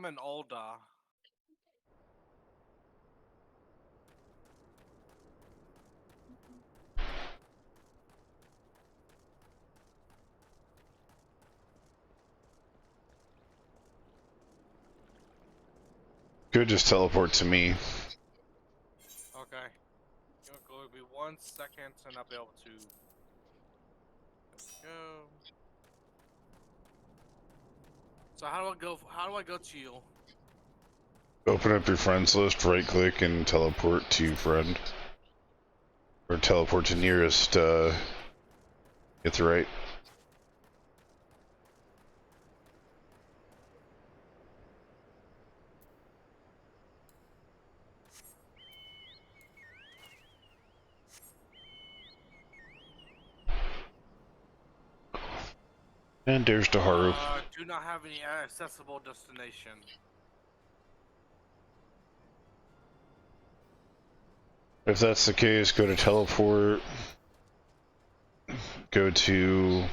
an older. Could just teleport to me. Okay. It'll be 1 second and I'll be able to go. So how do I go to you? Open up your friends list, right click, and teleport to friend. Or teleport to nearest, hit the right. And there's Daharu. Do not have any accessible destination. If that's the case, go to teleport. Go to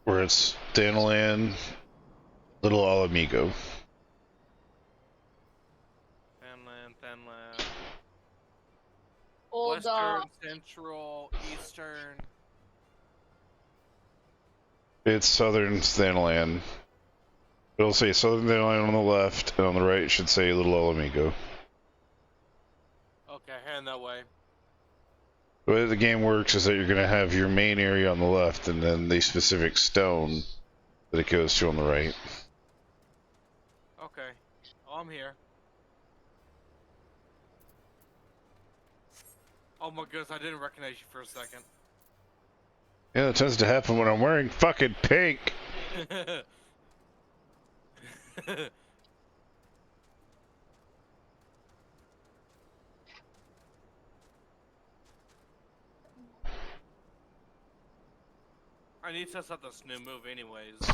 where it's Danaland, Little Alamigo. Thanland. Old Western, Central, Eastern. It's Southern Danaland. It'll say Southern Danaland on the left, and on the right it should say Little Alamigo. Okay, hand that way. The way the game works is that you're going to have your main area on the left, and then the specific stone that it goes to on the right. Okay. Oh, I'm here. Oh my goodness, I didn't recognize you for a second. Yeah, that tends to happen when I'm wearing fucking pink. I need to test out this new move anyways, so...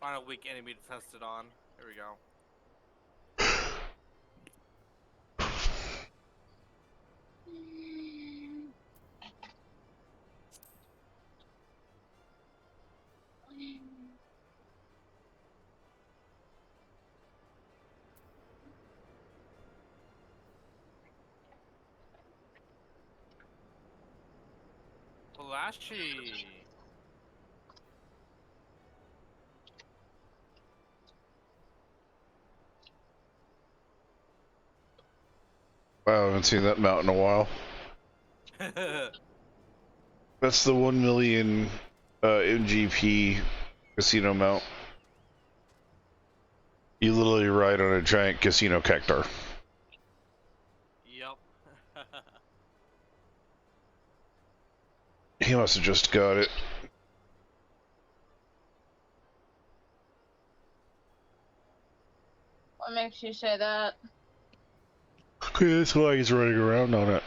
Find a weak enemy to test it on. Here we go. Flashy! Wow, I haven't seen that mount in a while. That's the 1 million MGP casino mount. You literally ride on a giant casino cactar. Yep. He must have just got it. What makes you say that? Okay, that's why he's running around on it.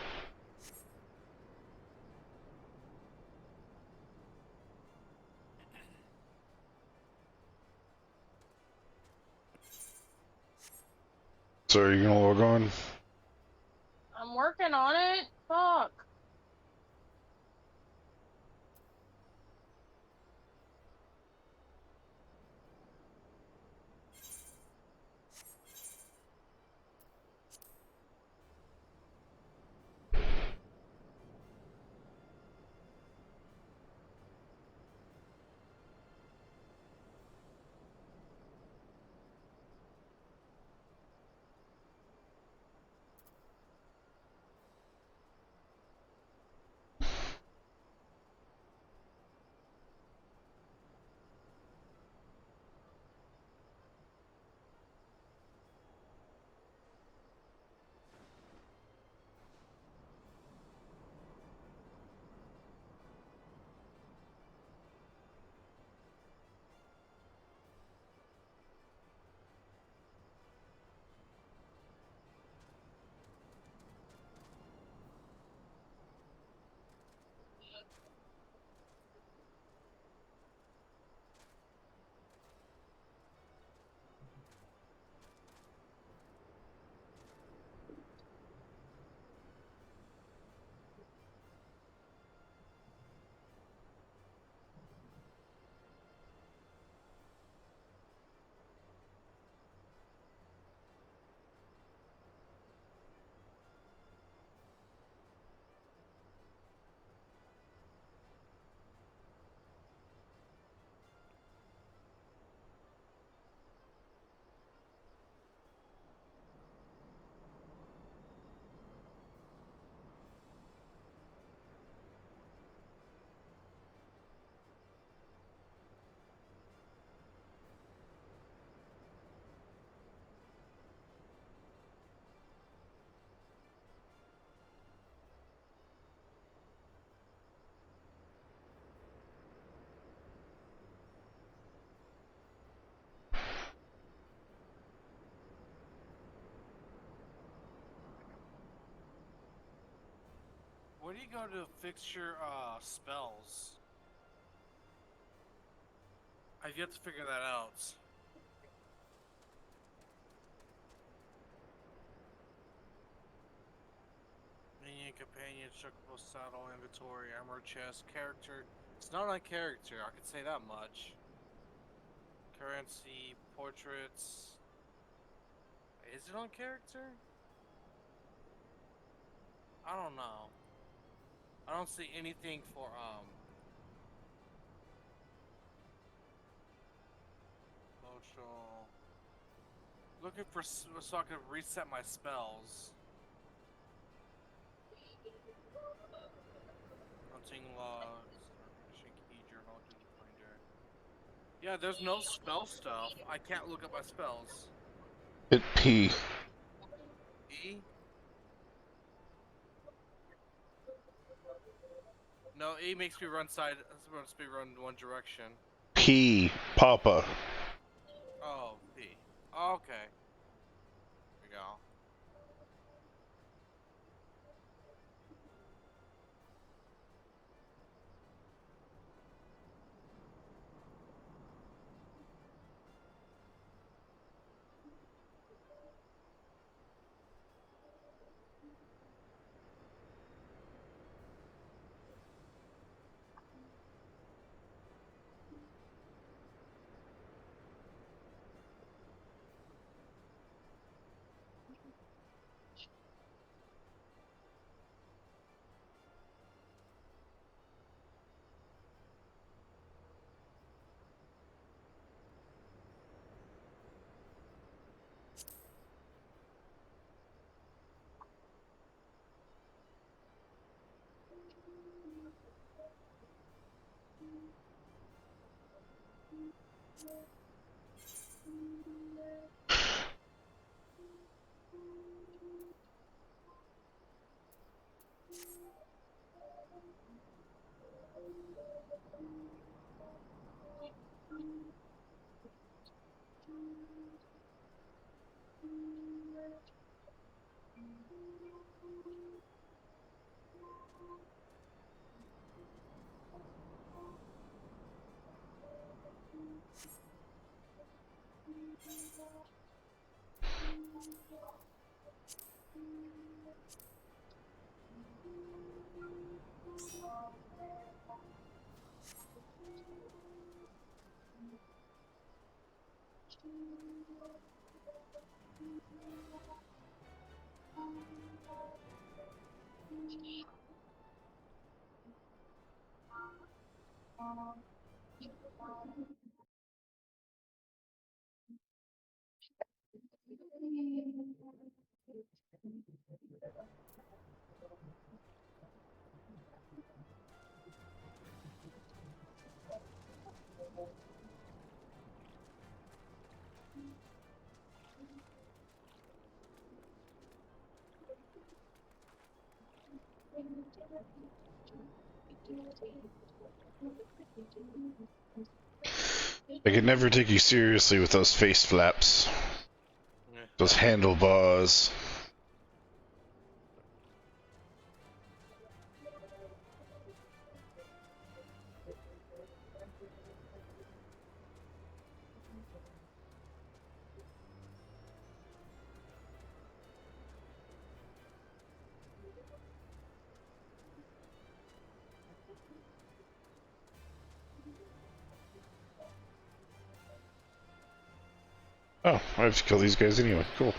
So are you gonna log on? I'm working on it. Fuck. Where do you go to fix your spells? I've yet to figure that out. Minion, companion, chocobo, saddle, inventory, armor, chest, character. It's not on character, I can say that much. Currency, portraits. Is it on character? I don't know. I don't see anything for social. Looking for so I can reset my spells. Hunting logs, finishing key journal, duty finder. Yeah, there's no spell stuff. I can't look up my spells. Hit P. E? No, E makes me run one direction. P. Papa. Oh, P. Oh, okay. There we go. I could never take you seriously with those face flaps. Those handlebars. Oh, I have to kill these guys anyway. Cool.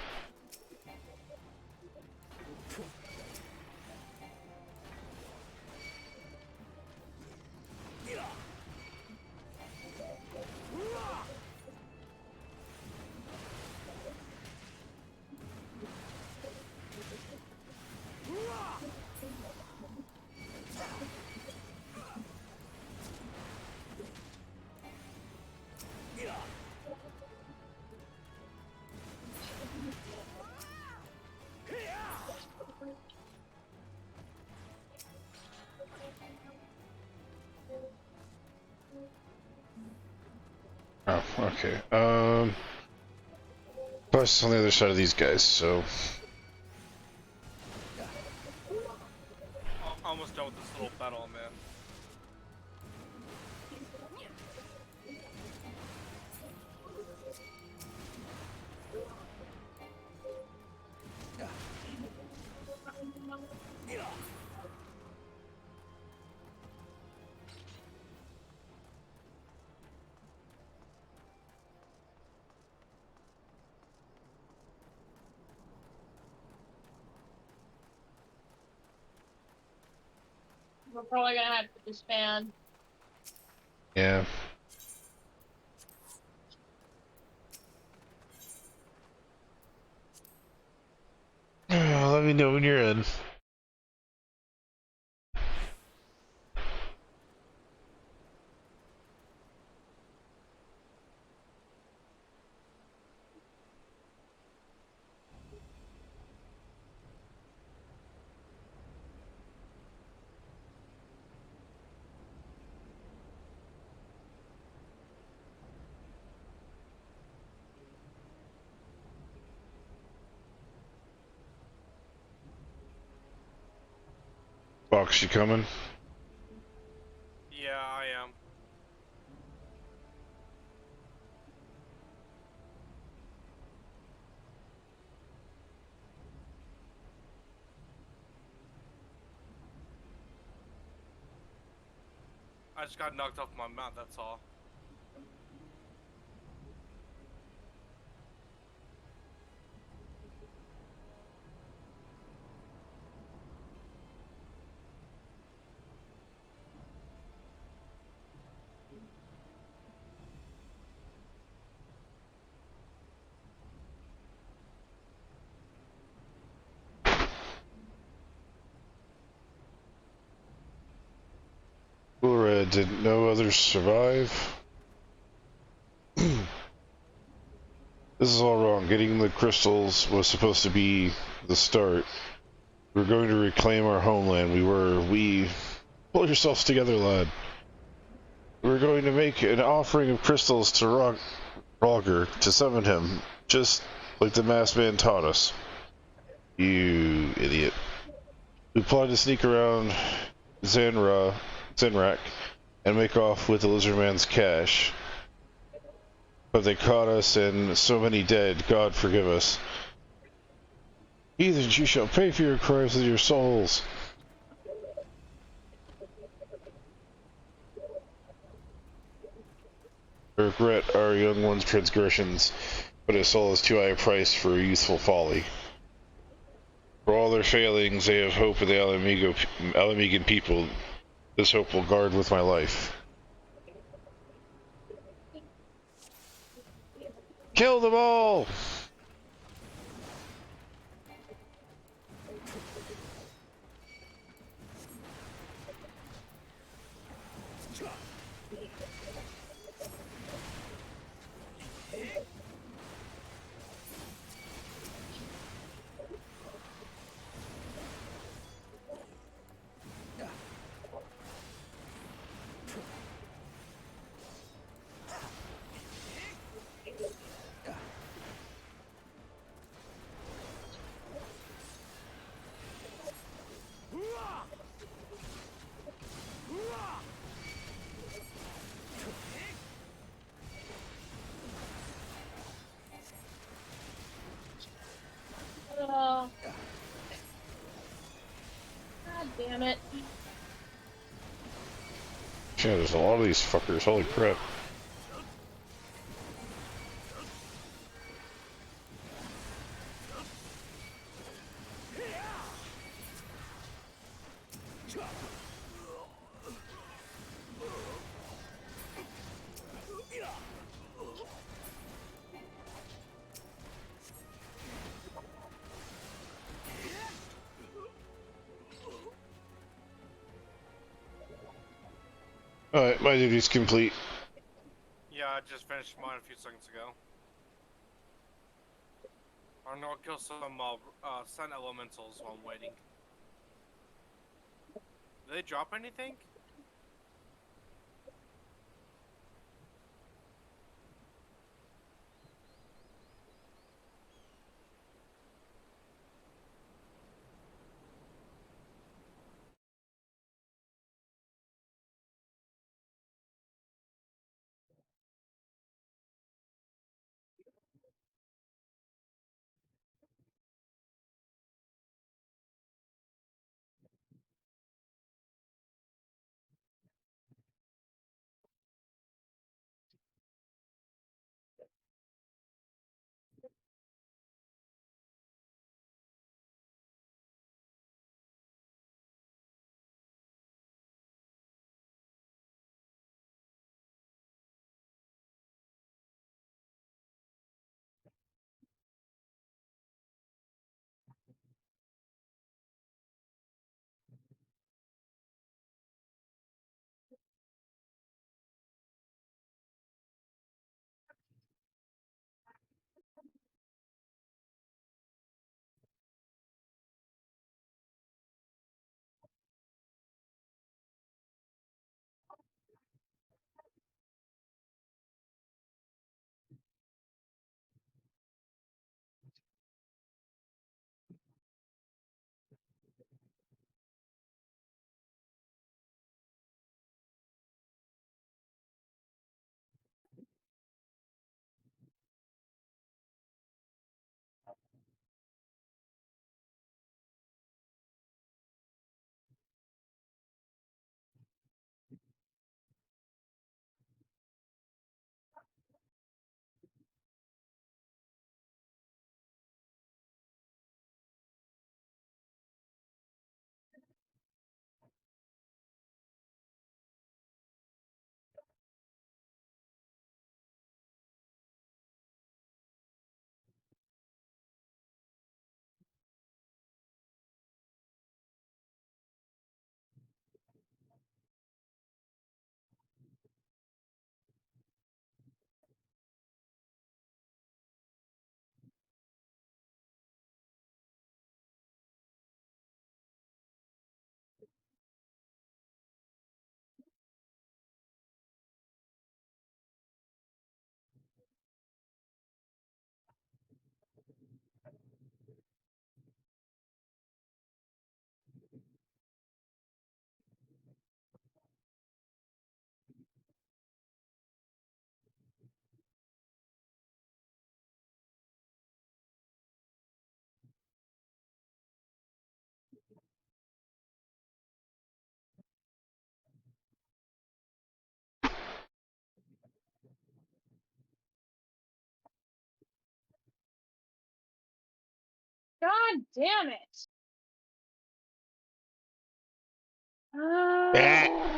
Oh, okay. Plus on the other side of these guys, so Almost almost done with this little battle, man. We're probably gonna have to disband. Yeah. Let me know when you're in. Fox, you coming? Yeah, I am. I just got knocked off my mount, that's all. Cool Red, did no others survive? This is all wrong. Getting the crystals was supposed to be the start. We're going to reclaim our homeland. We pull yourselves together, lad. We're going to make an offering of crystals to Roger to summon him, just like the masked man taught us. You idiot. We planned to sneak around Zenrak, and make off with the lizard man's cash. But they caught us and so many dead, God forgive us. Heathens, you shall pay for your crimes with your souls. I regret our young one's transgressions, but his soul is too high a price for youthful folly. For all their failings, they have hope in the Alamegan people. This hope will guard with my life. Kill them all! God damn it. Yeah, there's a lot of these fuckers, holy crap. Alright, my duty's complete. Yeah, I just finished mine a few seconds ago. I'm gonna kill some sun elementals while I'm waiting. Did they drop anything? God damn it. Ah.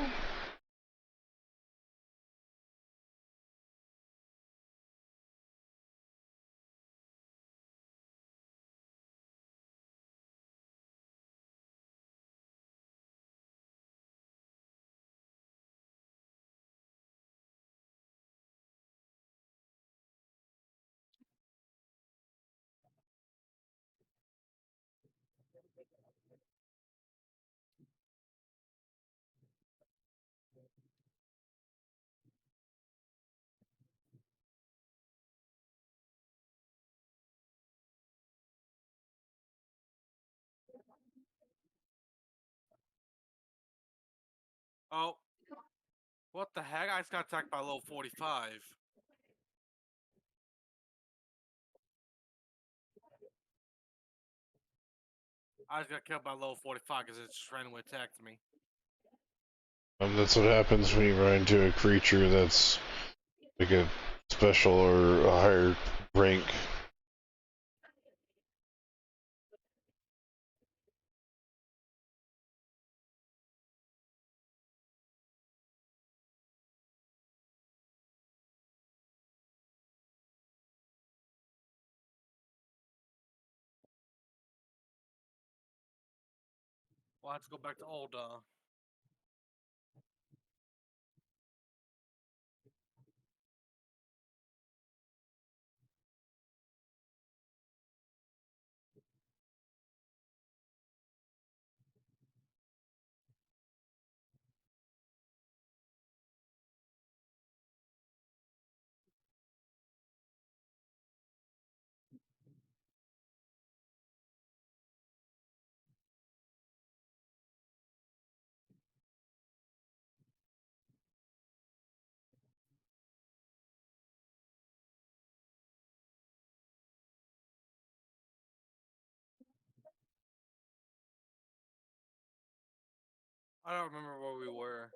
Oh. What the heck? I just got attacked by level 45. I just got killed by level 45 because it just randomly attacked me. That's what happens when you run into a creature that's like a special or a higher rank. We'll have to go back to old, I don't remember where we were.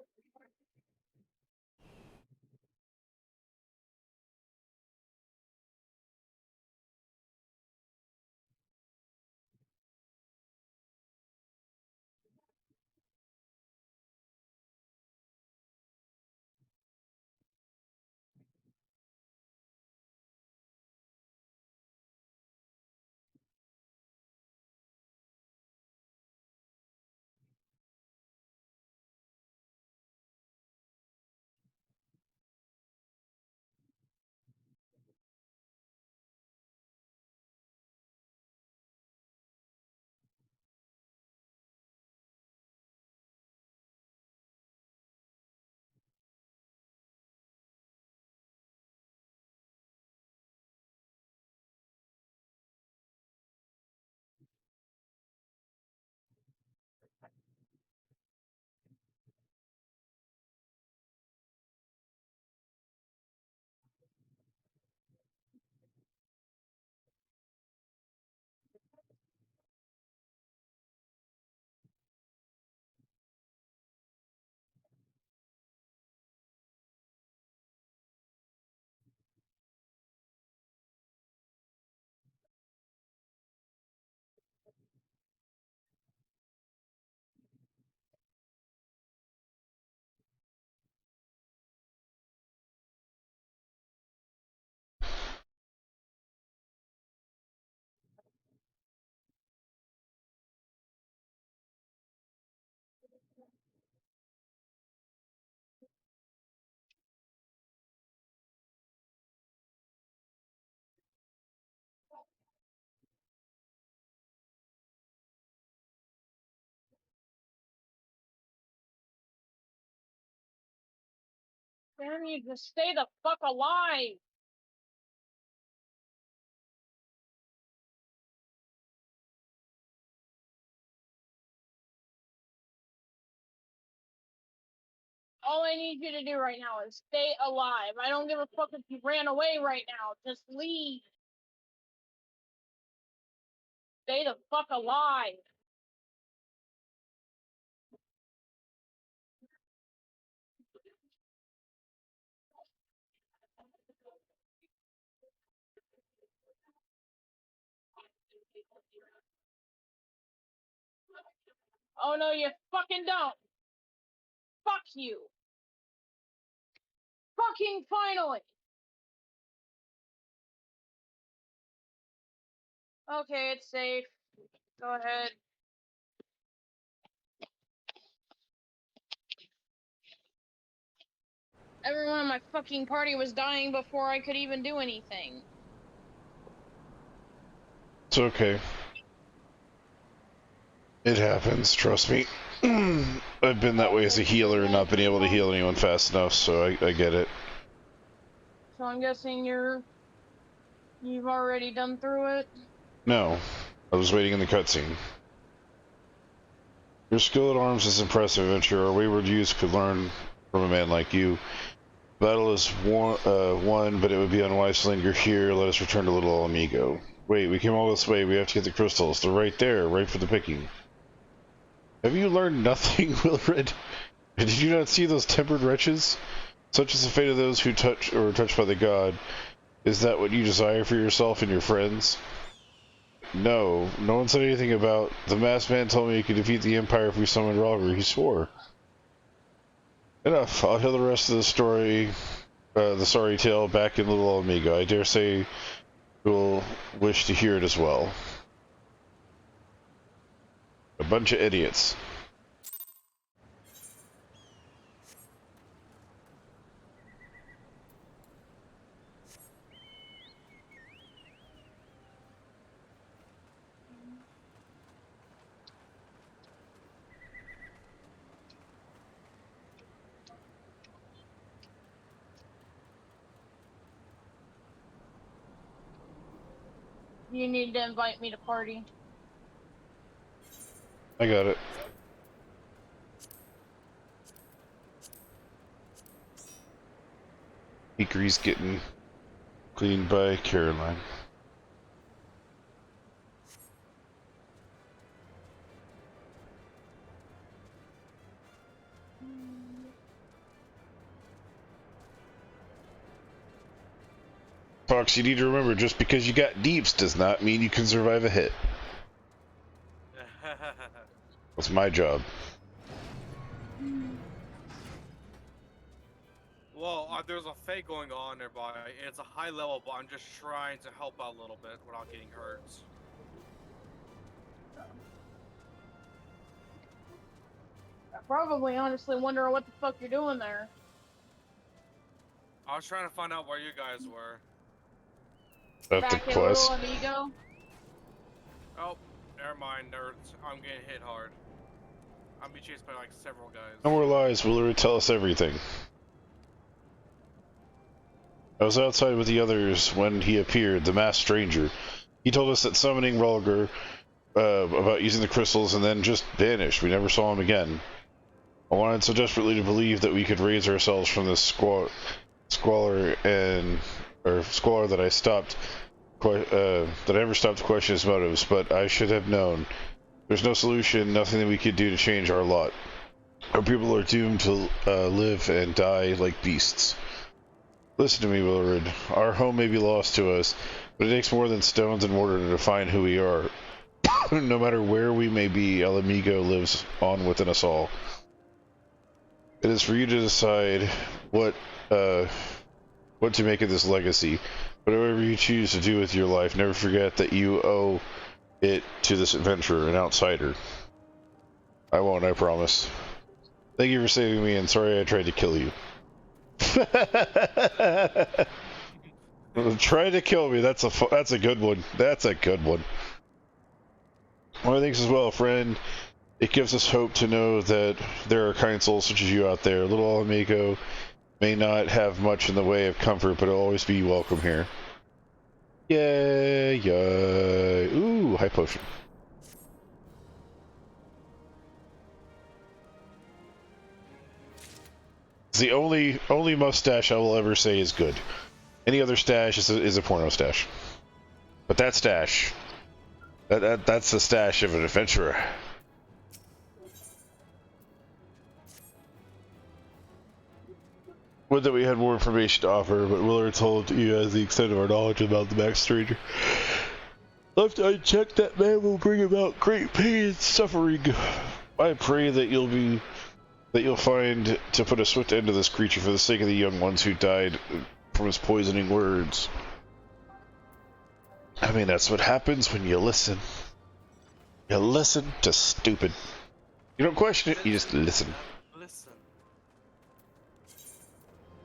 Damn you, just stay the fuck alive. All I need you to do right now is stay alive. I don't give a fuck if you ran away right now. Just leave. Stay the fuck alive. Oh no, you fucking don't. Fuck you. Fucking finally. Okay, it's safe. Go ahead. Everyone in my fucking party was dying before I could even do anything. It's okay. It happens, trust me. I've been that way as a healer and not been able to heal anyone fast enough, so I get it. So I'm guessing you've already done through it? No. I was waiting in the cutscene. Your skill at arms is impressive, Adventurer. Our wayward youth could learn from a man like you. Battle is won, but it would be unwise to linger here. Let us return to Little Amigo. Wait, we came all this way. We have to get the crystals. They're right there, right for the picking. Have you learned nothing, Wilred? Did you not see those tempered wretches? Such is the fate of those who touch or are touched by the god. Is that what you desire for yourself and your friends? No. No one said anything about... The masked man told me he could defeat the Empire if we summoned Rogger. He swore. Enough. I'll hear the rest of the story, the sorry tale, back in Little Amigo. I dare say you'll wish to hear it as well. A bunch of idiots. You need to invite me to party. I got it. Hickory's getting cleaned by Caroline. Fox, you need to remember, just because you got deeps does not mean you can survive a hit. That's my job. Well, there's a fight going on nearby. It's a high level, but I'm just trying to help out a little bit without getting hurt. I'm probably honestly wondering what the fuck you're doing there. I was trying to find out where you guys were. At Back the in quest. Little Amigo? Oh, never mind, nerds. I'm getting hit hard. I'm being chased by like several guys. No more lies, Willard. Tell us everything. I was outside with the others when he appeared, the masked stranger. He told us that summoning Rolger, about using the crystals, and then just vanished. We never saw him again. I wanted so desperately to believe that we could raise ourselves from this squalor that I stopped, that I never stopped to question his motives, but I should have known. There's no solution, nothing that we could do to change our lot. Our people are doomed to live and die like beasts. Listen to me, Willard. Our home may be lost to us, but it takes more than stones and mortar to define who we are. No matter where we may be, El Amigo lives on within us all. It is for you to decide what to make of this legacy. Whatever you choose to do with your life, never forget that you owe it to this adventurer, an outsider. I won't, I promise. Thank you for saving me, and sorry I tried to kill you. Try to kill me. That's a good one. That's a good one. Well, thanks as well, friend. It gives us hope to know that there are kind souls such as you out there. Little Amigo may not have much in the way of comfort, but it'll always be welcome here. Yay! Yay! Ooh, high potion. It's the only mustache I will ever say is good. Any other stash is a porno stash. But that stash, that's the stash of an adventurer. Would that we had more information to offer, but Willard told you as the extent of our knowledge about the masked stranger. Left eye check, that man will bring about great pain and suffering. I pray that you'll find to put a swift end to this creature for the sake of the young ones who died from his poisoning words. I mean, that's what happens when you listen. You listen to stupid. You don't question it, you just listen. Listen.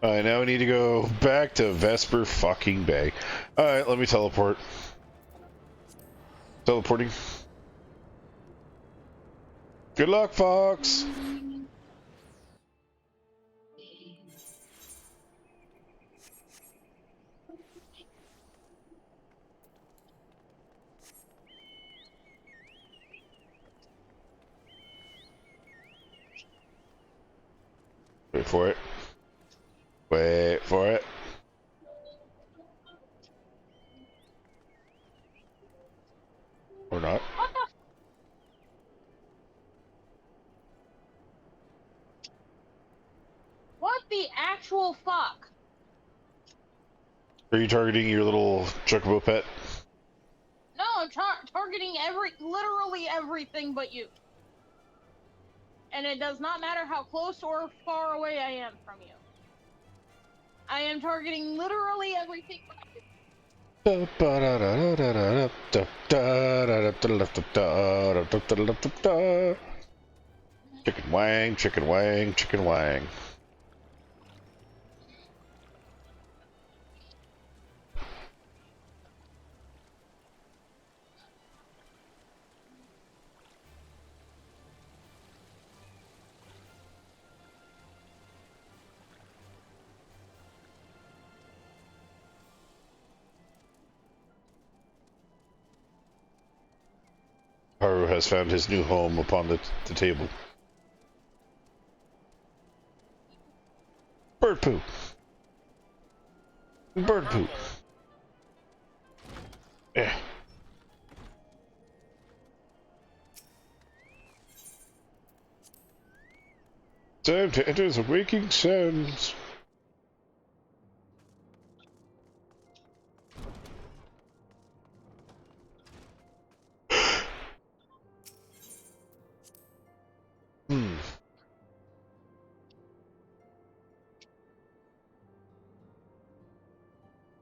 Alright, now we need to go back to Vesper fucking Bay. Alright, let me teleport. Teleporting. Good luck, Fox! Wait for it. Wait for it. Or not. What the actual fuck? Are you targeting your little chocobo pet? No, I'm targeting literally everything but you. And it does not matter how close or far away I am from you. I am targeting literally everything but you. Chicken wang, chicken wang, chicken wang. Haru has found his new home upon the table. Bird poop. Bird poop. Yeah. Time to enter the waking sands.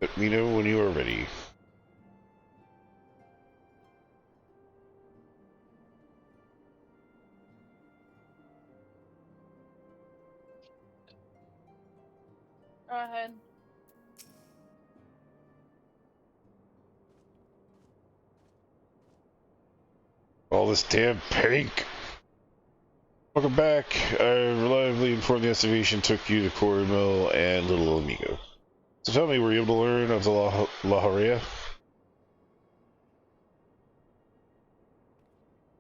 Let me know when you are ready. Go ahead. All this damn pink. Welcome back. I reliably informed the excavation took you to Quarry Mill and Little Amigo. So tell me, were you able to learn of the La Jolla?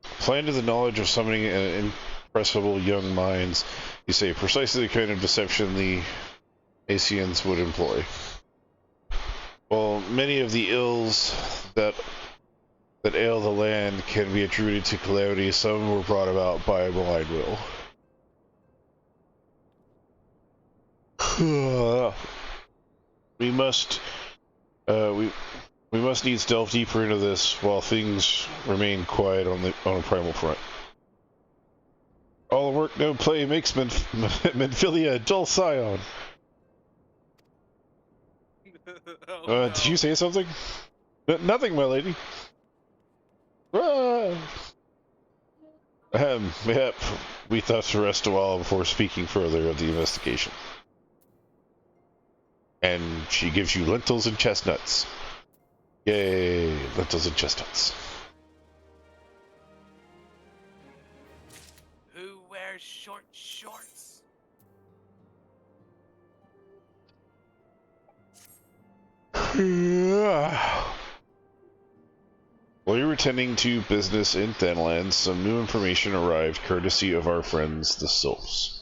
Plan to the knowledge of summoning impressible young minds, you say precisely the kind of deception the Asians would employ. While many of the ills that ail the land can be attributed to calamity, some were brought about by a malign will. We must needs delve deeper into this while things remain quiet on a primal front. All the work, no play makes Menphilia a dull scion. No. Did you say something? Nothing, my lady. Yep. We thought to rest a while before speaking further of the investigation. And she gives you lentils and chestnuts. Yay, lentils and chestnuts. Who wears short shorts? While you were tending to business in Thenland, some new information arrived courtesy of our friends, the Sylphs.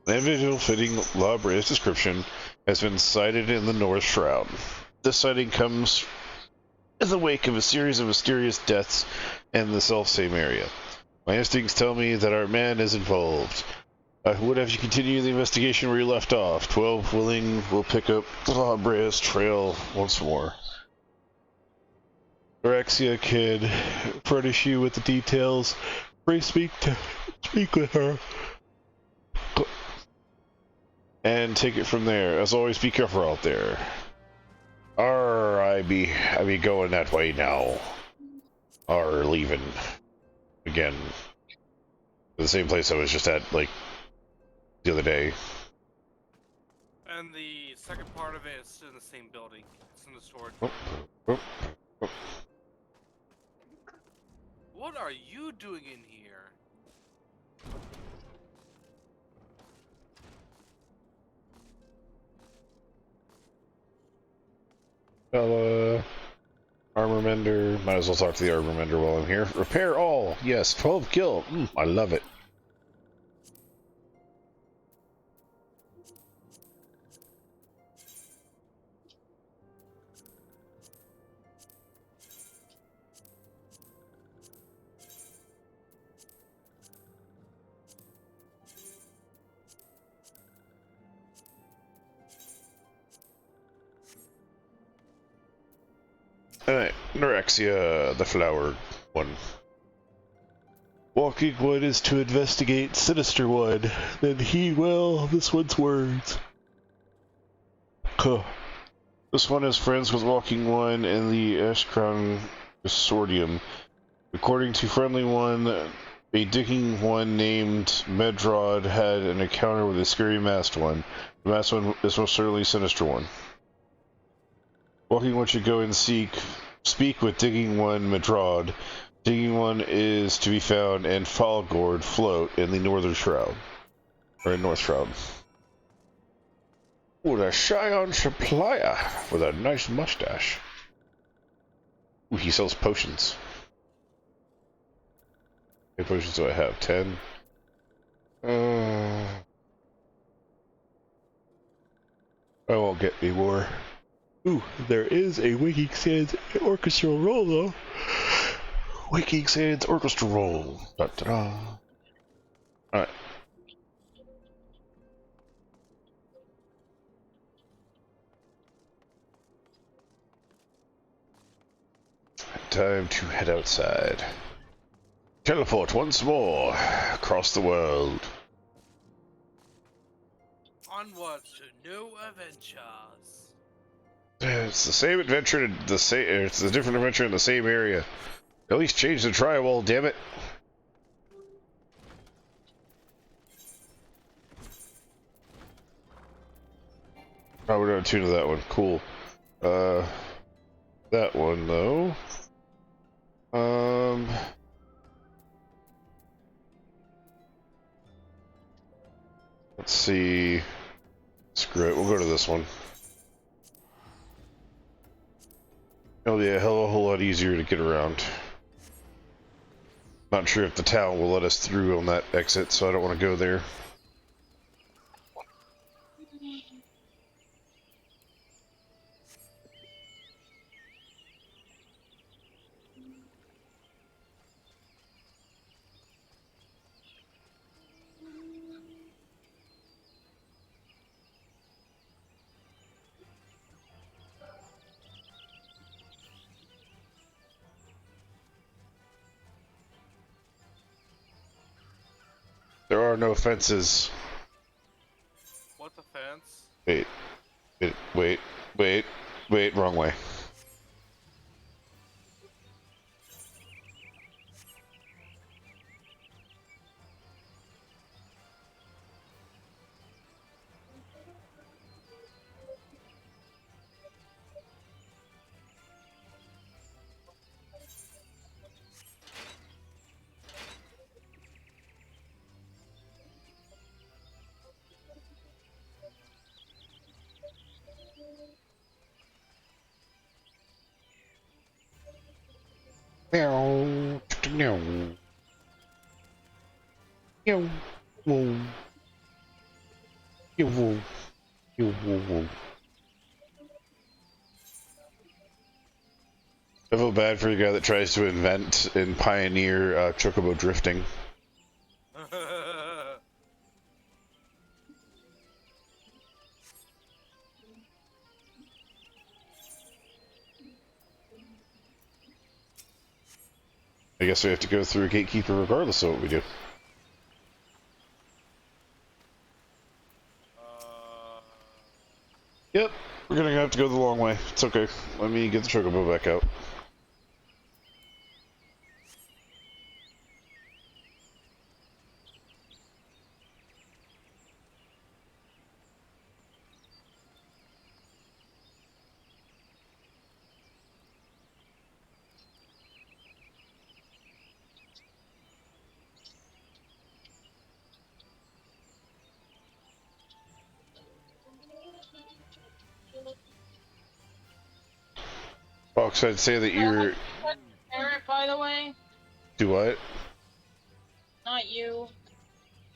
An individual fitting Labre's description has been sighted in the North Shroud. This sighting comes in the wake of a series of mysterious deaths in the self-same area. My instincts tell me that our man is involved. I would have you continue the investigation where you left off. 12 willing will pick up Labre's trail once more. Orexia could furnish you with the details. Please speak with her. And take it from there. As always, be careful out there. I be going that way now. Leaving. Again. The same place I was just at, like, the other day. And the second part of it is in the same building. It's in the storage. What are you doing in here? Armor mender. Might as well talk to the armor mender while I'm here. Repair all. Yes, 12 kill. I love it. Alright, Norexia, the flower one. Walking Wood is to investigate Sinister One. Then heed well this one's words. Huh. This one is friends with Walking One and the Ashcrown Consortium. According to Friendly One, a digging one named Medrod had an encounter with a scary masked one. The masked one is most certainly Sinister One. Walking One should go and speak with Digging One Medrod. Digging One is to be found in Falgord Float in the Northern Shroud. Or in North Shroud. Ooh, the Cheyenne supplier with a nice mustache. Ooh, he sells potions. How many potions do I have? 10? I won't get any more. Ooh, there is a Waking Sands orchestral roll, though. Waking Sands orchestral roll. Da-da-da. Alright. Time to head outside. Teleport once more across the world. Onward to new adventures. It's the same adventure, it's a different adventure in the same area. At least change the drywall, damn it. Oh, we're gonna tune to that one. Cool. That one though. Let's see. Screw it, we'll go to this one. It'll be a hell of a whole lot easier to get around. Not sure if the town will let us through on that exit, so I don't want to go there. There are no fences. What's a fence? Wait, wrong way. I feel bad for the guy that tries to invent and pioneer chocobo drifting. I guess we have to go through a gatekeeper regardless of what we do. Yep, we're gonna have to go the long way. It's okay. Let me get the chocobo back out. Fox, I'd say that you're... Eric, by the way. Do what? Not you.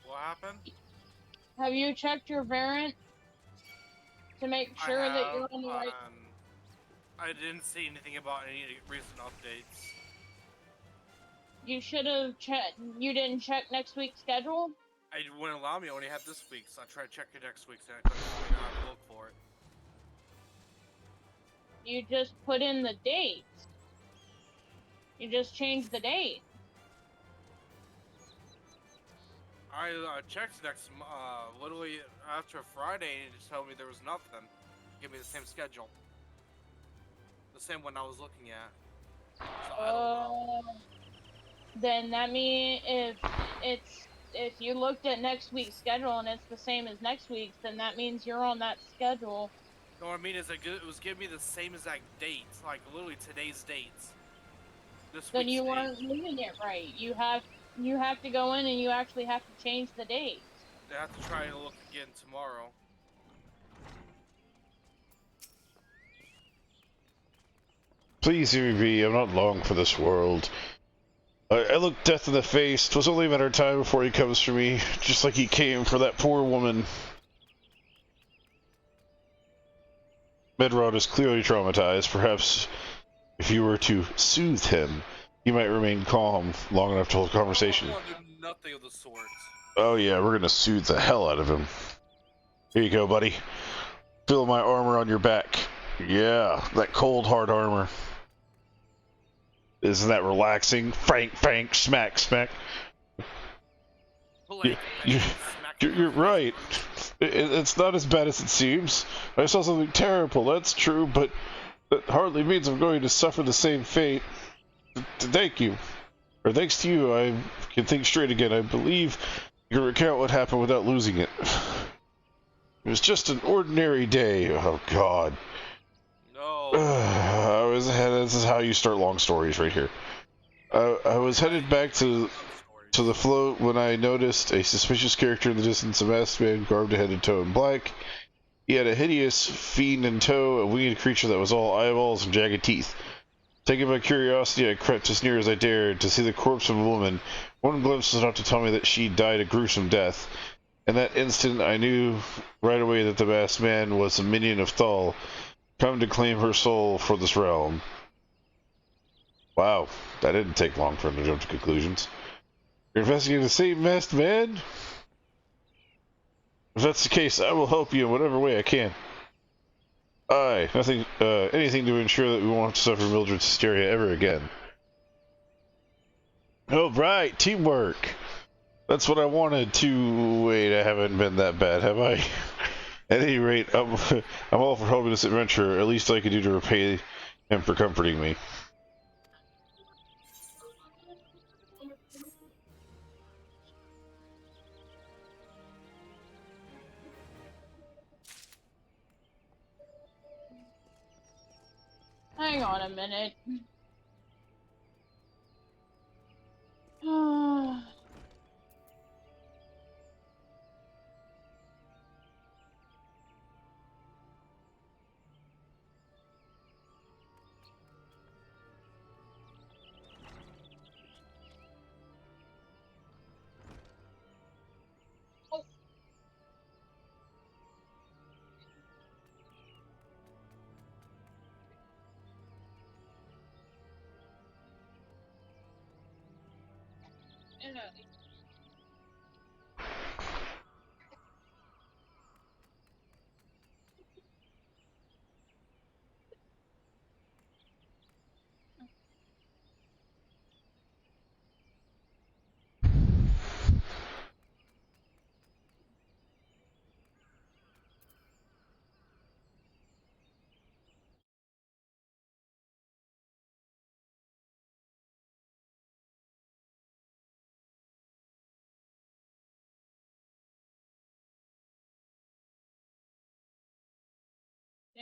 What happened? Have you checked your variant to make sure that you're on the right? I didn't see anything about any recent updates. You should have checked. You didn't check next week's schedule? It wouldn't allow me. I only had this week's. I tried to check it next week's and I couldn't figure out how to look for it. You just put in the date. You just changed the date. I checked literally after Friday and it just told me there was nothing. Give me the same schedule. The same one I was looking at. So I don't know. Then that means if you looked at next week's schedule and it's the same as next week's, then that means you're on that schedule. No, what I mean is it was giving me the same exact dates, like literally today's dates. Then you weren't reading it right. You have to go in and you actually have to change the date. I have to try to look again tomorrow. Please hear me be. I'm not long for this world. I look death in the face. 'Twas only a matter of time before he comes for me, just like he came for that poor woman. Medrod is clearly traumatized. Perhaps if you were to soothe him, he might remain calm long enough to hold a conversation. I want to do nothing of the sort. Oh yeah, we're gonna soothe the hell out of him. Here you go, buddy. Feel my armor on your back. Yeah, that cold, hard armor. Isn't that relaxing? Frank, frank, smack, smack. You're right. It's not as bad as it seems. I saw something terrible, that's true, but that hardly means I'm going to suffer the same fate. Thank you. Or thanks to you, I can think straight again. I believe you can recount what happened without losing it. It was just an ordinary day. Oh, God. No. This is how you start long stories right here. I was headed back to the float when I noticed a suspicious character in the distance, a masked man garbed head to toe in black. He had a hideous fiend in tow, a winged creature that was all eyeballs and jagged teeth. Taken by curiosity, I crept as near as I dared to see the corpse of a woman. One glimpse was enough to tell me that she died a gruesome death. In that instant, I knew right away that the masked man was a minion of Thal, come to claim her soul for this realm. Wow, that didn't take long for him to jump to conclusions. You're investigating the same masked man? If that's the case, I will help you in whatever way I can. Aye, anything to ensure that we won't have to suffer Mildred's hysteria ever again. Oh, right, teamwork. That's what I wanted to... Wait, I haven't been that bad, have I? At any rate, I'm all for helping this adventure. At least I could do to repay him for comforting me. Hang on a minute.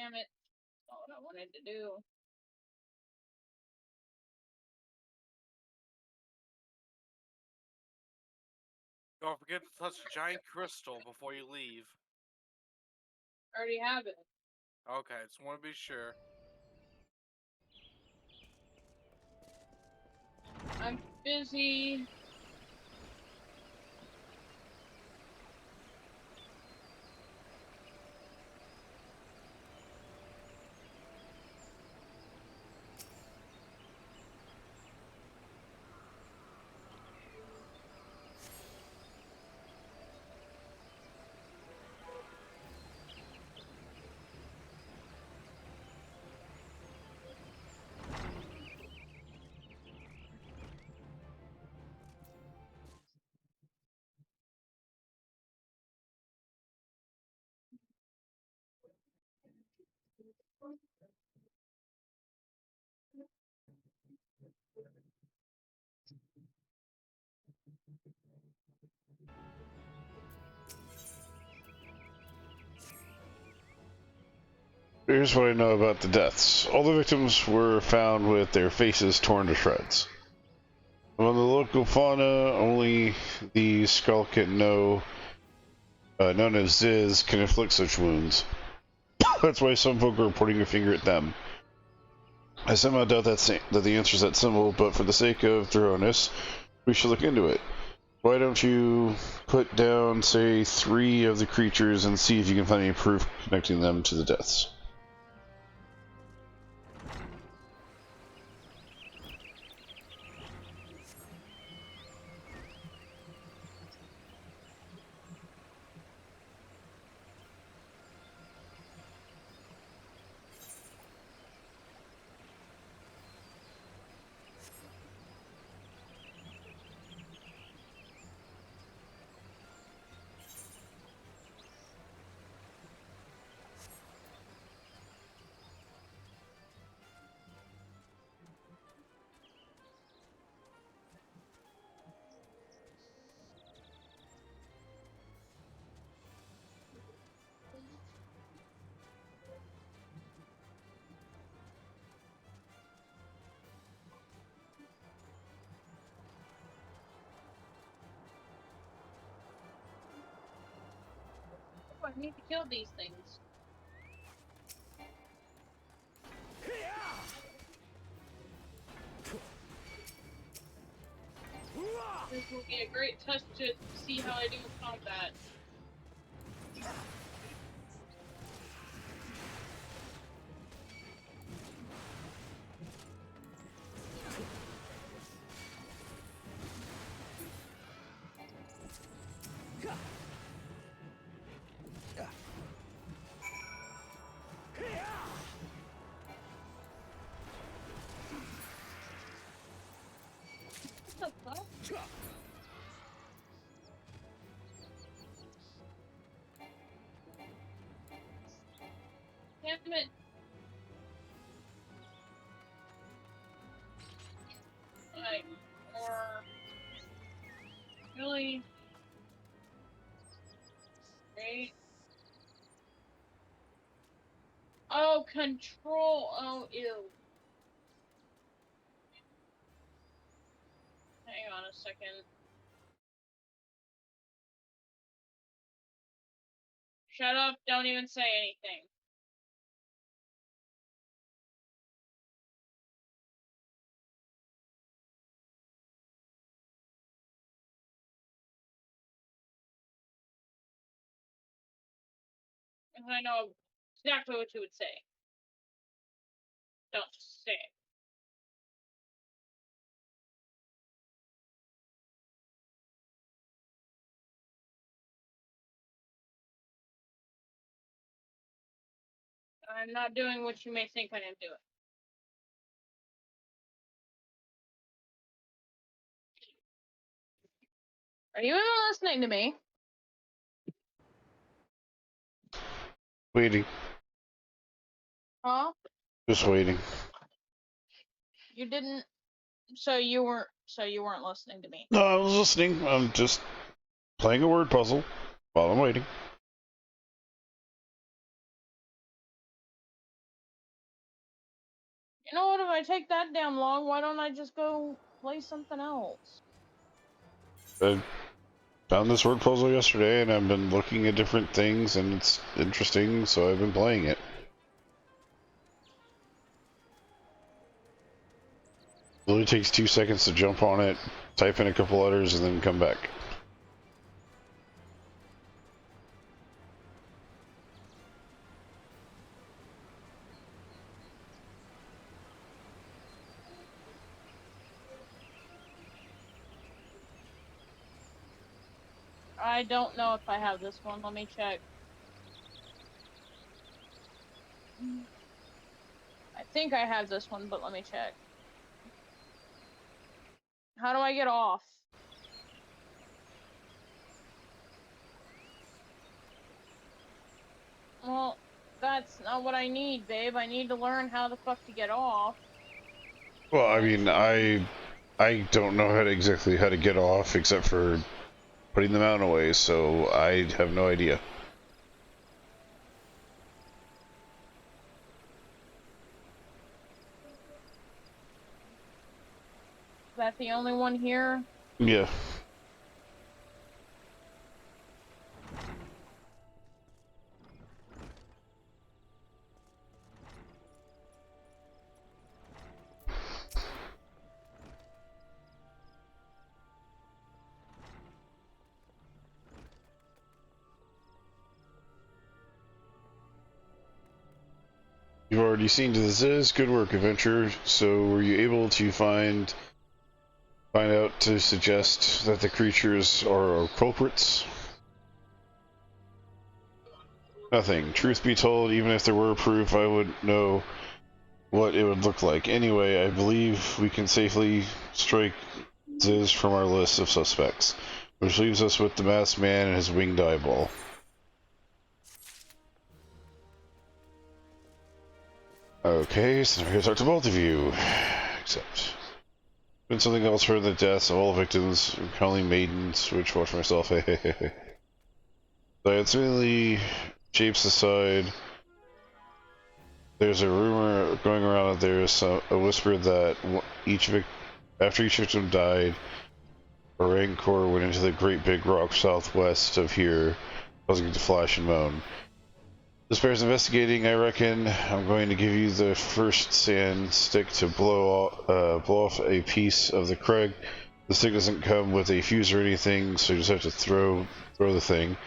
Damn it. That's not what I wanted to do. Don't forget to touch the giant crystal before you leave. I already have it. Okay, just want to be sure. I'm busy. Here's what I know about the deaths. All the victims were found with their faces torn to shreds. Among the local fauna, only the skullkit known as Ziz can inflict such wounds. That's why some folk are pointing a finger at them. I somehow doubt that the answer is that simple, but for the sake of thoroughness, we should look into it. Why don't you put down, say, 3 of the creatures and see if you can find any proof connecting them to the deaths? Oh, I need to kill these things. This will be a great test to see how I do in combat. What the fuck? Damn it. Like, or... Really? Great. Oh, control. Oh, ew. Hang on a second. Shut up, don't even say anything. Because I know exactly what you would say. Don't just say it. I'm not doing what you may think I am doing. Are you even listening to me? Waiting. Huh? Just waiting. You didn't. So you weren't listening to me. No, I was listening. I'm just playing a word puzzle while I'm waiting. You know what? If I take that damn long, why don't I just go play something else? I found this word puzzle yesterday, and I've been looking at different things, and it's interesting, so I've been playing it. It only takes 2 seconds to jump on it, type in a couple letters, and then come back. I don't know if I have this one. Let me check. I think I have this one, but let me check. How do I get off? Well, that's not what I need, babe. I need to learn how the fuck to get off. Well, I mean, I don't know exactly how to get off, except for putting the mountain away, so I have no idea. Is that the only one here? Yeah. You've already seen to this is good work, adventure. So, were you able to find out to suggest that the creatures are culprits? Nothing. Truth be told, even if there were proof, I wouldn't know what it would look like. Anyway, I believe we can safely strike Ziz from our list of suspects, which leaves us with the masked man and his winged eyeball. Okay, so here's talk to both of you. Except, been something else for the deaths of all victims, calling maidens, which watch myself. So it certainly shapes aside. There's a rumor going around that there's a whisper that after each victim died, a rancor went into the great big rock southwest of here, causing it to flash and moan. This bears investigating, I reckon. I'm going to give you the first sand stick to blow off a piece of the crag. The stick doesn't come with a fuse or anything, so you just have to throw the thing.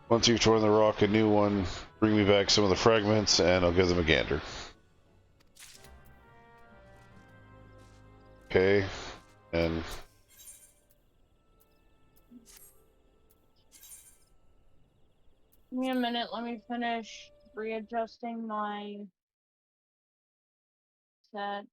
Once you've torn the rock a new one, bring me back some of the fragments, and I'll give them a gander. Okay, and Give me a minute. Let me finish readjusting my set.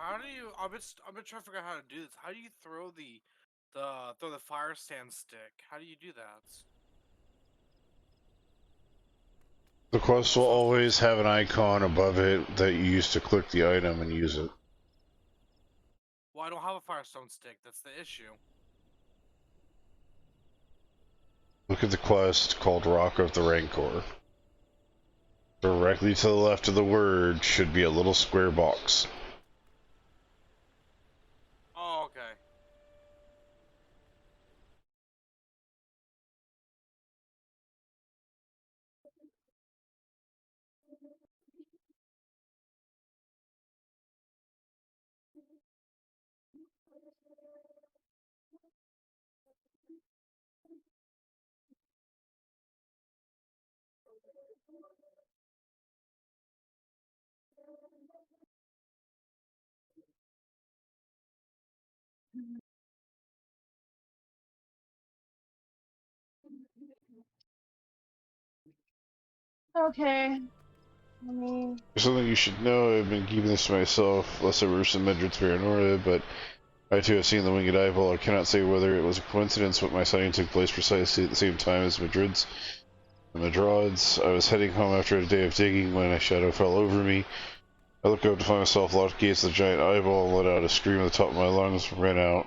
How do you? I've been trying to figure out how to do this. How do you throw the fire stand stick? How do you do that? the quest will always have an icon above it that you use to click the item and use it. Well, I don't have a firestone stick. That's the issue. Look at the quest called Rock of the Rancor. Directly to the left of the word should be a little square box. Oh, okay. Okay. I mean, Something you should know, I've been keeping this to myself, lest I worse than Medred's paranoia, but I too have seen the winged eyeball. I cannot say whether it was a coincidence, but my sighting took place precisely at the same time as Madrid's. The Madrod's. I was heading home after a day of digging when a shadow fell over me. I looked up to find myself locked against the giant eyeball and let out a scream at the top of my lungs, ran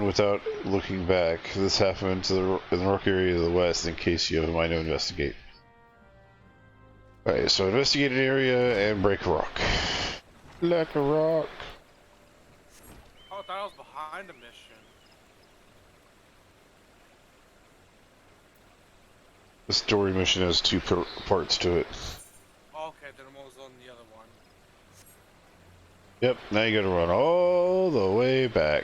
without looking back. This happened in the rock area to the west, in case you have a mind to investigate. Alright, so investigate an area and break a rock. Like a rock. Oh, I thought I was behind a mission. The story mission has two parts to it. Okay, then I was on the other one. Yep, now you gotta run all the way back.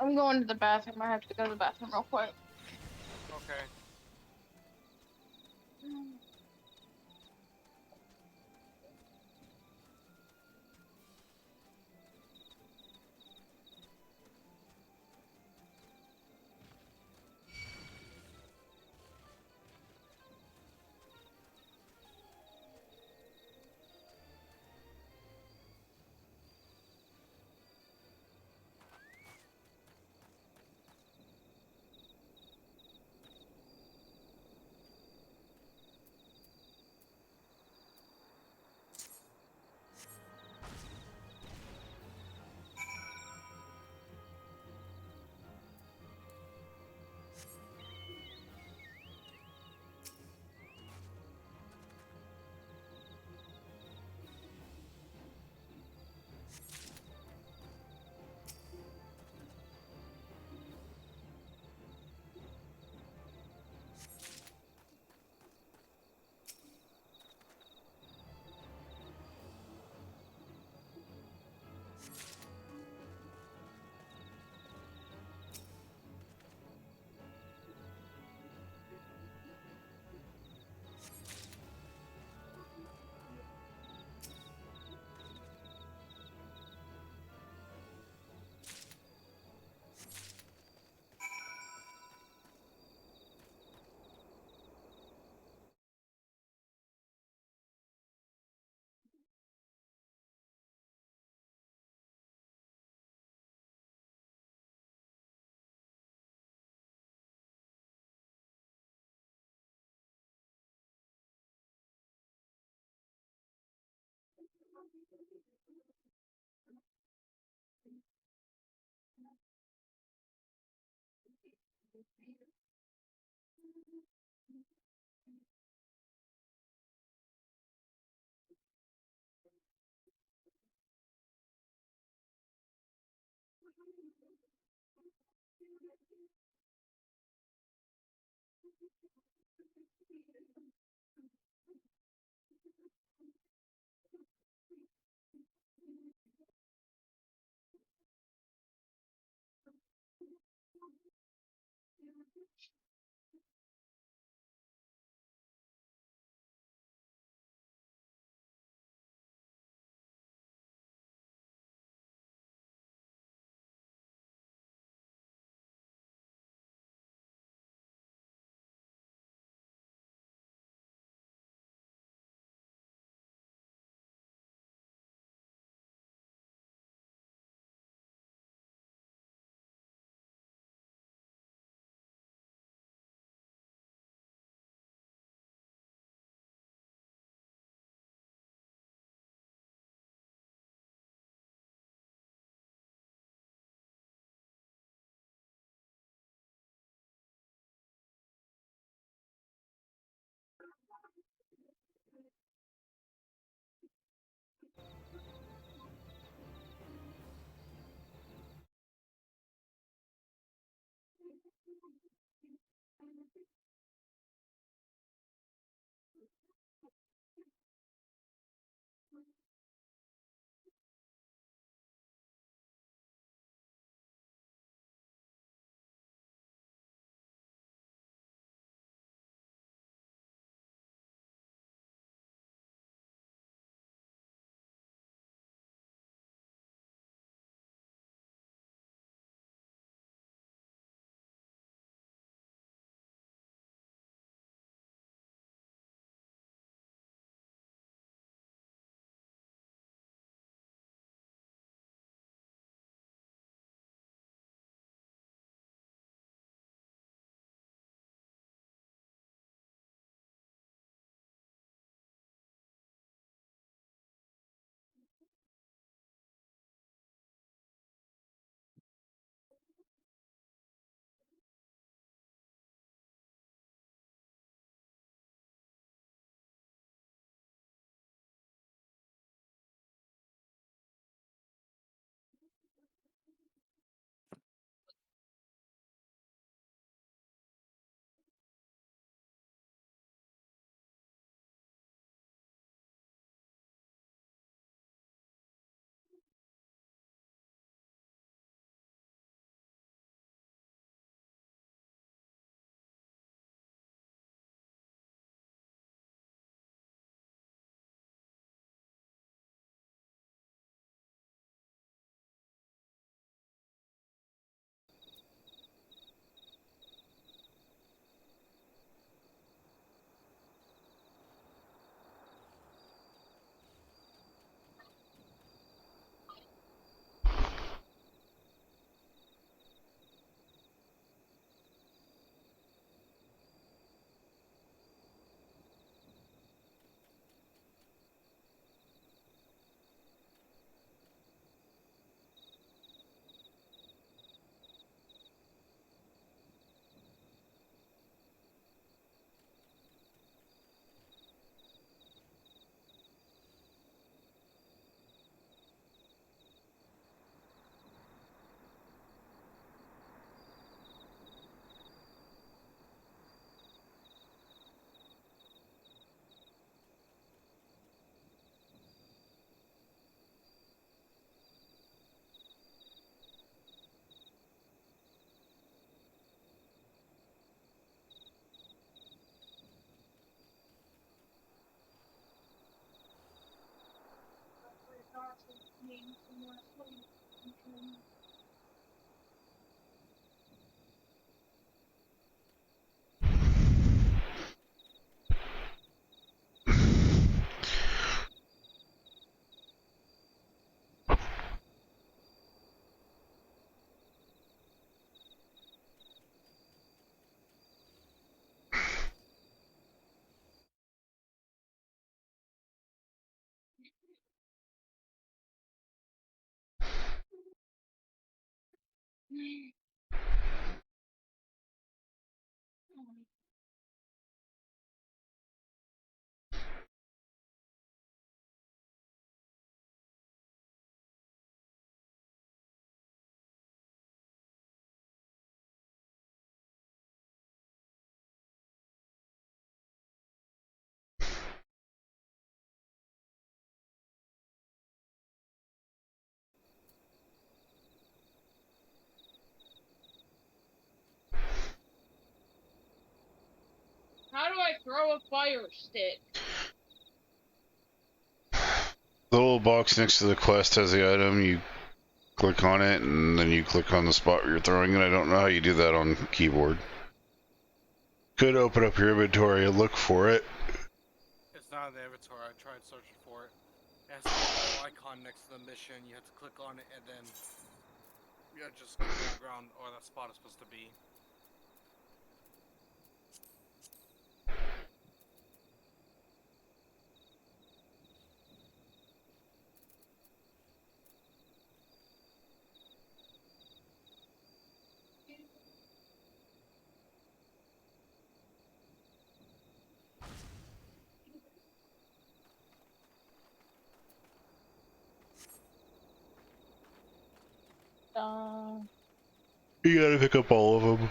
I'm going to the bathroom. I have to go to the bathroom real quick. Okay. throw a fire stick. The little box next to the quest has the item. You click on it, and then you click on the spot where you're throwing it. I don't know how you do that on keyboard. Could open up your inventory and look for it. It's not in the inventory. I tried searching for it. It has a little icon next to the mission. You have to click on it, and then you just go to the ground, or that spot is supposed to be. You gotta pick up all of them.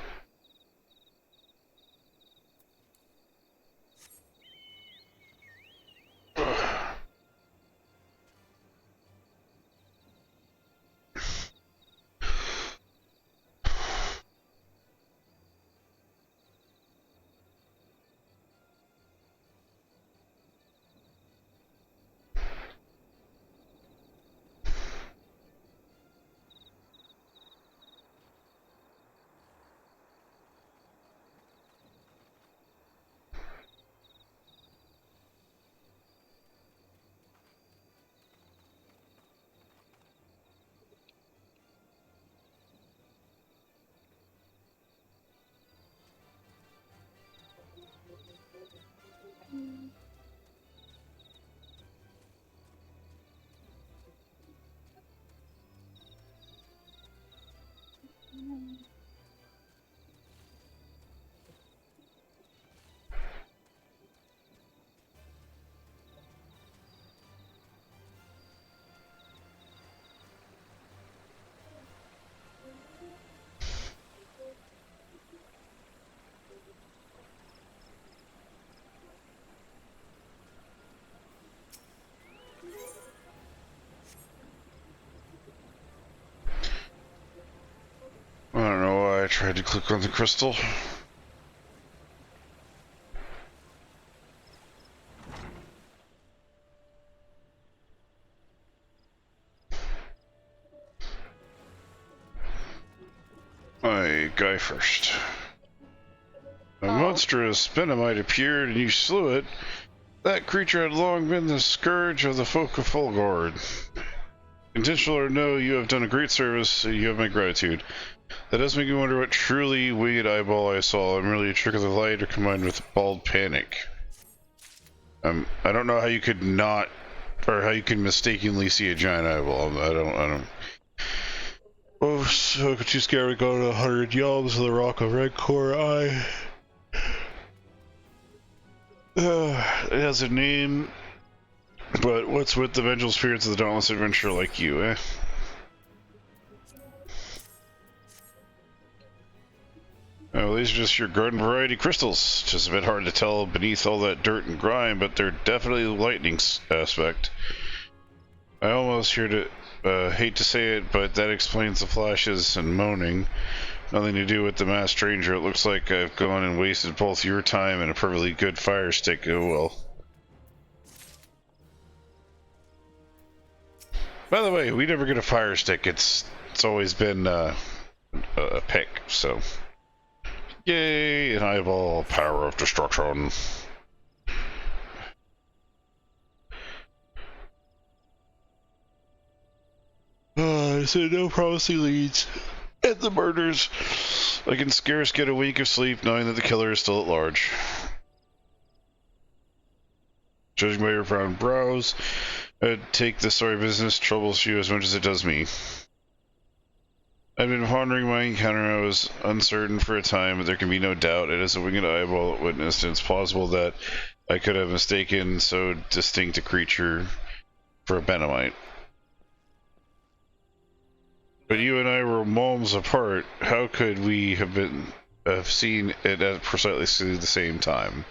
I don't know why I tried to click on the crystal. My guy first. A monstrous Venomite appeared and you slew it. That creature had long been the scourge of the folk of Fulgord. Intentional or no, you have done a great service, so you have my gratitude. That does make me wonder what truly winged eyeball I saw. I'm really a trick of the light or combined with bald panic. I don't know how you could not, or how you can mistakenly see a giant eyeball. I don't. Oh, so too scared to go to 100 yells of the rock of red core eye. It has a name, but what's with the vengeful spirits of the dauntless adventurer like you, eh? Well, these are just your garden variety crystals. Just a bit hard to tell beneath all that dirt and grime, but they're definitely the lightning aspect. I almost hate to say it, but that explains the flashes and moaning. Nothing to do with the masked stranger. It looks like I've gone and wasted both your time and a perfectly good fire stick. Oh well. By the way, we never get a fire stick. It's always been a pick, so. Yay, an eyeball, power of destruction. So no promising leads. And the murders. I can scarce get a wink of sleep knowing that the killer is still at large. Judging by your brown brows, I'd take this sorry business troubles you as much as it does me. I've been pondering my encounter. I was uncertain for a time, but there can be no doubt it is a winged eyeball it witnessed, and it's plausible that I could have mistaken so distinct a creature for a Venomite. But you and I were moms apart. How could we have seen it at precisely the same time?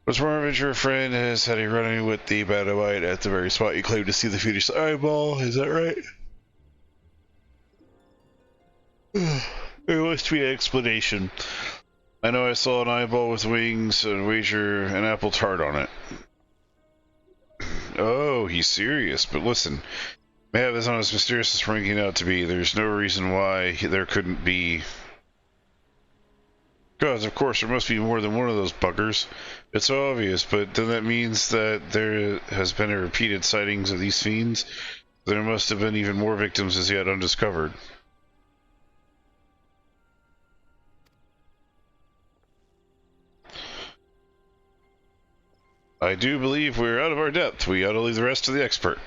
What's more, your friend has had a run-in with the Venomite at the very spot you claim to see the Phoenix eyeball. Is that right? There must be an explanation. I know I saw an eyeball with wings and wager an apple tart on it. Oh, he's serious, but listen. Mav is not as mysterious as ranking out to be. There's no reason why there couldn't be. Because, of course, there must be more than one of those buggers. It's obvious, but then that means that there has been a repeated sightings of these fiends. There must have been even more victims as yet undiscovered. I do believe we're out of our depth. We ought to leave the rest to the expert.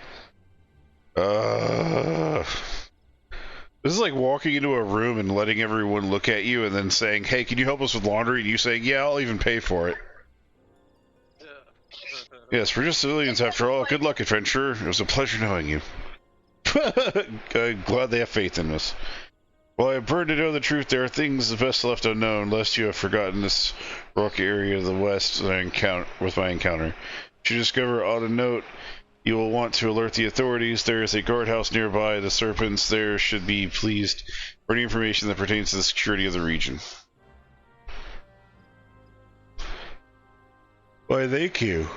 This is like walking into a room and letting everyone look at you and then saying, hey, can you help us with laundry? And you saying, yeah, I'll even pay for it. Yes, we're just civilians after all. Good luck, adventurer. It was a pleasure knowing you. I'm glad they have faith in us. While I burn to know the truth, there are things best left unknown, lest you have forgotten this rocky area of the west that I encounter with my encounter. If you discover on a note, you will want to alert the authorities. There is a guardhouse nearby. The serpents there should be pleased for any information that pertains to the security of the region. Why, thank you.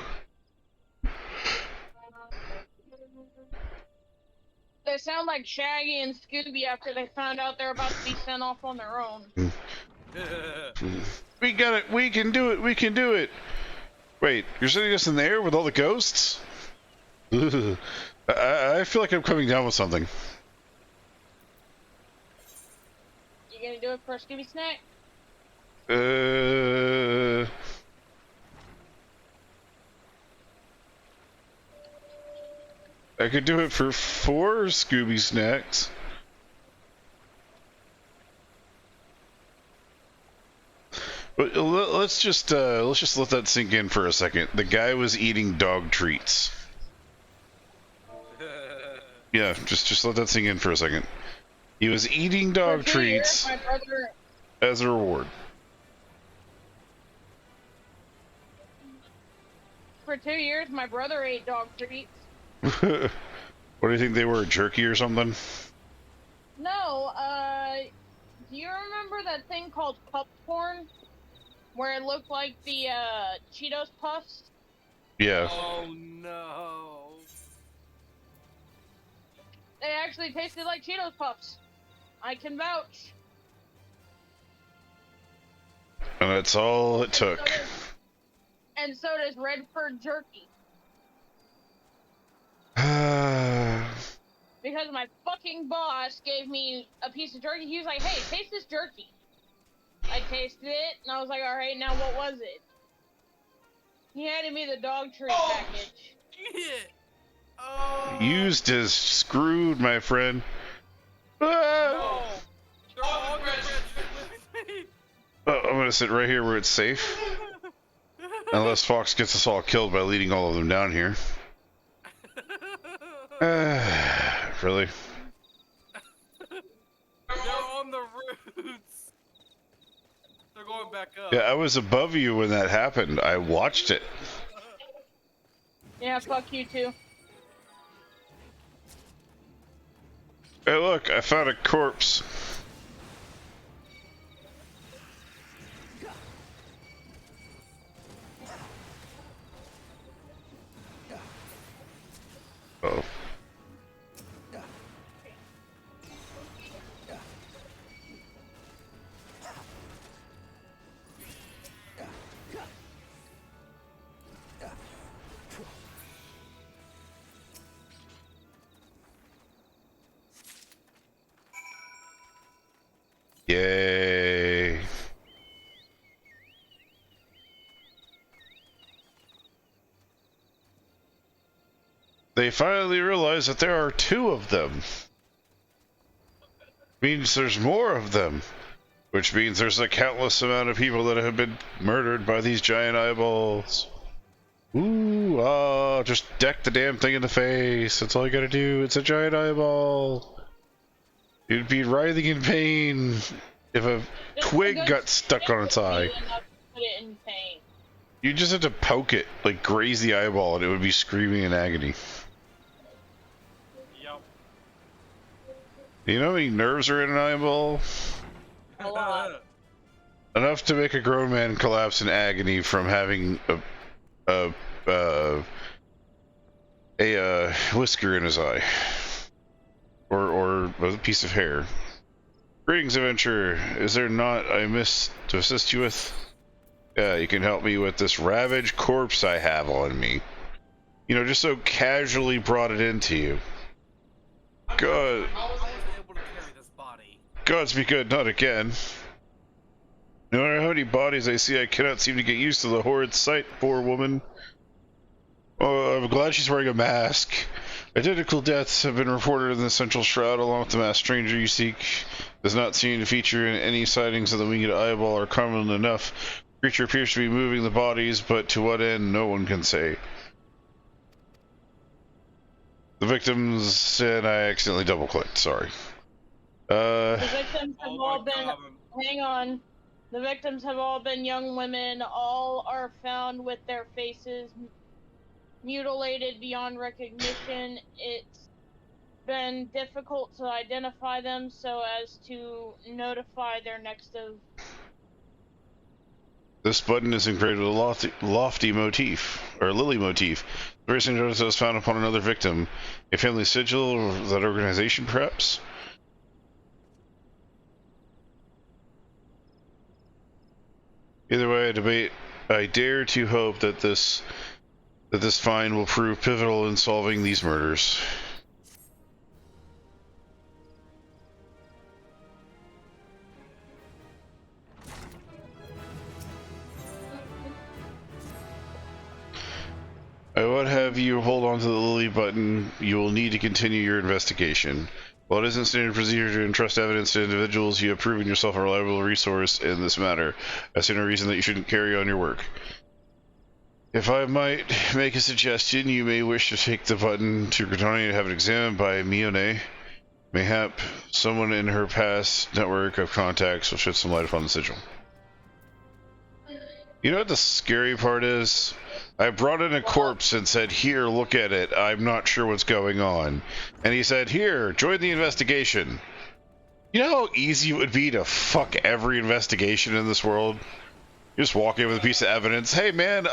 They sound like Shaggy and Scooby after they found out they're about to be sent off on their own. We got it. We can do it. We can do it. Wait, you're sending us in there with all the ghosts? I feel like I'm coming down with something. You gonna do it for a Scooby snack? I could do it for 4 Scooby snacks. But let's just let that sink in for a second. The guy was eating dog treats. Yeah, just let that sink in for a second. He was eating dog treats as a reward. For 2 years, my brother ate dog treats. What do you think they were, jerky or something? No, do you remember that thing called popcorn? Where it looked like the, Cheetos Puffs? Yeah. Oh no. They actually tasted like Cheetos Puffs. I can vouch. And that's all it took. And so does Redford jerky. Because my fucking boss gave me a piece of jerky. He was like, hey, taste this jerky. I tasted it, and I was like, alright, now what was it? He handed me the dog treat package. Shit. Oh. Used as screwed, my friend. No. They're all good. Oh, I'm gonna sit right here where it's safe. Unless Fox gets us all killed by leading all of them down here. Really? They're on the roots. They're going back up. Yeah, I was above you when that happened. I watched it. Yeah, fuck you too. Hey, look, I found a corpse. Oh. Yay. They finally realize that there are 2 of them. Means there's more of them. Which means there's a countless amount of people that have been murdered by these giant eyeballs. Ooh, just deck the damn thing in the face. That's all you gotta do. It's a giant eyeball. You'd be writhing in pain if a twig got stuck on its eye. You just have to poke it, like graze the eyeball, and it would be screaming in agony. Yep. Do you know how many nerves are in an eyeball? A lot. Enough to make a grown man collapse in agony from having a, whisker in his eye. Or a piece of hair. Greetings, adventurer. Is there not I miss to assist you with? Yeah, you can help me with this ravaged corpse I have on me. You know, just so casually brought it into you. God. I was able to carry this body. Gods be good, not again. No matter how many bodies I see, I cannot seem to get used to the horrid sight, poor woman. Oh, I'm glad she's wearing a mask. Identical deaths have been reported in the Central Shroud, along with the masked stranger you seek. Does not seem to feature in any sightings of the winged eyeball are common enough. The creature appears to be moving the bodies, but to what end, no one can say. The victims, and I accidentally double-clicked, sorry. The victims have all been... God. Hang on. The victims have all been young women. All are found with their faces mutilated beyond recognition. It's been difficult to identify them so as to notify their next of... This button is engraved with a lofty motif, or lily motif. The very same notice was found upon another victim. A family sigil of that organization, perhaps? Either way, I dare to hope that this find will prove pivotal in solving these murders. I would have you hold on to the lily button. You will need to continue your investigation. While it isn't standard procedure to entrust evidence to individuals, you have proven yourself a reliable resource in this matter. I see no reason that you shouldn't carry on your work. If I might make a suggestion, you may wish to take the button to Gratani and have it examined by Mione. Mayhap someone in her past network of contacts will shed some light upon the sigil. You know what the scary part is? I brought in a corpse and said, "Here, look at it. I'm not sure what's going on." And he said, "Here, join the investigation." You know how easy it would be to fuck every investigation in this world? You just walk in with a piece of evidence. Hey man,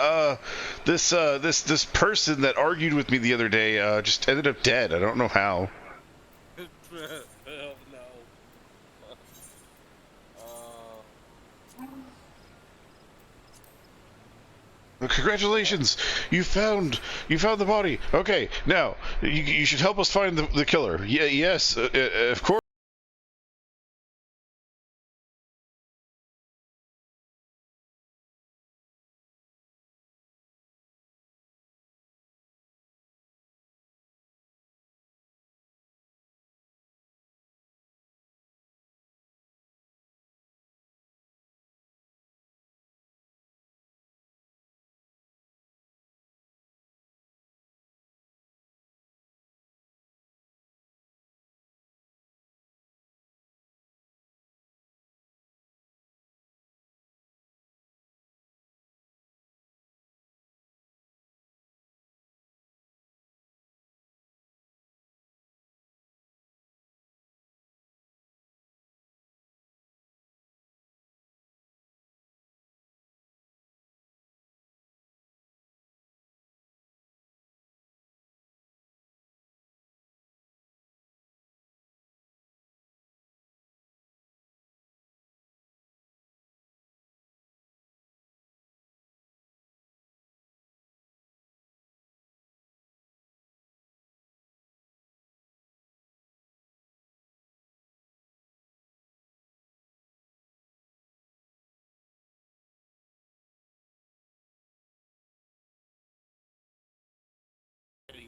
this person that argued with me the other day just ended up dead. I don't know how. Hell no. Congratulations, you found the body. Okay, now you should help us find the killer. Yeah, yes, of course.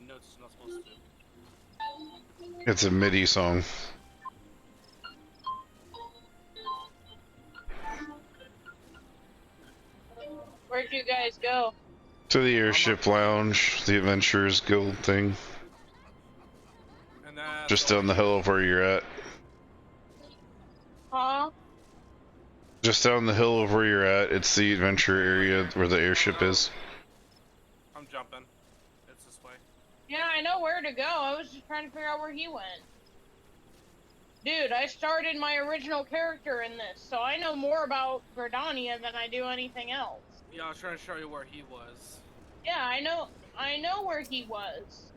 Notes is not supposed to. It's a MIDI song. Where'd you guys go? To the airship lounge, the Adventurers Guild thing. And that's Just down the hill of where you're at. Huh? Just down the hill of where you're at. It's the adventure area where the airship is. I'm jumping. It's this way. Yeah, I know where to go. I was just trying to figure out where he went. Dude, I started my original character in this, so I know more about Gridania than I do anything else. Yeah, I was trying to show you where he was. Yeah, I know where he was.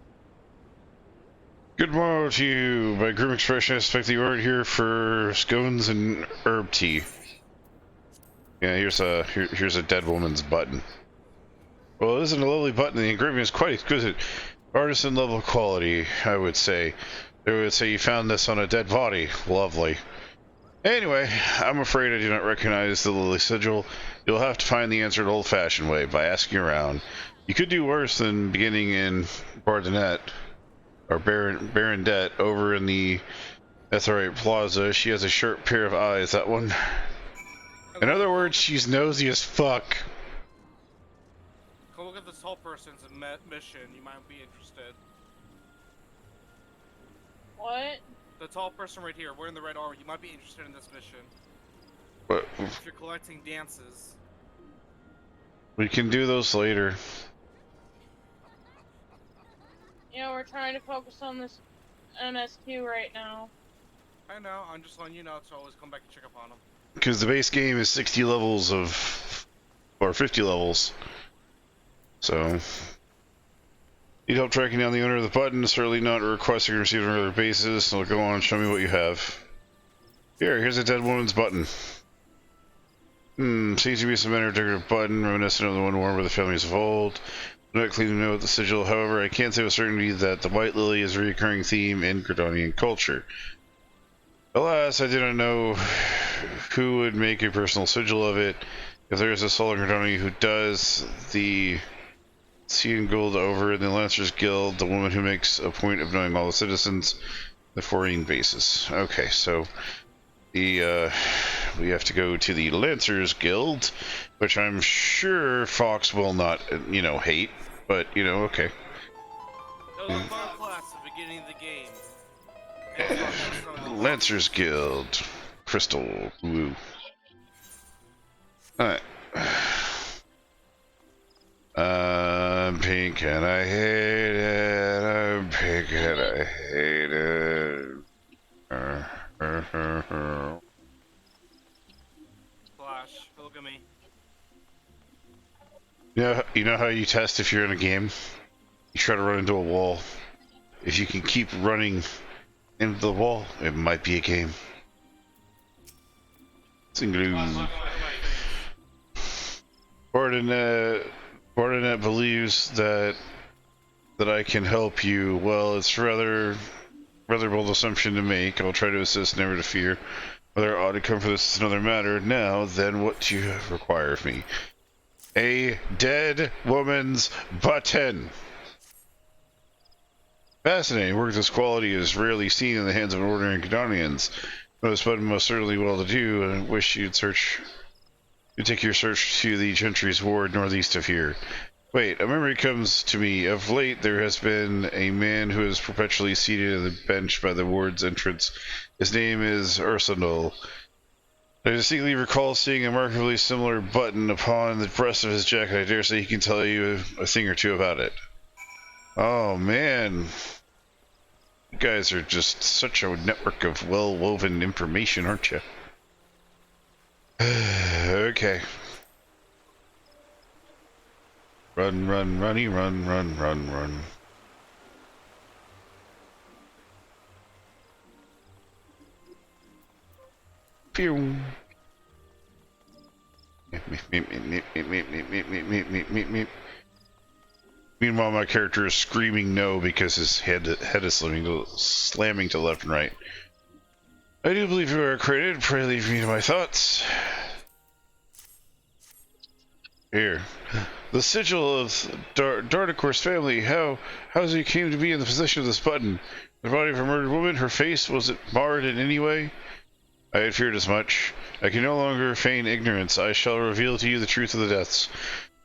Good morrow to you. By group expression, I expect that you aren't here for scones and herb tea. Yeah, here's a dead woman's button. Well, it isn't a lovely button. The engraving is quite exquisite. Artisan level quality, I would say. I would say you found this on a dead body. Lovely. Anyway, I'm afraid I do not recognize the lily sigil. You'll have to find the answer the old-fashioned way, by asking around. You could do worse than beginning in Bardenet, or Baronet, over in the Etherite Plaza. She has a sharp pair of eyes, that one. In other words, she's nosy as fuck. Come look at this tall person's mission. You might be interested. What? The tall person right here, wearing the red armor. You might be interested in this mission. What? If you're collecting dances. We can do those later. Yeah, we're trying to focus on this MSQ right now. I know. I'm just letting you know to always come back and check up on them. Because the base game is 60 levels of... or 50 levels. So... Need help tracking down the owner of the button? Certainly not a request you can receive on a regular basis. So go on and show me what you have. Here's a dead woman's button. Seems to be some decorative button, reminiscent of the one worn by the families of old. I'm not clearly know the sigil, however, I can't say with certainty that the white lily is a recurring theme in Gridanian culture. Alas, I didn't know who would make a personal sigil of it. If there is a soul in Gridania who does, the sea and gold over in the Lancers Guild, the woman who makes a point of knowing all the citizens, the foreign basis. Okay, so the we have to go to the Lancers Guild, which I'm sure Fox will not, you know, hate, but you know, okay. That was a fun class at the beginning of the game. Lancers Guild, Crystal, woo. Alright. I'm pink and I hate it. I'm pink and I hate it. Flash, look at me. You know how you test if you're in a game? You try to run into a wall. If you can keep running into the wall, it might be a game. Singloo. Bardenet believes that I can help you. Well, it's rather bold assumption to make. I'll try to assist, never to fear. Whether I ought to come for this is another matter. Now, then, what do you require of me? A dead woman's button. Fascinating. Work of this quality is rarely seen in the hands of ordinary Gridanians. This button most certainly well to do, and I wish you'd take your search to the Gentry's ward northeast of here. Wait, a memory comes to me. Of late, there has been a man who is perpetually seated on the bench by the ward's entrance. His name is Ursinol. I distinctly recall seeing a remarkably similar button upon the breast of his jacket. I dare say he can tell you a thing or two about it. Oh, man. You guys are just such a network of well-woven information, aren't you? Okay. Run, run, runny, run, run, run, run. Pew. Meanwhile, my character is screaming no because his head is slamming to left and right. I do believe you are created. Pray leave me to my thoughts. Here. The sigil of Dardacor's family. How he came to be in the possession of this button? The body of a murdered woman? Her face? Was it marred in any way? I had feared as much. I can no longer feign ignorance. I shall reveal to you the truth of the deaths.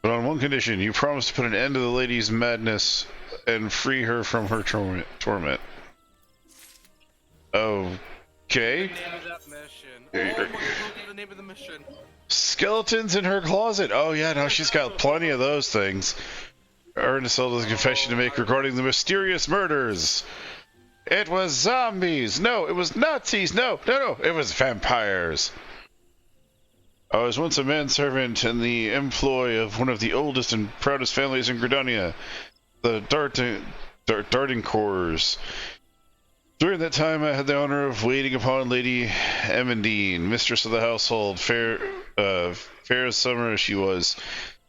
But on one condition, you promise to put an end to the lady's madness and free her from her torment. Okay. The name of that mission. Oh my god, look at the name of the mission. Skeletons in her closet. Oh yeah, no, she's got plenty of those things. Ernest held a confession to make regarding the mysterious murders. It was zombies! No, it was Nazis! No, it was vampires! I was once a manservant in the employ of one of the oldest and proudest families in Gredonia, the Dardancours. During that time, I had the honor of waiting upon Lady Emendine, mistress of the household, fair as summer as she was,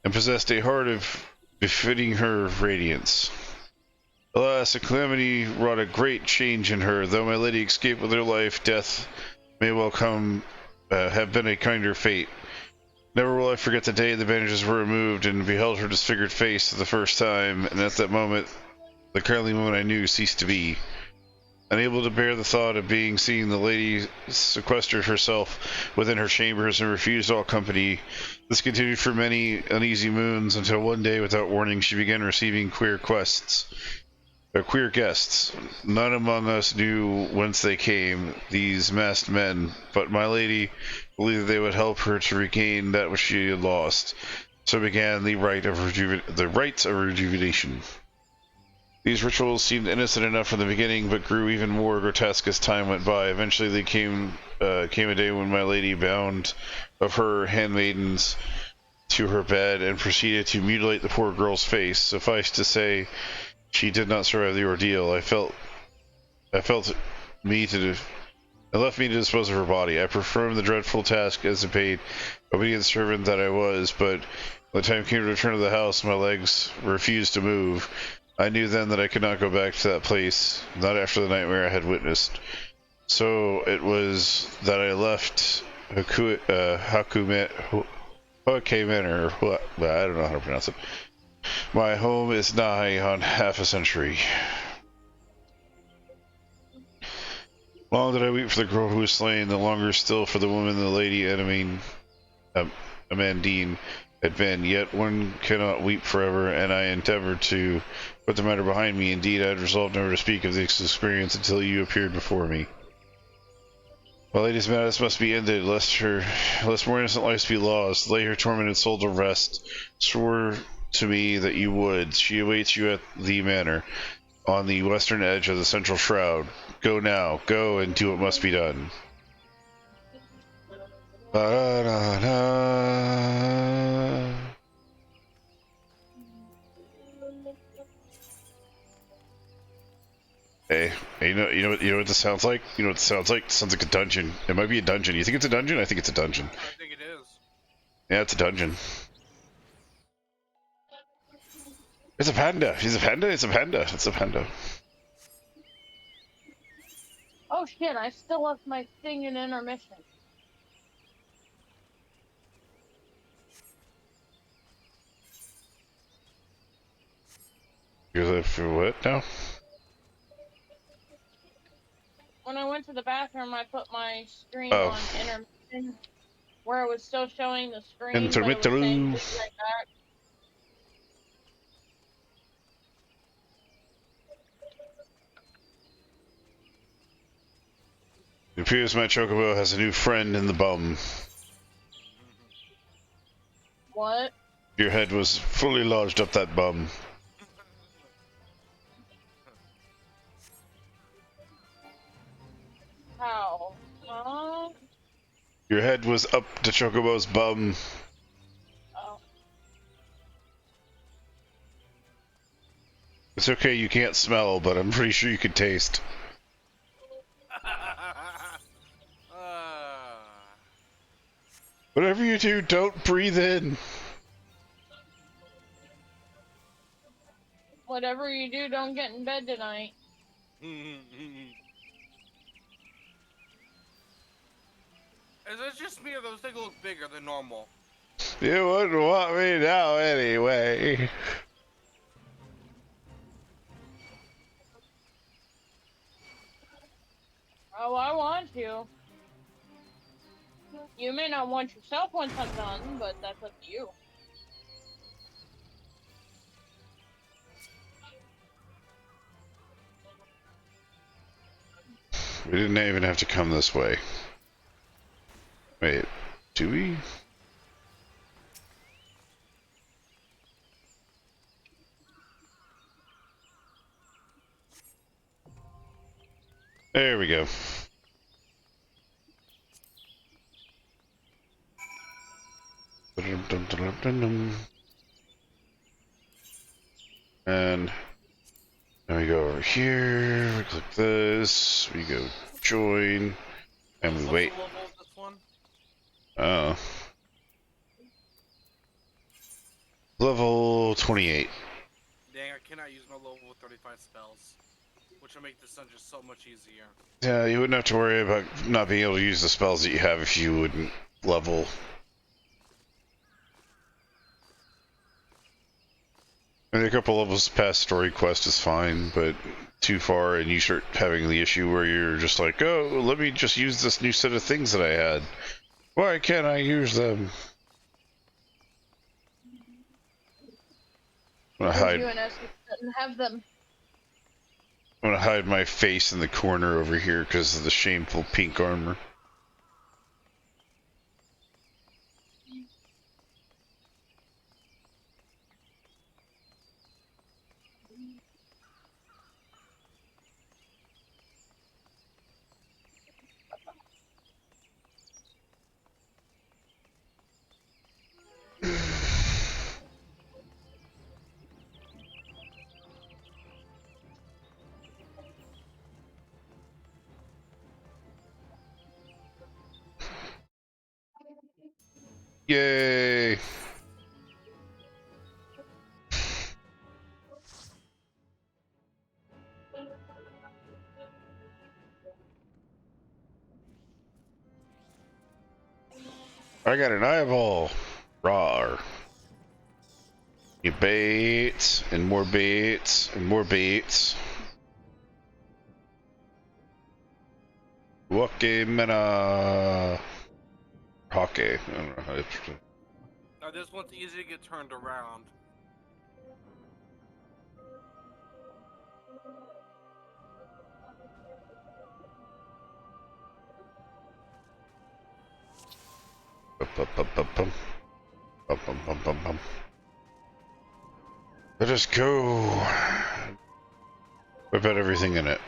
and possessed a heart of befitting her radiance. Alas, a calamity wrought a great change in her. Though my lady escaped with her life, death may well have been a kinder fate. Never will I forget the day the bandages were removed and beheld her disfigured face for the first time, and at that moment, the kindly woman I knew ceased to be. Unable to bear the thought of being seen, the lady sequestered herself within her chambers and refused all company. This continued for many uneasy moons, until one day, without warning, she began receiving queer guests. None among us knew whence they came, these masked men, but my lady believed that they would help her to regain that which she had lost. So began the rites of rejuvenation. These rituals seemed innocent enough from the beginning, but grew even more grotesque as time went by. Eventually, there came a day when my lady bound of her handmaidens to her bed and proceeded to mutilate the poor girl's face. Suffice to say, she did not survive the ordeal. It left me to dispose of her body. I performed the dreadful task as a paid, obedient servant that I was, but when the time came to return to the house, my legs refused to move. I knew then that I could not go back to that place, not after the nightmare I had witnessed. So it was that I left Hoke Manor, I don't know how to pronounce it. My home is nigh on half a century. Long did I weep for the girl who was slain, the longer still for the woman the lady Amandine had been. Yet one cannot weep forever, and I endeavored to put the matter behind me. Indeed, I had resolved never to speak of this experience until you appeared before me. My lady's madness must be ended, lest more innocent lives be lost. Lay her tormented soul to rest. Swore to me that you would. She awaits you at the manor, on the western edge of the central shroud. Go now. Go and do what must be done. Ba-da-da-da. Hey, you know what this sounds like? You know what this sounds like? It sounds like a dungeon. It might be a dungeon. You think it's a dungeon? I think it's a dungeon. I think it is. Yeah, it's a dungeon. It's a panda. It's a panda. It's a panda. It's a panda. Oh shit, I still left my thing in intermission. You're there for what now? When I went to the bathroom, I put my screen Oh. on intermission, where it was still showing the screen, but it was Intermittent. saying, "Please right back." It appears my chocobo has a new friend in the bum. What? Your head was fully lodged up that bum. How? Your head was up the chocobo's bum. Oh. It's okay, you can't smell, but I'm pretty sure you can taste. Whatever you do, don't breathe in. Whatever you do, don't get in bed tonight. Is it just me or those things look bigger than normal? You wouldn't want me now anyway. Oh, I want you. You may not want yourself once I'm done, but that's up to you. We didn't even have to come this way. Wait, do we? There we go. And then we go over here, we click this, we go join, and we What's wait. the level of this one? Oh. Level 28. Dang, I cannot use my level 35 spells, which will make this dungeon so much easier. Yeah, you wouldn't have to worry about not being able to use the spells that you have if you wouldn't level. And a couple levels past story quest is fine, but too far and you start having the issue where you're just like, oh, let me just use this new set of things that I had. Why can't I use them? I'm gonna hide. You and us didn't have them. I'm gonna hide my face in the corner over here because of the shameful pink armor. Yay! I got an eyeball. Rawr. You baits, and more baits, and more baits. Wookie mina. Hockey. I don't know how to... Now this one's easy to get turned around. Let us go. Whip out everything in it.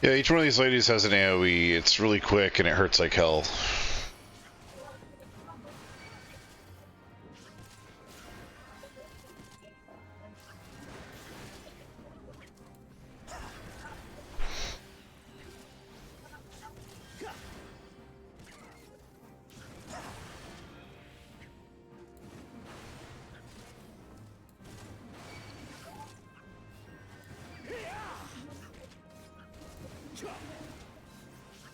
Yeah, each one of these ladies has an AoE. It's really quick and it hurts like hell.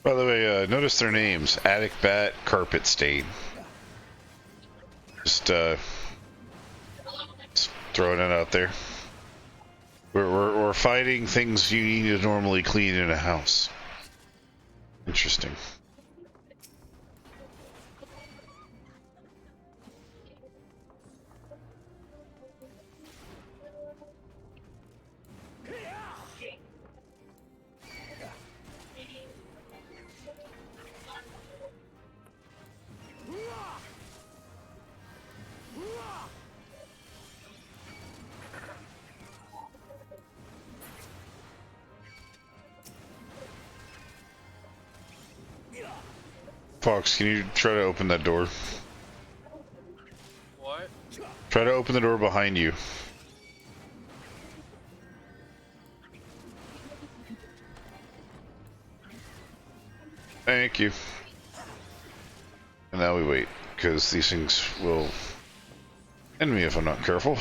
By the way, notice their names. Attic Bat, Carpet Stain. Just throwing it out there. We're fighting things you need to normally clean in a house. Interesting. Fox, can you try to open that door? What? Try to open the door behind you. Thank you. And now we wait, because these things will end me if I'm not careful.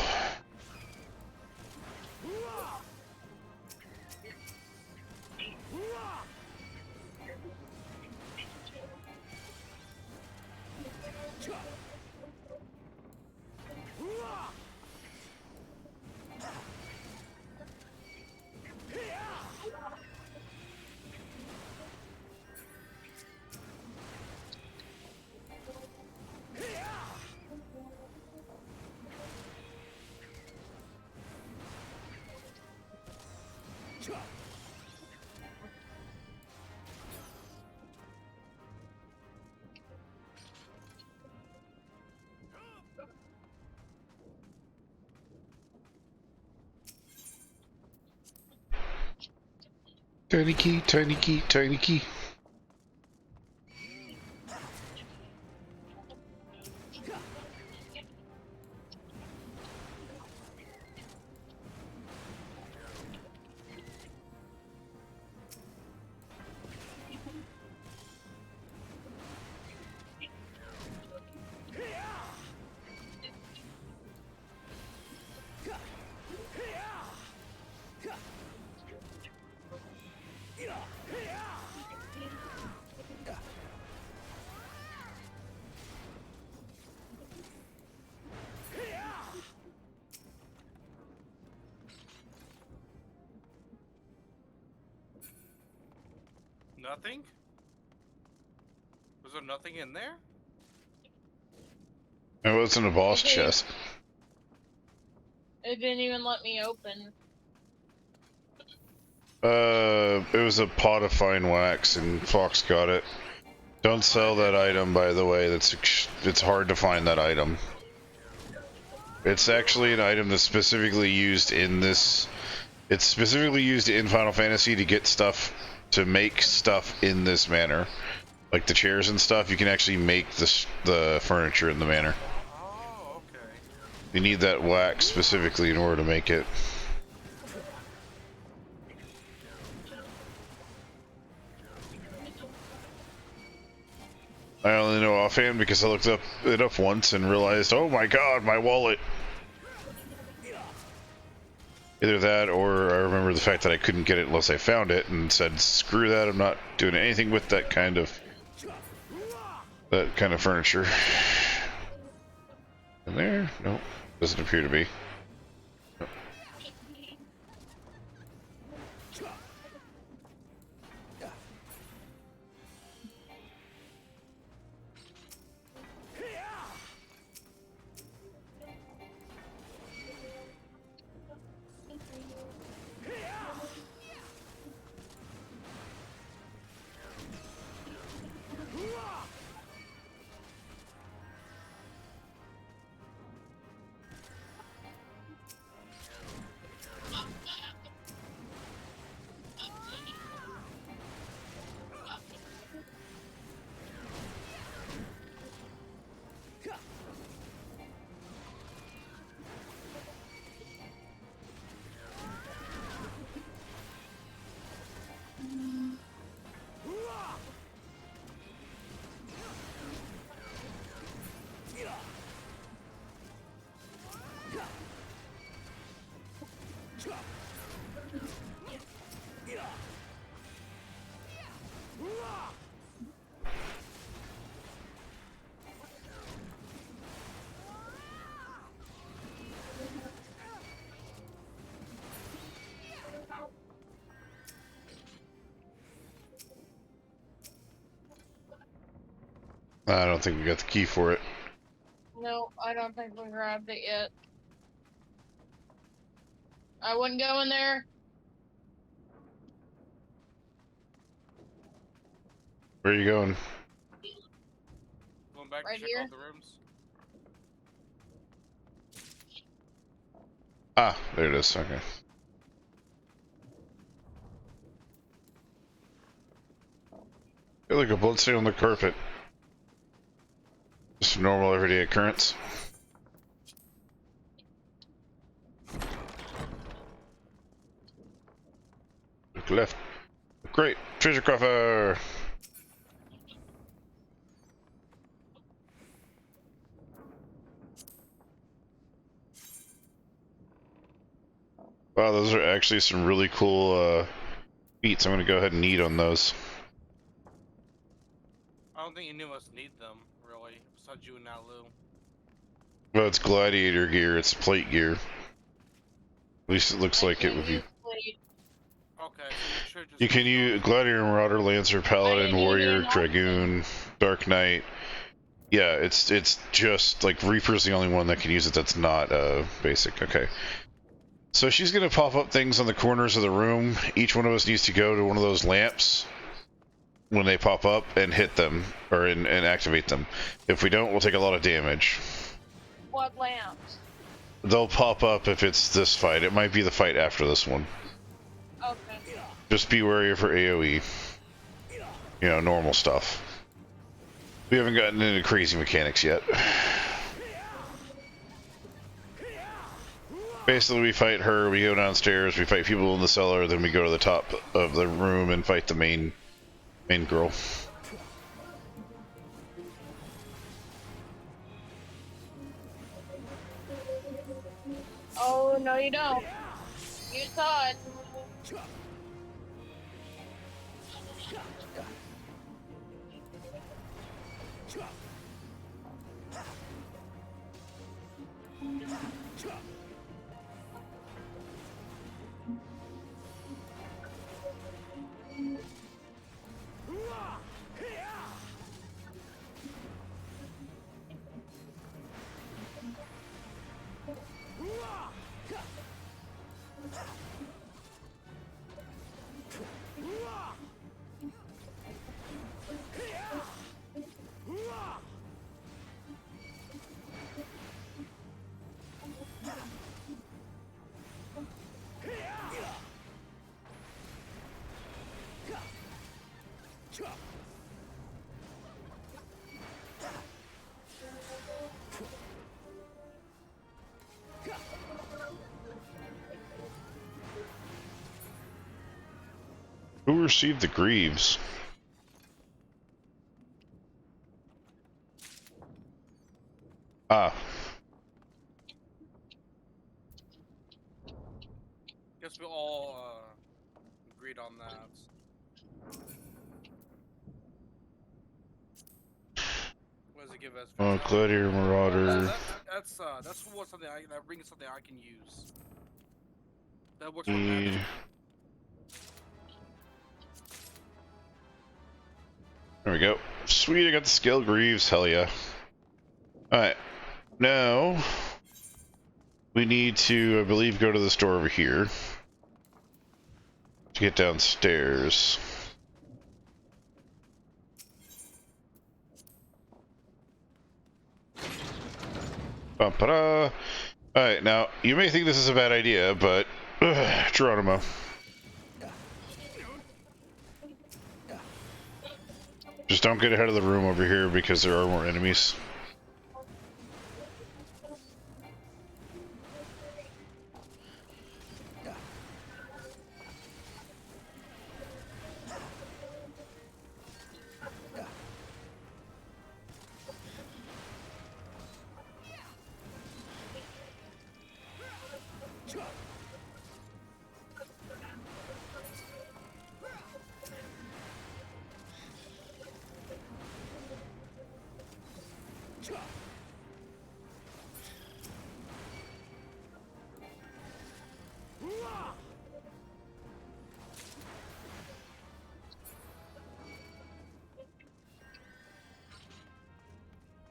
Tiny key, tiny key, tiny key. Nothing? Was there nothing in there? It wasn't a boss chest. It didn't even let me open. It was a pot of fine wax, and Fox got it. Don't sell that item, by the way. It's hard to find that item. It's actually an item that's specifically used in this. It's specifically used in Final Fantasy to get stuff, to make stuff in this manner, like the chairs and stuff. You can actually make the furniture in the manor. Oh, okay. You need that wax specifically in order to make it. I only know offhand because I looked it up once and realized, oh my god, my wallet. Either that, or I remember the fact that I couldn't get it unless I found it, and said, screw that, I'm not doing anything with that kind of furniture. In there? Nope. Doesn't appear to be. I don't think we got the key for it. No, I don't think we grabbed it yet. I wouldn't go in there. Where are you going? Going back Right to check here. all the rooms. Ah, there it is. Okay. Feel like a bloodstain on the carpet. Just a normal everyday occurrence. Look left. Great treasure coffer. Wow, those are actually some really cool feats. I'm gonna go ahead and eat on those. I don't think any of us need them, really, besides you and Nalu. Well, it's gladiator gear, it's plate gear. At least it looks I like it can't would be. use blade. Okay, so you should just You can keep use going. gladiator, marauder, lancer, paladin, didn't warrior, even know. dragoon, dark knight. Yeah, it's just like Reaper's the only one that can use it that's not basic. Okay. So she's gonna pop up things on the corners of the room. Each one of us needs to go to one of those lamps when they pop up and hit them, or and activate them. If we don't, we'll take a lot of damage. What lamps? They'll pop up if it's this fight. It might be the fight after this one. Okay. Just be wary of her AoE. You know, normal stuff. We haven't gotten into crazy mechanics yet. Basically, we fight her, we go downstairs, we fight people in the cellar, then we go to the top of the room and fight the main girl. Oh, no you don't. You saw it. Who received the Greaves? Ah. Guess we all agreed on that. What does it give us? Oh, gladiator, marauder. That's something that brings something I can use. That works for Need... magic. There we go. Sweet, I got the scale Greaves. Hell yeah. Alright. Now, we need to, I believe, go to the store over here to get downstairs. Bum-pa-da. Alright, now, you may think this is a bad idea, but... Geronimo. Just don't get ahead of the room over here because there are more enemies.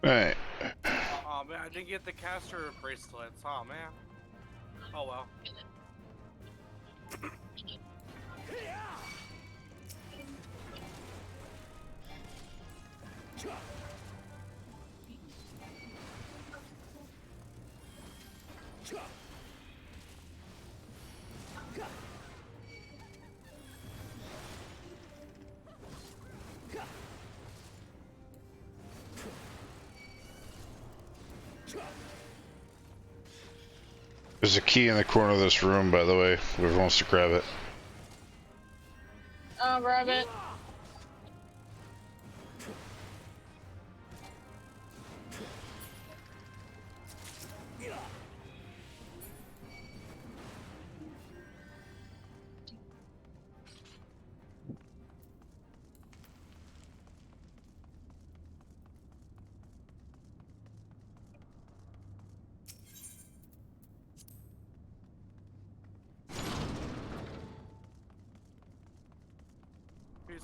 Alright. Oh man, I didn't get the caster bracelets. Oh man. Oh well. There's a key in the corner of this room, by the way. Whoever wants to grab it. I'll grab it.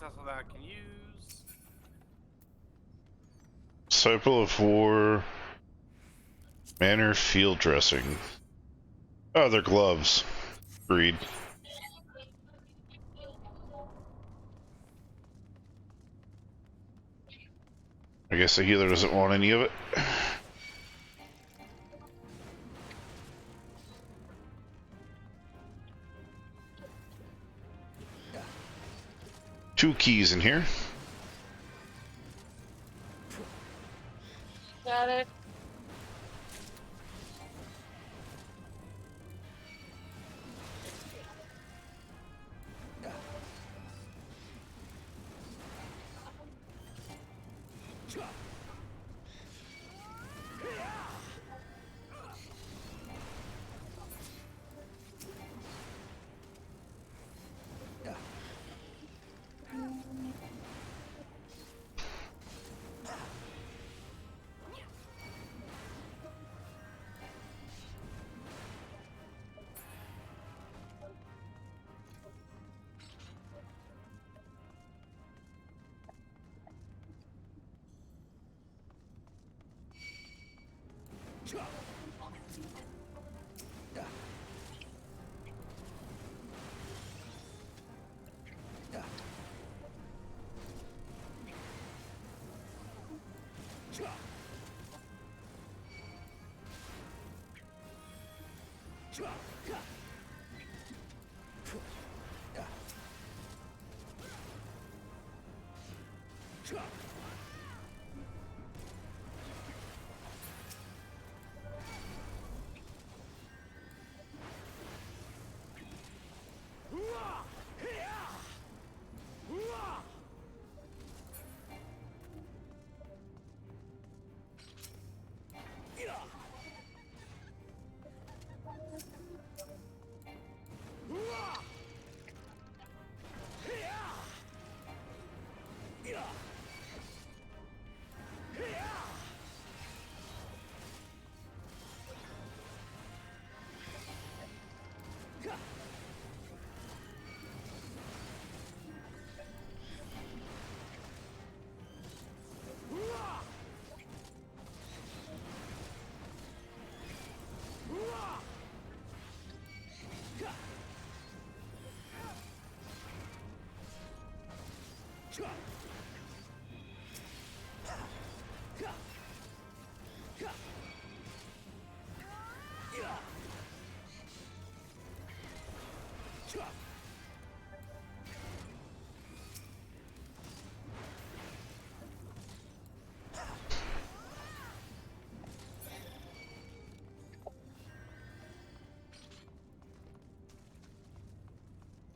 access that I can use. Disciple of War. Manor field dressing. Oh, they're gloves. Agreed. I guess the healer doesn't want any of it. 2 keys in here. Got it.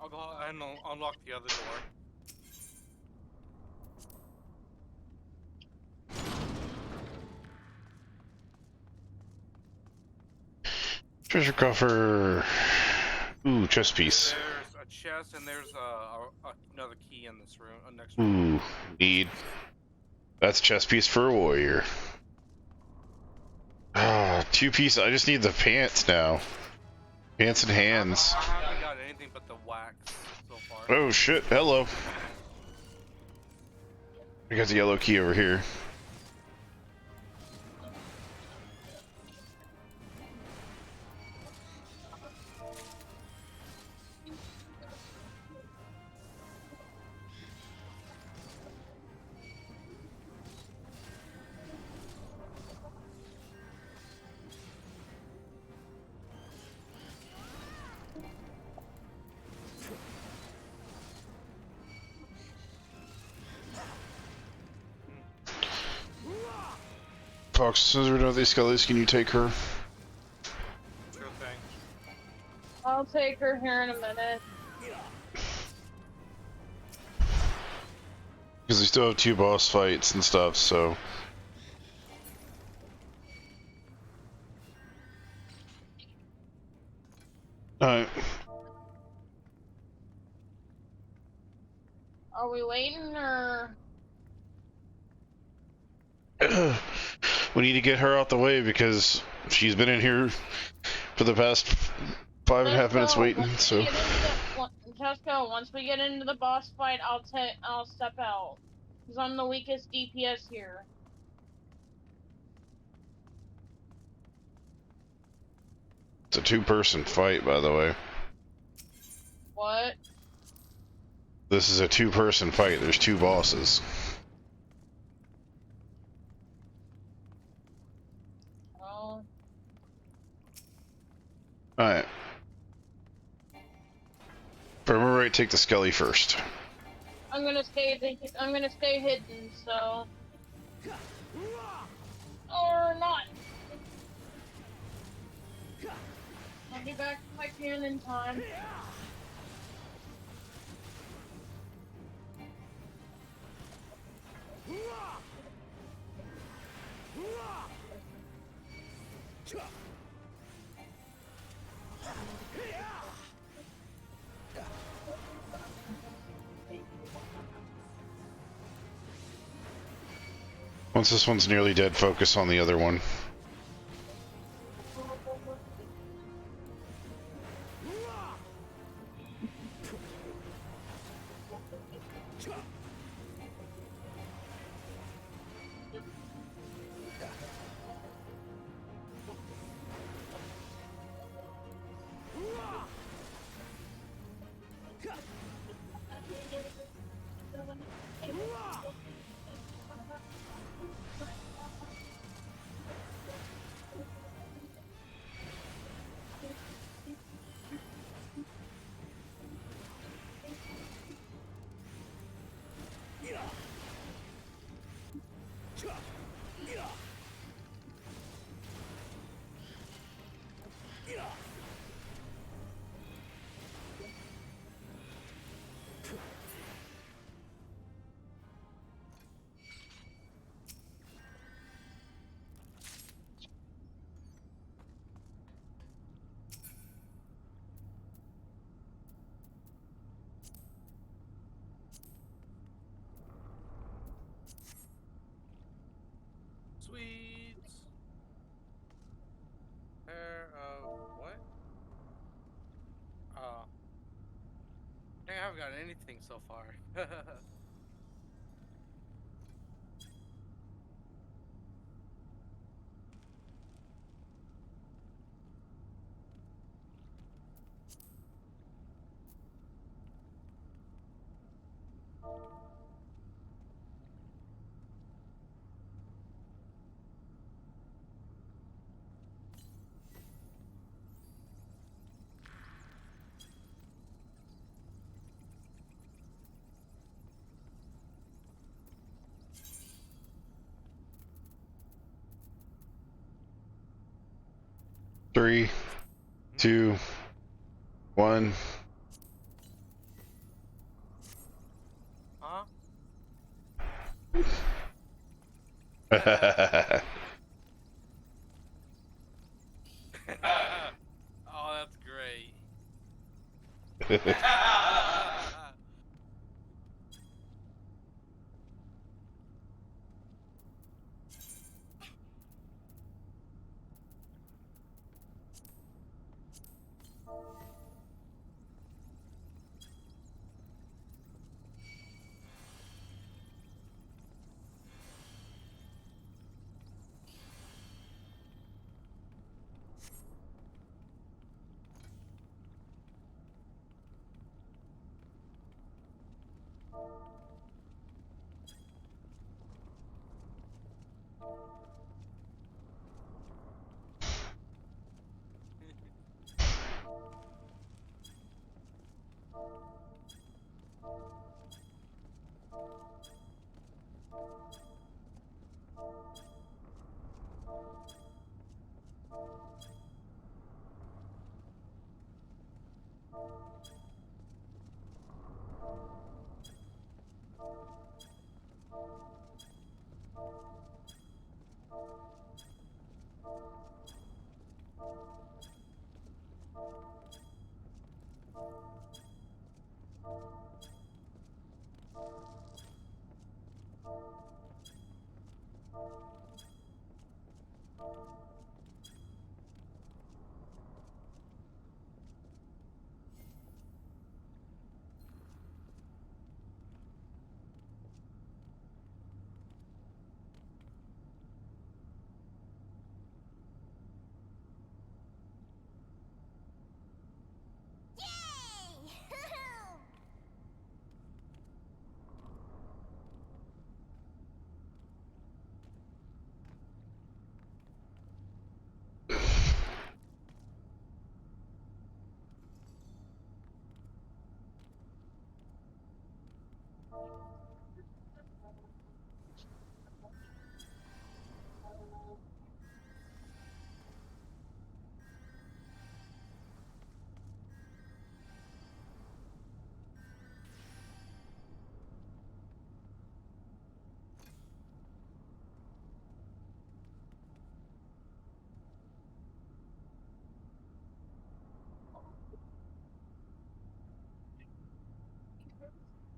I'll go ahead and unlock the other door. Treasure coffer. Ooh, chest piece. There's a chest and there's another key in this room. Next room. Ooh, need. That's chest piece for a warrior. Ah, 2 pieces. I just need the pants now. Pants and hands. I haven't got anything but the wax so far. Oh shit, hello. I got the yellow key over here. Fox, since we know these skellies, can you take her? Sure thing. I'll take her here in a minute. Because we still have 2 boss fights and stuff, so. Alright. Are we waiting or? We need to get her out the way because she's been in here for the past 5.5 minutes waiting, so. Tesco, once we get into the boss fight, I'll step out. Because I'm the weakest DPS here. It's a two-person fight, by the way. What? This is a two-person fight. There's two bosses. Oh. Alright. If I remember right, take the Skelly first. I'm gonna stay hidden, so. Or not. I'll be back if I can in time. Once this one's nearly dead, focus on the other one. Sweet. Pair of what? Oh. I haven't gotten anything so far. Three, two, one. Huh? Oh, that's great.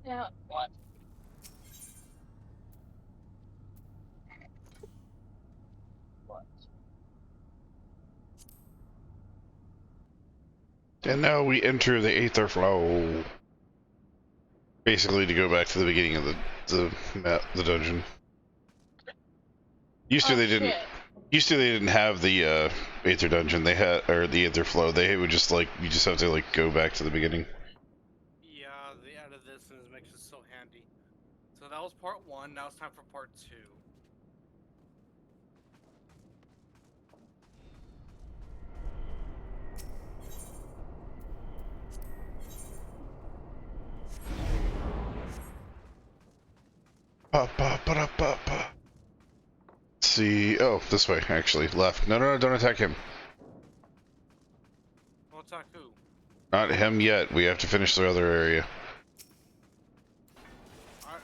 Yeah. What? What? And now we enter the Aether Flow. Basically, to go back to the beginning of the dungeon. Used to Oh, they didn't. shit. Used to they didn't have the Aether dungeon. They had, or the Aether Flow. They would just like you just have to like go back to the beginning. Yeah, they added this and it makes it so handy. So that was part 1. Now it's time for part 2. Pa, pa, pa, da, pa, pa. Let's see. Oh, this way actually. Left. No, no, no! Don't attack him. Well, attack who? Not him yet. We have to finish the other area. Alright.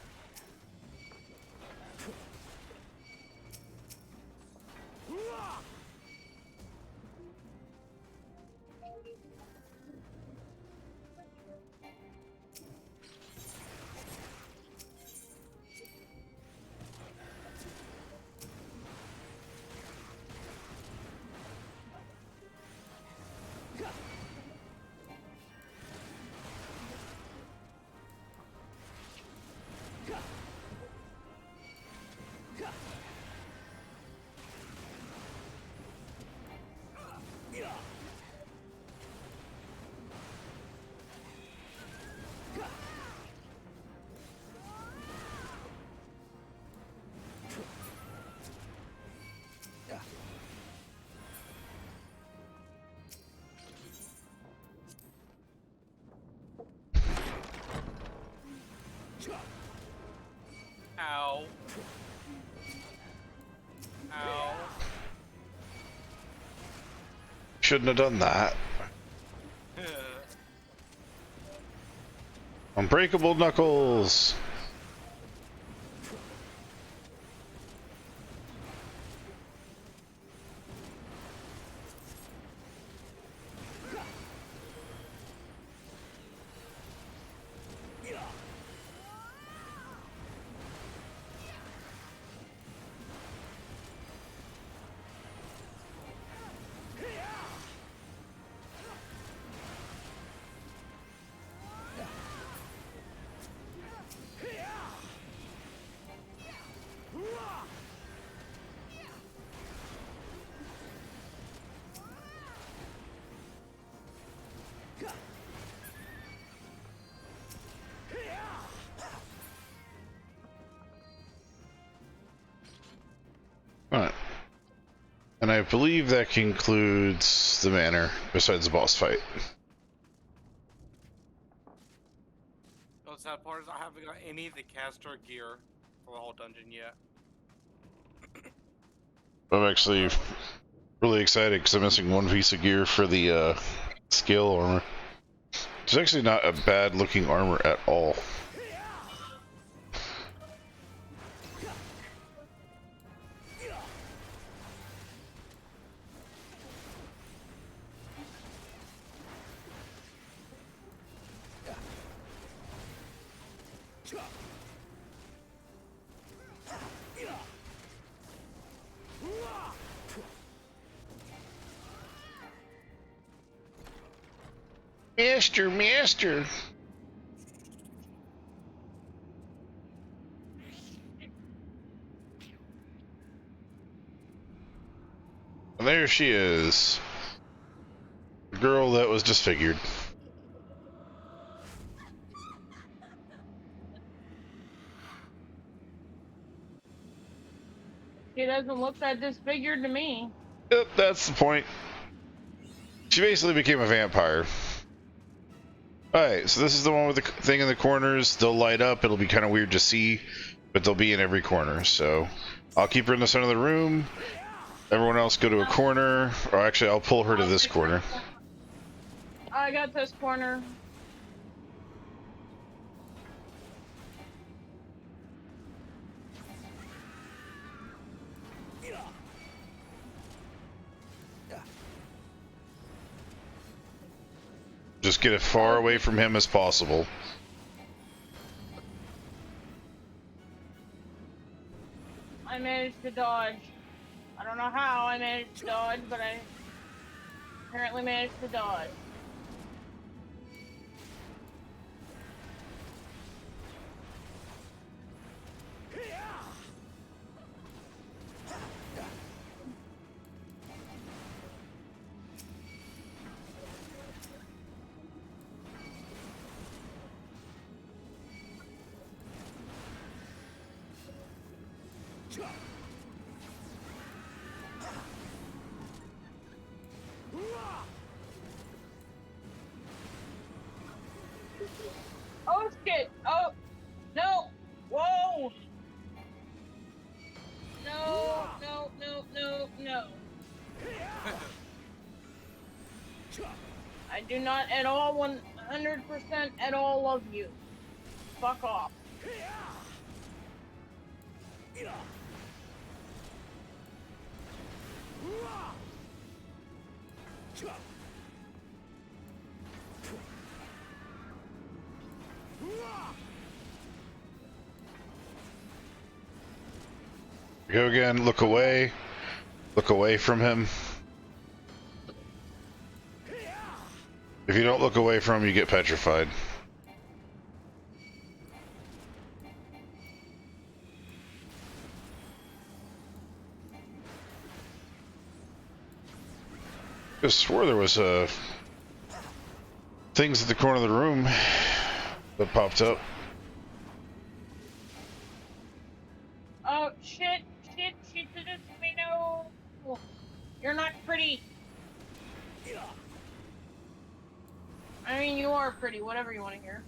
Ow. Ow. Shouldn't have done that. Unbreakable Knuckles. Alright. And I believe that concludes the manor, besides the boss fight. The sad part is I haven't got any of the caster gear for the whole dungeon yet. I'm actually really excited because I'm missing one piece of gear for the scale armor. It's actually not a bad looking armor at all. Master. And there she is. The girl that was disfigured. She doesn't look that disfigured to me. Yep, that's the point. She basically became a vampire. Alright, so this is the one with the thing in the corners. They'll light up. It'll be kind of weird to see, but they'll be in every corner. So I'll keep her in the center of the room. Everyone else go to a corner. Or actually, I'll pull her to this corner. I got this corner. Just get as far away from him as possible. managed to dodge. I don't know how I managed to dodge, but I apparently managed to dodge. Oh shit! Oh no! Whoa! No! No! No! No! No! I do not at all 100% at all love you. Fuck off. Go again, look away. Look away from him. If you don't look away from him, you get petrified. I swore there was things at the corner of the room that popped up. Oh shit! Shit! Shit! Shit! Me no! You're not pretty. I mean, you are pretty. Whatever you want to hear.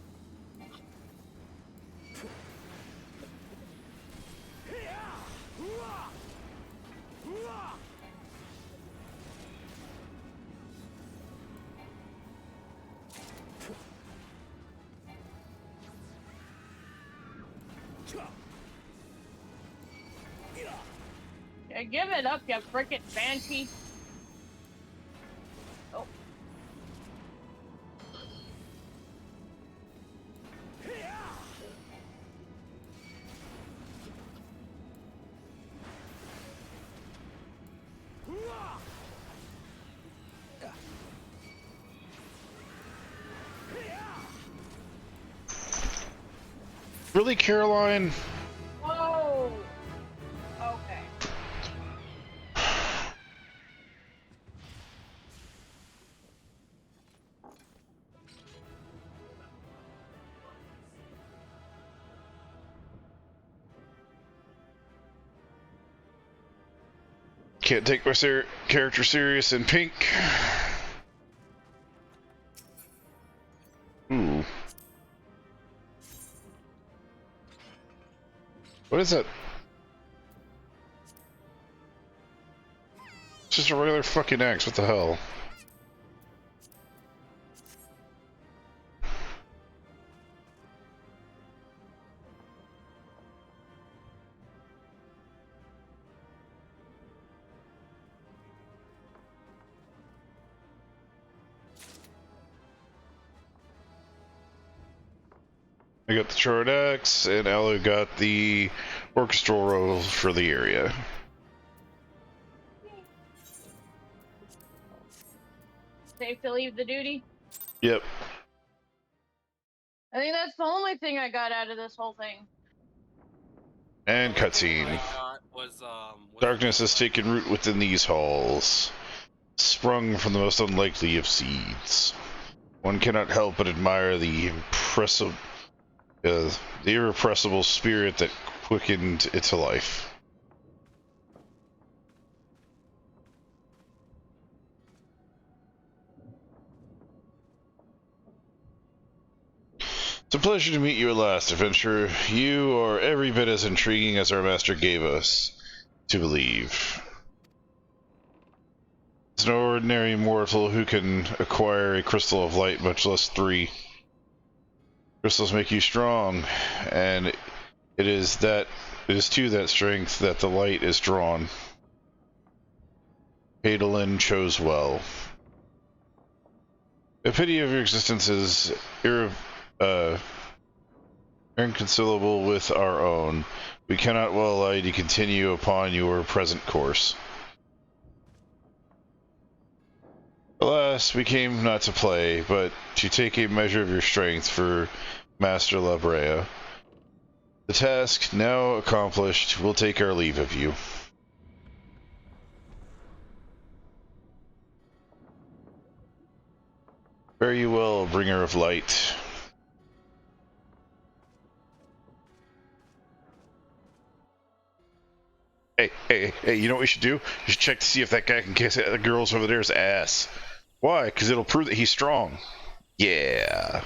Yeah, give it up, you frickin' banshee. Oh. Really, Caroline? Whoa. Okay. Can't take my character serious in pink. Ooh. What is it? It's just a regular fucking axe, what the hell? I got the short axe, and Alu got the orchestral roll for the area. Safe to leave the duty? Yep. I think that's the only thing I got out of this whole thing. And cutscene. Was Darkness has taken root within these halls, sprung from the most unlikely of seeds. One cannot help but admire the irrepressible spirit that quickened it to life. It's a pleasure to meet you at last, adventurer. You are every bit as intriguing as our master gave us to believe. It's no ordinary mortal who can acquire a crystal of light, much less 3. Crystals make you strong, and it is to that strength that the light is drawn. Adolin chose well. The pity of your existence is inconsolable with our own. We cannot well allow you to continue upon your present course. Alas, we came not to play, but to take a measure of your strength for Master La Brea. The task now accomplished, we'll take our leave of you. Fare you well, bringer of light. Hey, you know what we should do? We should check to see if that guy can kiss the girls over there's ass. Why? Because it'll prove that he's strong. Yeah.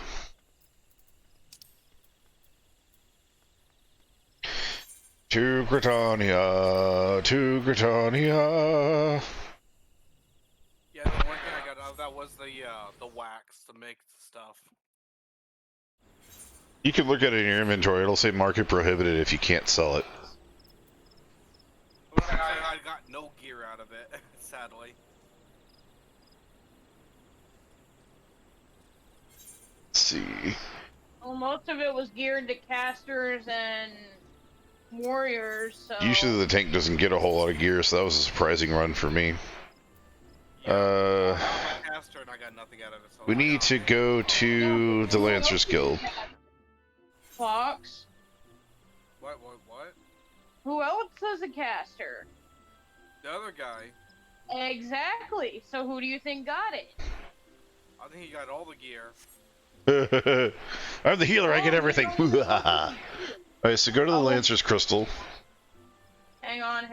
To Britannia, to Britannia. Yeah, the one thing I got out of that was the wax to make stuff. You can look at it in your inventory. It'll say market prohibited if you can't sell it. I got no gear out of it, sadly. Let's see. Well, most of it was geared to casters and warriors, so... Usually the tank doesn't get a whole lot of gear, so that was a surprising run for me. Yeah, caster and I got nothing out of it, so We need to go to the Lancers Guild. Fox? What? Who else is a caster? The other guy. Exactly. So who do you think got it? I think he got all the gear. I'm the healer, I get everything. Alright, so go to the Lancer's Crystal. Hang on.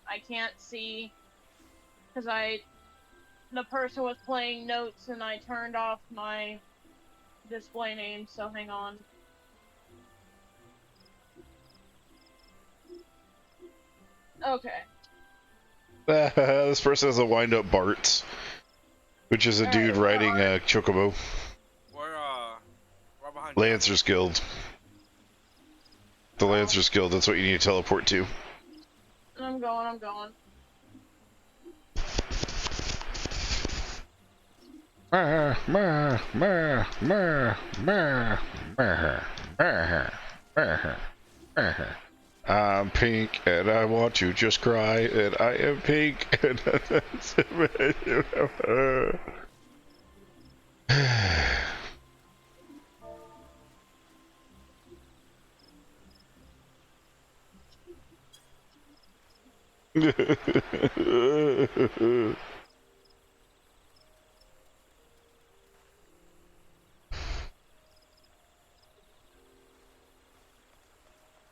I can't see. Because the person was playing notes and I turned off my display name, so hang on. Okay. This person has a wind-up Bart, which is a dude riding a chocobo. We're behind you. Lancers Guild. The Lancers Guild, that's what you need to teleport to. I'm going. I'm pink and I want to just cry and I am pink and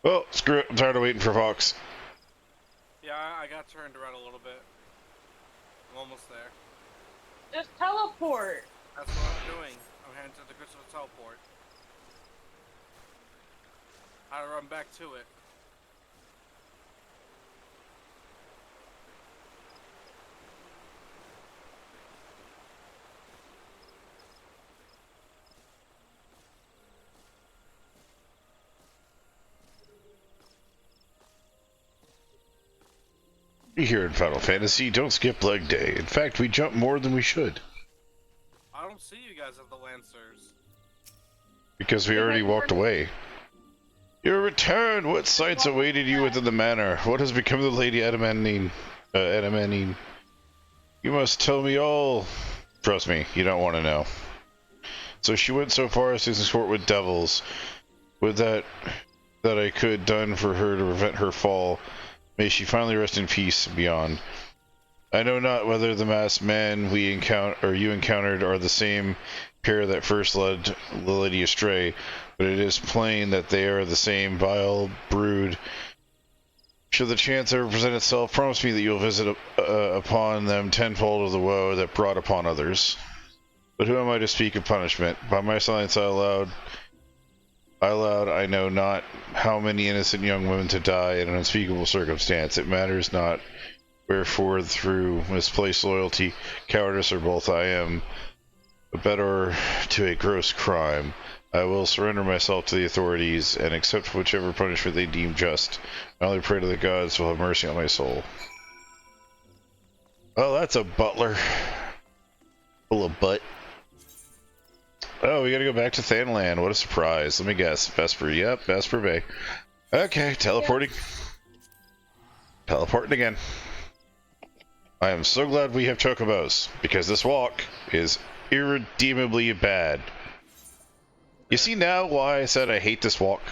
well, screw it. I'm tired of waiting for Fox. Yeah, I got turned around a little bit. I'm almost there. Just teleport. That's what I'm doing. I'm heading to the crystal teleport. I run back to it. Here in Final Fantasy, don't skip leg day. In fact, we jump more than we should. I don't see you guys at the Lancers. Because we already walked away. Your return! What sights awaited you within the manor? What has become of the Lady Adamantine? You must tell me all. Trust me, you don't want to know. So she went so far as to sport with devils. With that I could done for her to prevent her fall. May she finally rest in peace beyond. I know not whether the masked men you encountered are the same pair that first led the lady astray, but it is plain that they are the same vile brood. Should the chance ever present itself, promise me that you'll visit upon them tenfold of the woe that brought upon others. But who am I to speak of punishment? By my silence I allowed I know not how many innocent young women to die in an unspeakable circumstance. It matters not wherefore through misplaced loyalty, cowardice, or both I am abettor to a gross crime. I will surrender myself to the authorities and accept whichever punishment they deem just. I only pray to the gods will have mercy on my soul. Oh, that's a butler. Full of butt. Oh, we gotta go back to Thanland. What a surprise. Let me guess. Vesper. Yep, Vesper Bay. Okay, teleporting. Teleporting again. I am so glad we have chocobos, because this walk is irredeemably bad. You see now why I said I hate this walk?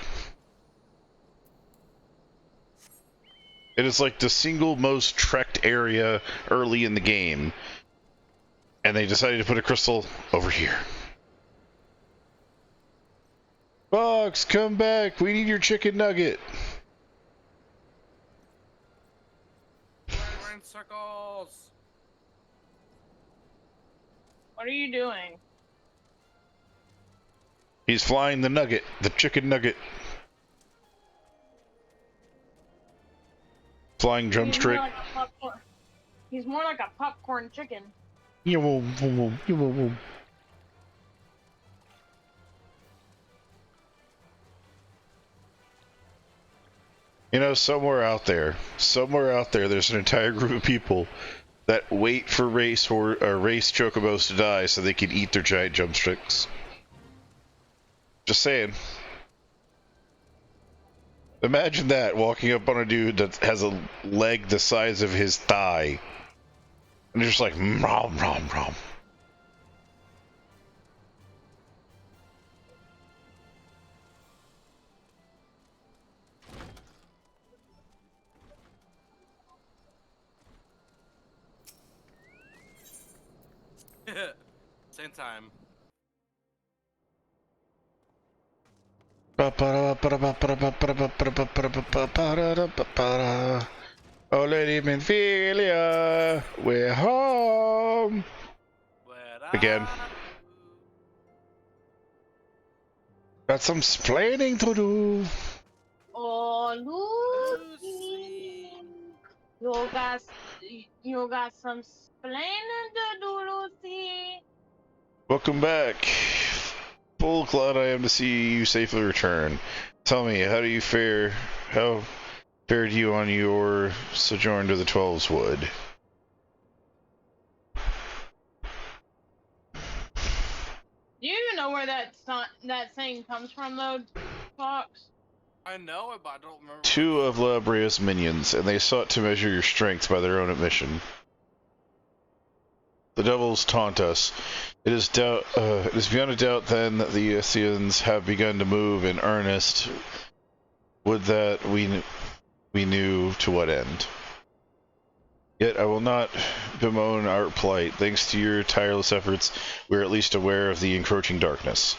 It is like the single most trekked area early in the game, and they decided to put a crystal over here. Fox, come back! We need your chicken nugget! We're in circles. What are you doing? He's flying the nugget, the chicken nugget. Flying drumstick. He's more like a popcorn chicken. You know, somewhere out there, there's an entire group of people that wait for race chocobos to die so they can eat their giant drumsticks. Just saying. Imagine that, walking up on a dude that has a leg the size of his thigh. And they're just like, rom, rom, rom. Same time. Oh, Lady Menphilia, we're home. Again. Got some splaining to do. Oh, Lucy. You got some splaining to do, Lucy. Welcome back. Full glad I am to see you safely return. Tell me, how do you fare? How fared you on your sojourn to the 12's Wood? Do you even know where that saying comes from, though, Fox? I know it, but I don't remember. Two of Labrea's minions, and they sought to measure your strength by their own admission. The devils taunt us. It is beyond a doubt, then, that the Athenians have begun to move in earnest. Would that we knew to what end. Yet I will not bemoan our plight. Thanks to your tireless efforts, we are at least aware of the encroaching darkness.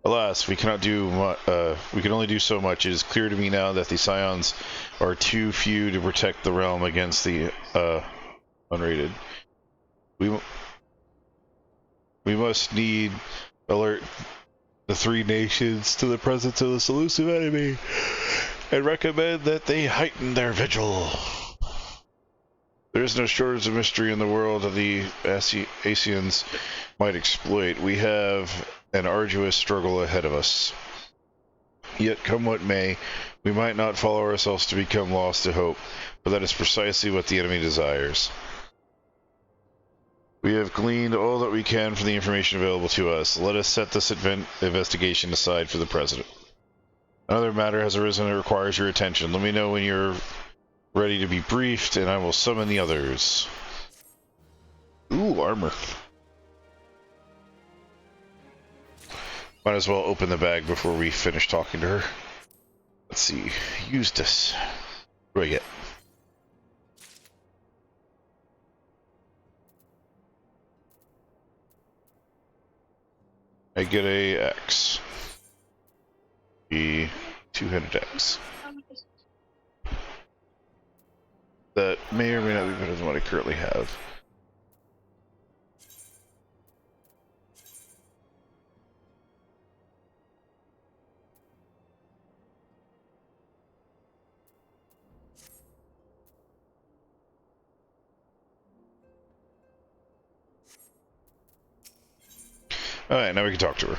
Alas, we cannot do we can only do so much. It is clear to me now that the Scions are too few to protect the realm against the unrated. We must need alert the three nations to the presence of this elusive enemy, and recommend that they heighten their vigil. There is no shortage of mystery in the world that the Asians might exploit. We have an arduous struggle ahead of us. Yet, come what may, we might not follow ourselves to become lost to hope, but that is precisely what the enemy desires. We have gleaned all that we can from the information available to us. Let us set this investigation aside for the present. Another matter has arisen that requires your attention. Let me know when you're ready to be briefed, and I will summon the others. Ooh, armor. Might as well open the bag before we finish talking to her. Let's see. Eustace. What do I get? I get a X. The two-headed X. That may or may not be better than what I currently have. Alright, now we can talk to her.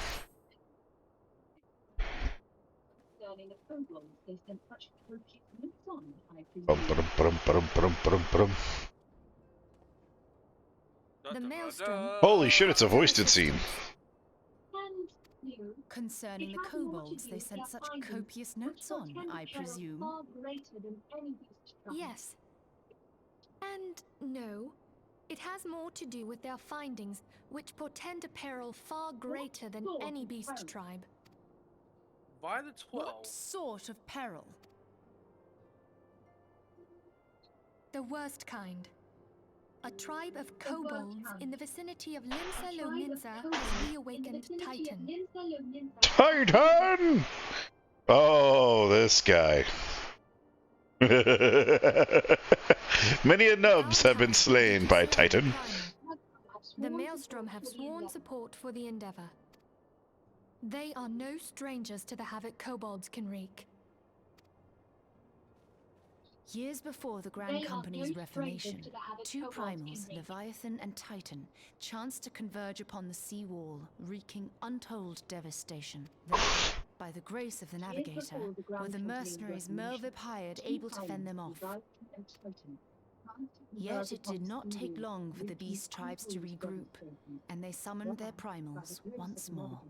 The maelstrom. Holy shit, it's a voiced scene. And you Concerning the kobolds they sent such copious notes on, I presume? Yes. And no. It has more to do with their findings, which portend a peril far greater than any beast tribe. By the 12. What sort of peril? The worst kind. A tribe of kobolds in the vicinity of Limsa Lominsa has reawakened Titan. Titan! Oh, this guy. Many a nubs have been slain by Titan. The Maelstrom have sworn support for the endeavor. They are no strangers to the havoc kobolds can wreak. Years before the Grand Company's reformation, two primals, Leviathan and Titan, chanced to converge upon the sea wall, wreaking untold devastation. Then, by the grace of the Navigator, were the mercenaries Mervip hired able to fend them off. Yet it did not take long for the beast tribes to regroup, and they summoned their primals once more.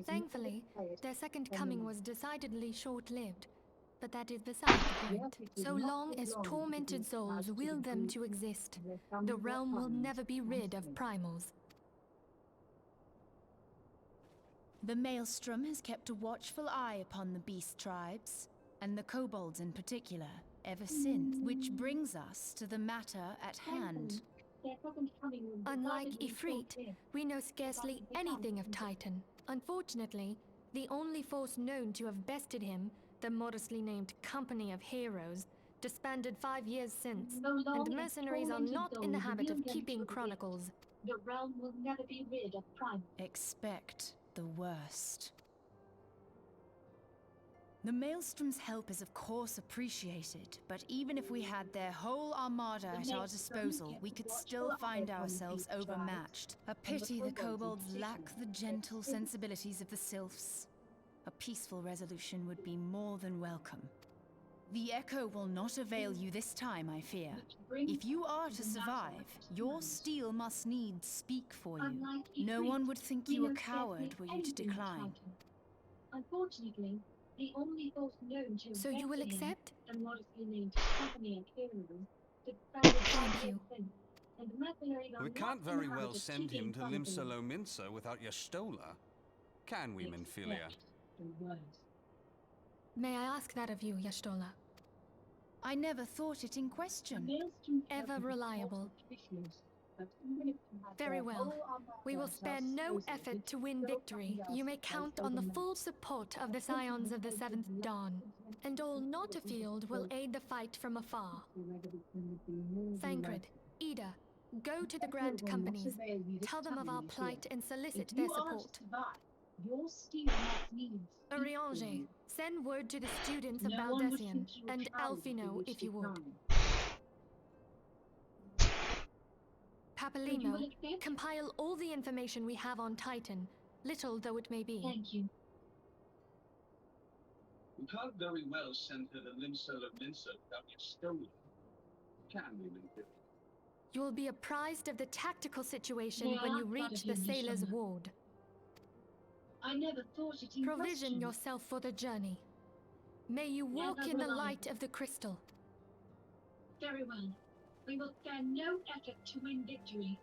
Thankfully, their second coming was decidedly short-lived. But that is beside the point. So long as tormented souls will them to exist, the realm will never be rid of primals. The Maelstrom has kept a watchful eye upon the beast tribes, and the kobolds in particular, ever since. Which brings us to the matter at hand. Unlike Ifrit, we know scarcely anything of Titan. Unfortunately, the only force known to have bested him, the modestly named Company of Heroes, disbanded 5 years since, and mercenaries are not in the habit of keeping chronicles. The realm will never be rid of Prime. Expect the worst. The Maelstrom's help is of course appreciated, but even if we had their whole armada at our disposal, we could still find ourselves overmatched. A pity the kobolds lack the gentle sensibilities of the sylphs. A peaceful resolution would be more than welcome. The echo will not avail you this time, I fear. If you are to survive, your steel must needs speak for you. No one would think you a coward were you to decline. Unfortunately, the only force known to So you will accept? The modestly named Company of Heroes. Thank you. We can't very well send him to Limsa Lominsa without Y'shtola, can we, Minfilia? May I ask that of you, Y'shtola? I never thought it in question. Ever reliable. Very well. We will spare no effort to win victory. You may count on the full support of the Scions of the Seventh Dawn, and all not afield will aid the fight from afar. Thancred, Ida, go to the Grand Companies. Tell them of our plight and solicit their support. Urianger, send word to the students of Baldessian, and Alfino if you would. Papalino, compile all the information we have on Titan, little though it may be. Thank you. We can't very well send her to Limsa Lominsa without Y'shtola, can we, Minfilia? You will be apprised of the tactical situation when you reach the Sailor's Ward. I never thought it in Provision question. yourself for the journey. May you walk in the light of the crystal. Very well. We will spare no effort to win victory.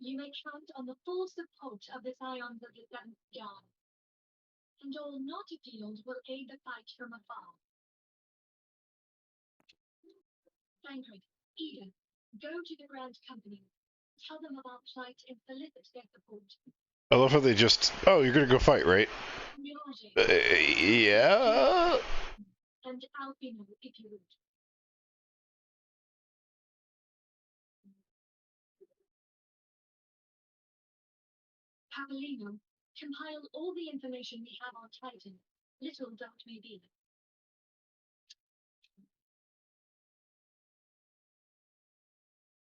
You may count on the full support of the Scions of the Seventh Dawn, and all not afield will aid the fight from afar. Thancred, Ida, go to the Grand Company. Tell them of our plight and solicit their support. I love how they just, oh, you're gonna go fight, right? Yeah. And Alfino, if you would. Papalino, compile all the information we have on Titan, little though it may be.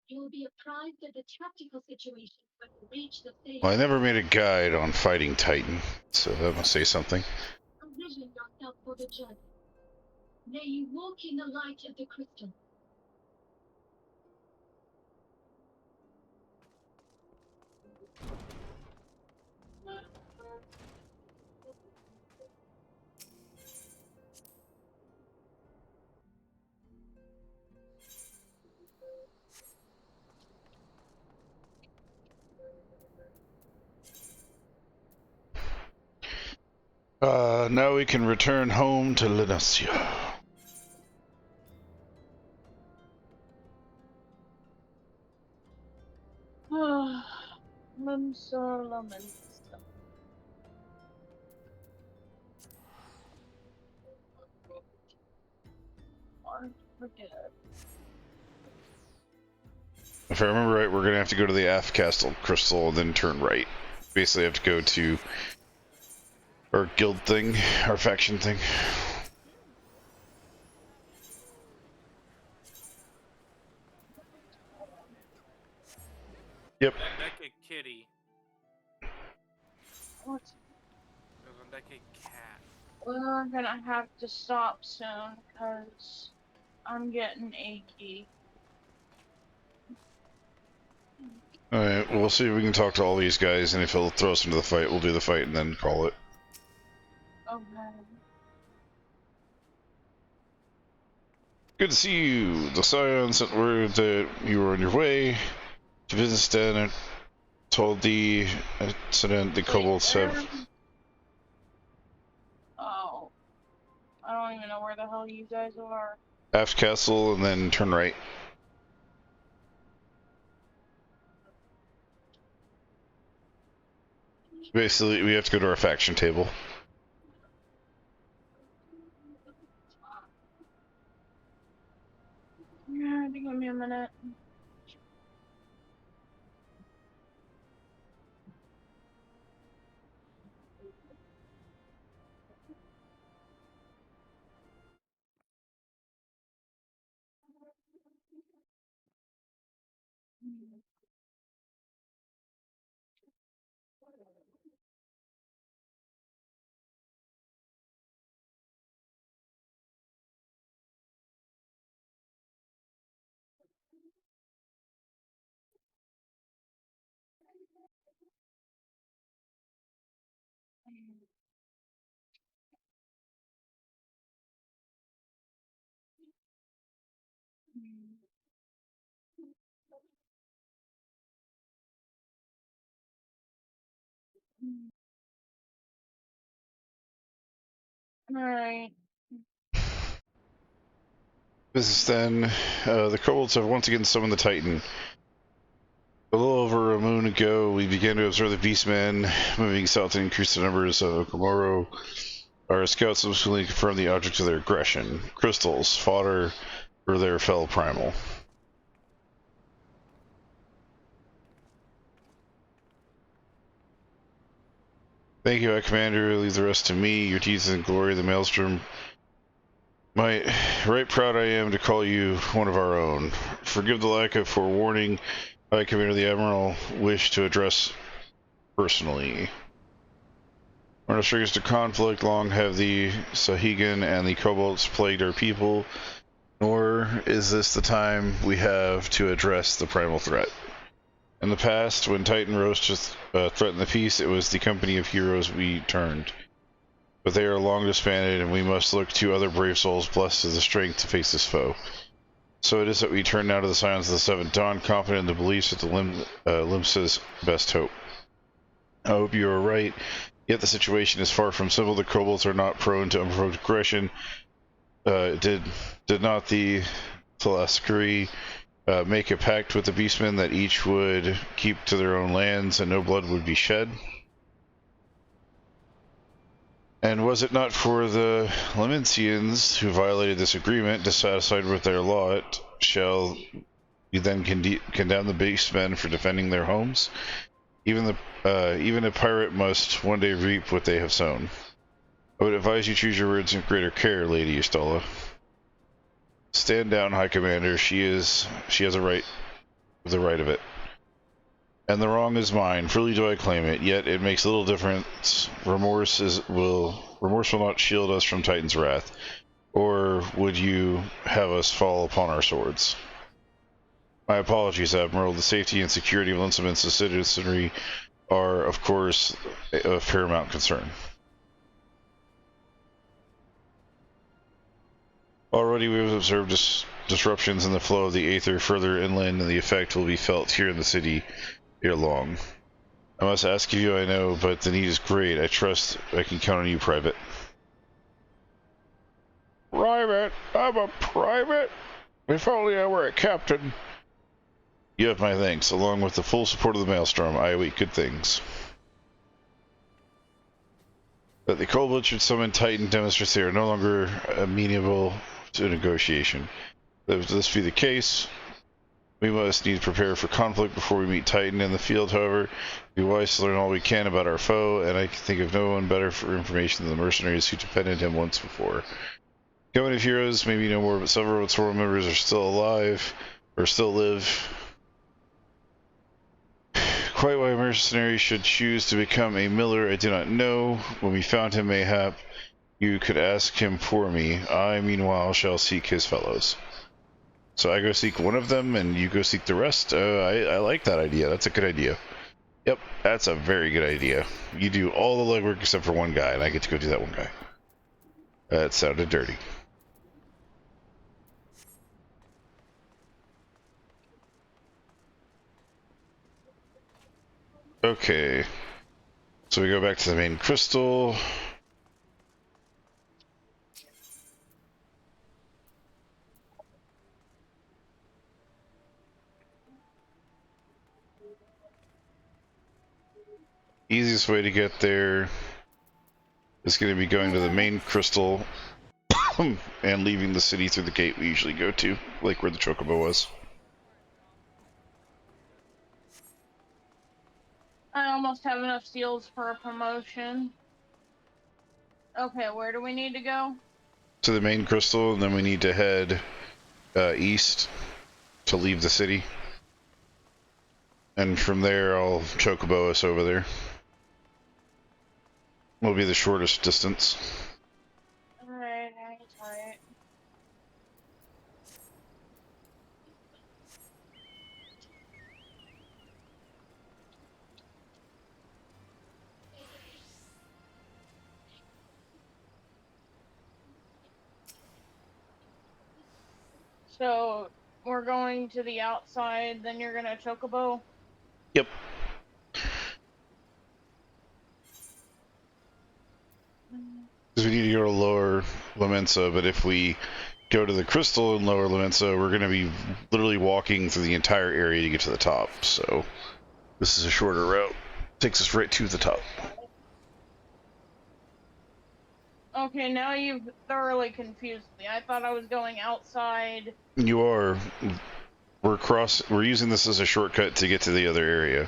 You will be apprised of the tactical situation when you reach the stage. Well, I never made a guide on fighting Titan, so that must say something. Provision yourself for the journey. May you walk in the light of the crystal. Now we can return home to Lenacia. Limsa. If I remember right, we're gonna have to go to the Aft Castle Crystal and then turn right. Basically, have to go to our guild thing, our faction thing. Yep. Naked kitty. What? There's a naked cat. We're gonna have to stop soon because I'm getting achy. Alright, we'll see if we can talk to all these guys, and if he'll throw us into the fight, we'll do the fight and then call it. Okay. Good to see you. The Scion sent word that you were on your way to business den and told the incident the kobolds have. Oh. I don't even know where the hell you guys are. Aft Castle and then turn right. Basically, we have to go to our faction table. Yeah, give me a minute. Alright. Business den. The kobolds have once again summoned the Titan. A little over a moon ago, we began to observe the beastmen moving south to increase the numbers of Komoro. Our scouts subsequently confirmed the object of their aggression: crystals, fodder for their fell primal. Thank you, Commander. Leave the rest to me. Your deeds and glory of the Maelstrom. Right proud I am to call you one of our own. Forgive the lack of forewarning. Commander, the Admiral wished to address personally. When our strings to conflict, long have the Sahuagin and the kobolds plagued our people, nor is this the time we have to address the primal threat. In the past, when Titan rose to threaten the peace, it was the company of heroes we turned. But they are long disbanded, and we must look to other brave souls blessed with the strength to face this foe. So it is that we turn now to the Scions of the Seventh Dawn, confident in the beliefs of the Limsa's best hope. I hope you are right, yet the situation is far from simple. The kobolds are not prone to unprovoked aggression. Did not the Thalaskari make a pact with the beastmen that each would keep to their own lands and no blood would be shed? And was it not for the Lemencians who violated this agreement, dissatisfied with their lot, shall you then condemn the beastmen for defending their homes? Even a pirate must one day reap what they have sown. I would advise you choose your words with greater care, Lady Ustola. Stand down, High Commander. She has the right of it. And the wrong is mine. Freely do I claim it. Yet it makes little difference. Remorse will not shield us from Titan's wrath. Or would you have us fall upon our swords? My apologies, Admiral. The safety and security of Linsam's citizenry are, of course, a paramount concern. Already we have observed disruptions in the flow of the aether further inland, and the effect will be felt here in the city ere long. I must ask you, I know, but the need is great. I trust I can count on you, Private. Private? I'm a private? If only I were a captain. You have my thanks. Along with the full support of the Maelstrom, I await good things. That the Kobolds should summon Titan demonstrates they are no longer amenable to negotiation. If this be the case, we must need to prepare for conflict before we meet Titan in the field. However, it would be wise to learn all we can about our foe, and I can think of no one better for information than the mercenaries who defended him once before. Company of heroes, maybe no more, but several of its former members are still alive, or still live. Quite why a mercenary should choose to become a miller, I do not know. When we found him, mayhap you could ask him for me. I, meanwhile, shall seek his fellows. So I go seek one of them, and you go seek the rest? I like that idea. That's a good idea. Yep, that's a very good idea. You do all the legwork except for one guy, and I get to go do that one guy. That sounded dirty. Okay. So we go back to the main crystal. Easiest way to get there is going to be going to the main crystal and leaving the city through the gate we usually go to, like where the Chocobo was. I almost have enough seals for a promotion. Okay, where do we need to go? To the main crystal, and then we need to head east to leave the city. And from there, I'll Chocobo us over there. Will be the shortest distance. Alright, hang tight. So, we're going to the outside, then you're gonna Chocobo? Yep. Because we need to go to Lower Lamensa, but if we go to the crystal in Lower Lamensa, we're going to be literally walking through the entire area to get to the top. So this is a shorter route. Takes us right to the top. Okay, now you've thoroughly confused me. I thought I was going outside. You are. We're using this as a shortcut to get to the other area.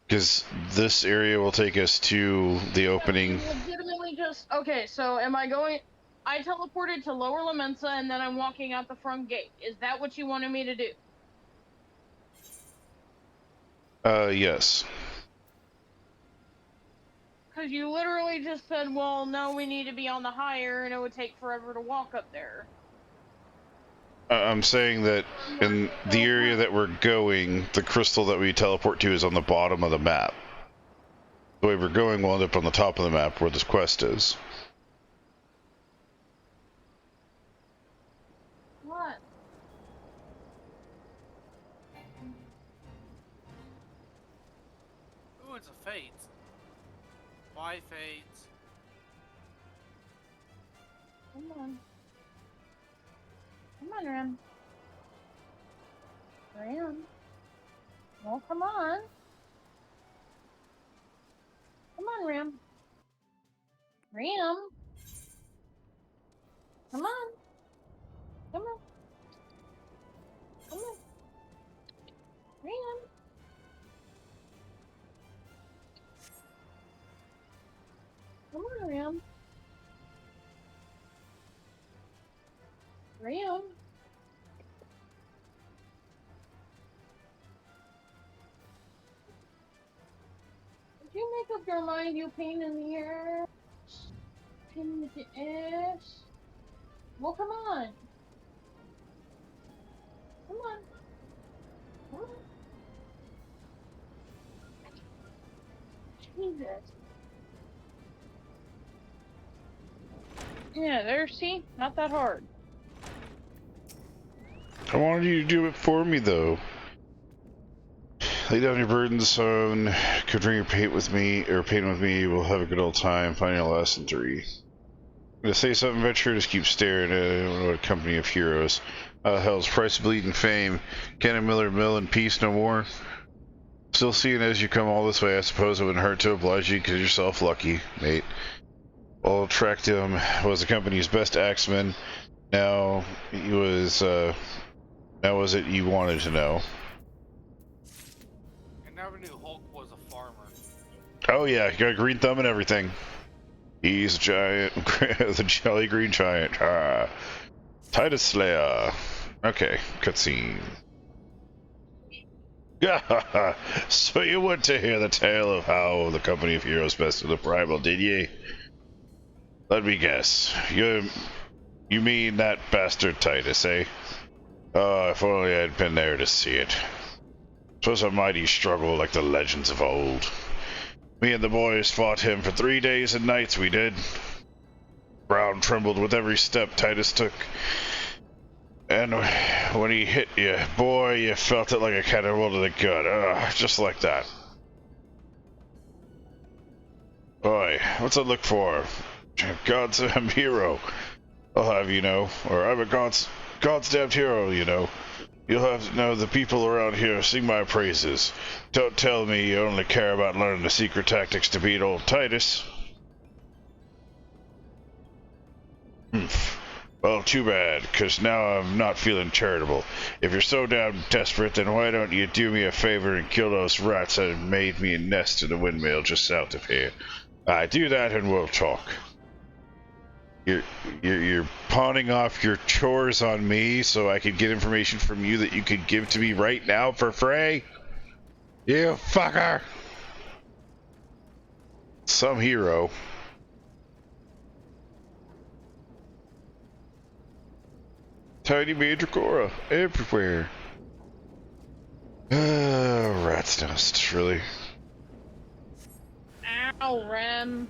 Because this area will take us to the opening. Legitimately just... Okay, so am I going... I teleported to Lower Lamensa and then I'm walking out the front gate. Is that what you wanted me to do? Yes. Because you literally just said, well, no, we need to be on the higher and it would take forever to walk up there. I'm saying that in the area that we're going, the crystal that we teleport to is on the bottom of the map. The way we're going will end up on the top of the map where this quest is. What? Ooh, it's a fate. Why fate? Come on. Come on, Ram. Ram. Oh, come on. Come on, Ram. Ram. Come on. Come on. Come on. Ram. Come on, Ram. Ram. Did you make up your mind, you pain in the ass? Pain in the ass? Well, come on. Come on. Come on. Yeah, there, see? Not that hard. I wanted you to do it for me, though. Lay down your burdens on, could bring your paint with me, we'll have a good old time, finding a lesson 3. Gonna say something, Venture, just keep staring at it. I don't know what company of heroes. Hell's price of bleeding fame. Cannon Miller Mill in peace no more. Still seeing as you come all this way, I suppose it wouldn't hurt to oblige you, cause yourself lucky, mate. Well, tracked him, was the company's best axeman. Now, he was, now was it you wanted to know? I never knew Hulk was a farmer. Oh yeah, he got a green thumb and everything. He's a giant, the Jolly Green Giant. Titus Slayer. Okay, cutscene. So you went to hear the tale of how the company of heroes bested the primal, did ye? Let me guess. You mean that bastard Titus, eh? Oh, if only I'd been there to see it. 'Twas a mighty struggle like the legends of old. Me and the boys fought him for 3 days and nights, we did. Ground trembled with every step Titus took. And when he hit you, boy, you felt it like a cannonball to the gut. Just like that. Boy, what's it look for? God's hero. I'll have you know. Or I'm a God's damned hero, you know. You'll have to know the people around here sing my praises. Don't tell me you only care about learning the secret tactics to beat old Titus. Well, too bad, 'cause now I'm not feeling charitable. If you're so damn desperate, then why don't you do me a favor and kill those rats that made me a nest in the windmill just south of here? Do that and we'll talk. You're pawning off your chores on me so I could get information from you that you could give to me right now for free? You fucker! Some hero. Tiny Major Cora everywhere. Rat's nest, really. Ow, Rem.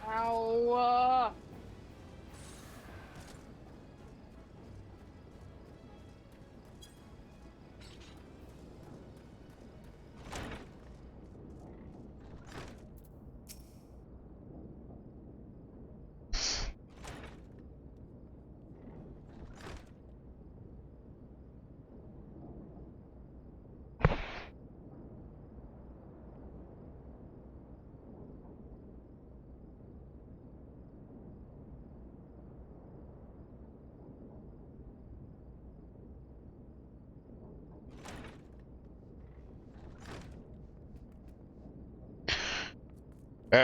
Ow.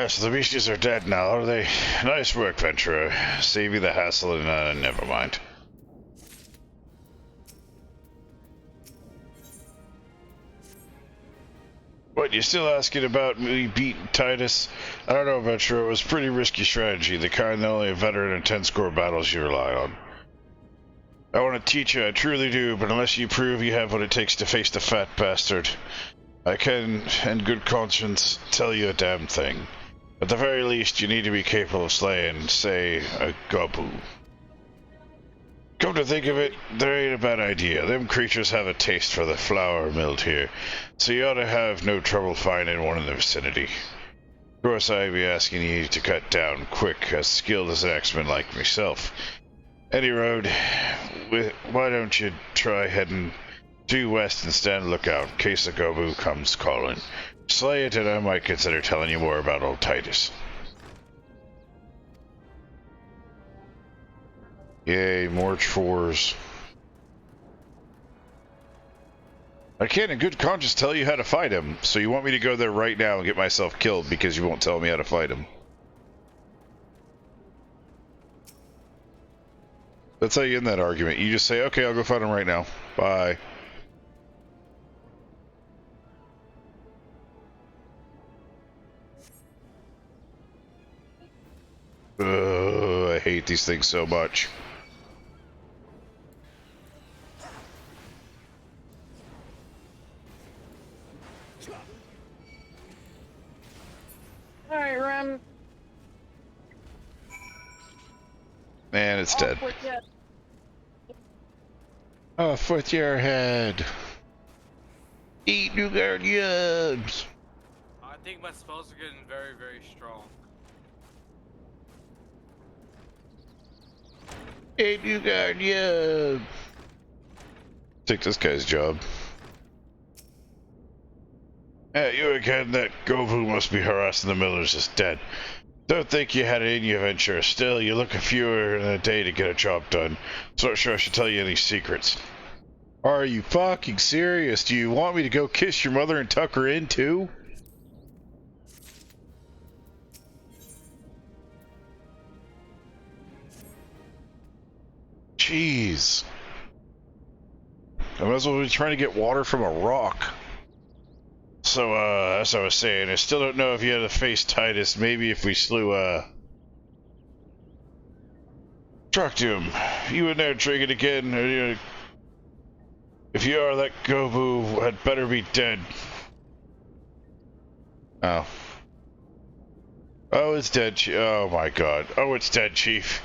So the beasties are dead now, are they? Nice work, Venturer. Save you the hassle and never mind. What, you still asking about me beating Titus? I don't know, Venturer. It was pretty risky strategy, the kind that only a veteran in 10-score battles you rely on. I want to teach you, I truly do, but unless you prove you have what it takes to face the fat bastard, I can, in good conscience, tell you a damn thing. At the very least, you need to be capable of slaying, say, a Gobu. Come to think of it, there ain't a bad idea. Them creatures have a taste for the flour milled here, so you ought to have no trouble finding one in the vicinity. Of course, I'd be asking you to cut down quick, as skilled as an axeman like myself. Any road, why don't you try heading due west and stand lookout in case the Gobu comes calling. Slay it and I might consider telling you more about old Titus. Yay, more chores. I can't in good conscience tell you how to fight him, so you want me to go there right now and get myself killed because you won't tell me how to fight him. That's how you end that argument. You just say, okay, I'll go fight him right now. Bye. I hate these things so much. Alright, Ren. Man, it's dead. Off with your head. Eat new guardians. I think my spells are getting very, very strong. Eat new guardians. Take this guy's job. You again, that Govu must be harassing the millers is dead. Don't think you had it in you, Venture. Still, you look a fewer in a day to get a job done. So not sure I should tell you any secrets. Are you fucking serious? Do you want me to go kiss your mother and tuck her in too? Jeez. I might as well be trying to get water from a rock. So, as I was saying, I still don't know if you had to face Titus. Maybe if we slew, Truck to him. You in there drinking again? Or, if you are, that Gobu had better be dead. Oh. Oh, it's dead. Oh my god. Oh, it's dead, Chief.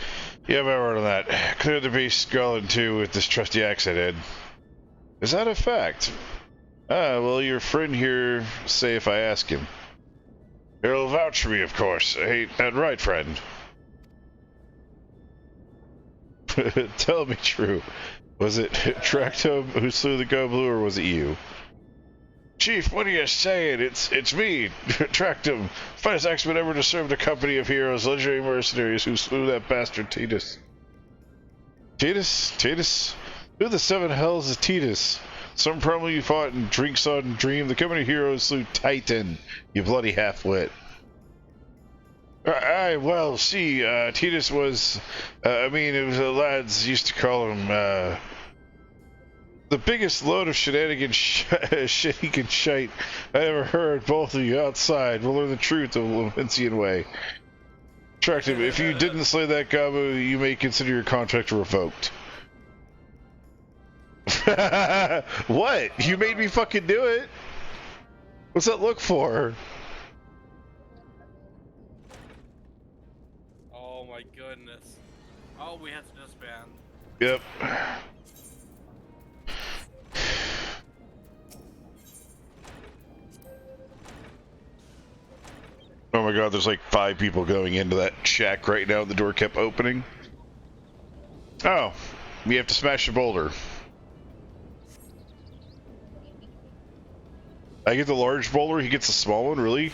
Yeah, I've heard of that. Clear the beast Garland too with this trusty axe I did. Is that a fact? Ah, well, your friend here say if I ask him. He'll vouch for me, of course. Hey, that right, friend. Tell me true. Was it Tractum who slew the Goblu, or was it you? Chief, what are you saying? It's me, Tractum, finest axeman ever to serve the company of heroes, legendary mercenaries who slew that bastard Titus. Titus? Who the seven hells is Titus? Some problem you fought in Drinks on Dream. The company of heroes slew Titan, you bloody half-wit. Well, see, Titus was, it was the lads used to call him, the biggest load of shenanigans shaking shite I ever heard. Both of you outside will learn the truth of the Levincian way. Attractive, if you didn't slay that Gabu, you may consider your contract revoked. What? You made me fucking do it? What's that look for? Oh my goodness. Oh, we have to disband. Yep. Oh my god, there's like 5 people going into that shack right now. The door kept opening. Oh, we have to smash the boulder. I get the large boulder, he gets the small one, really?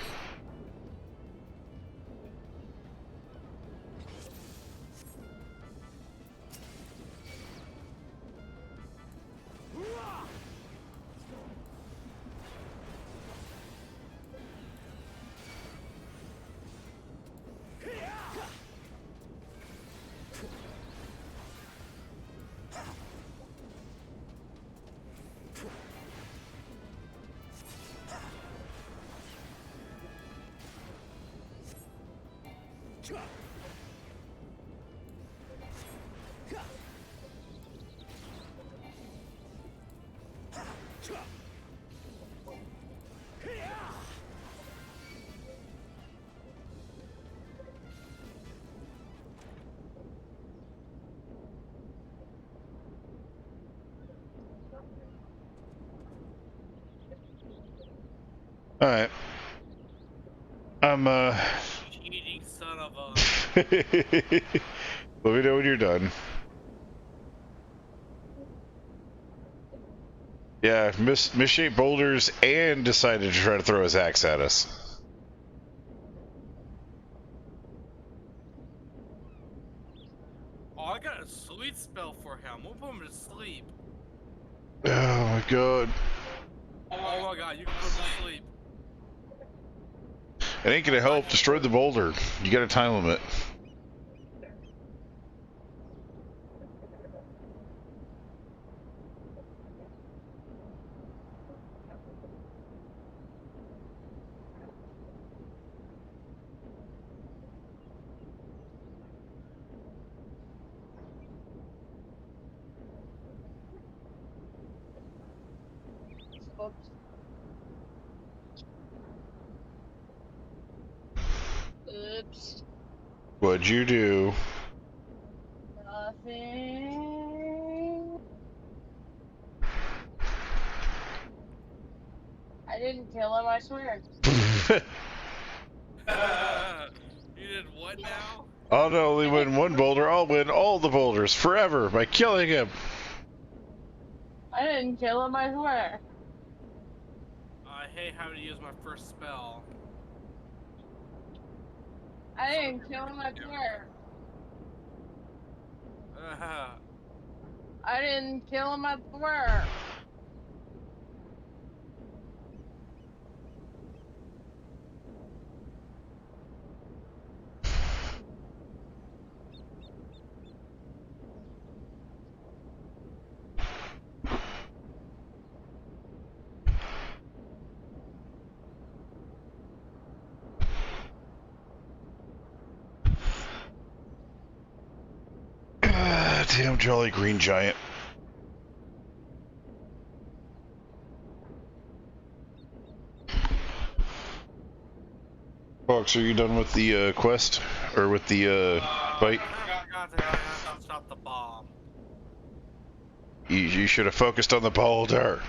Alright. I'm, Cheating son of a... let me know when you're done. Yeah, misshaped boulders and decided to try to throw his axe at us. Oh, I got a sweet spell for him. We'll put him to sleep. Oh my god. Oh my god, you can put me to sleep. It ain't gonna help. Destroy the boulder. You got a time limit. Oops. Oops. What'd you do? Nothing. I didn't kill him, I swear. You did what now? I'll not only win one boulder, I'll win all the boulders forever by killing him. I didn't kill him, I swear. I hate having to use my first spell. I didn't kill him, I swear. I didn't kill him, I swear. Damn jolly green giant. Fox, are you done with the quest? Or with the fight? I forgot that I have to stop the bomb. You should have focused on the boulder.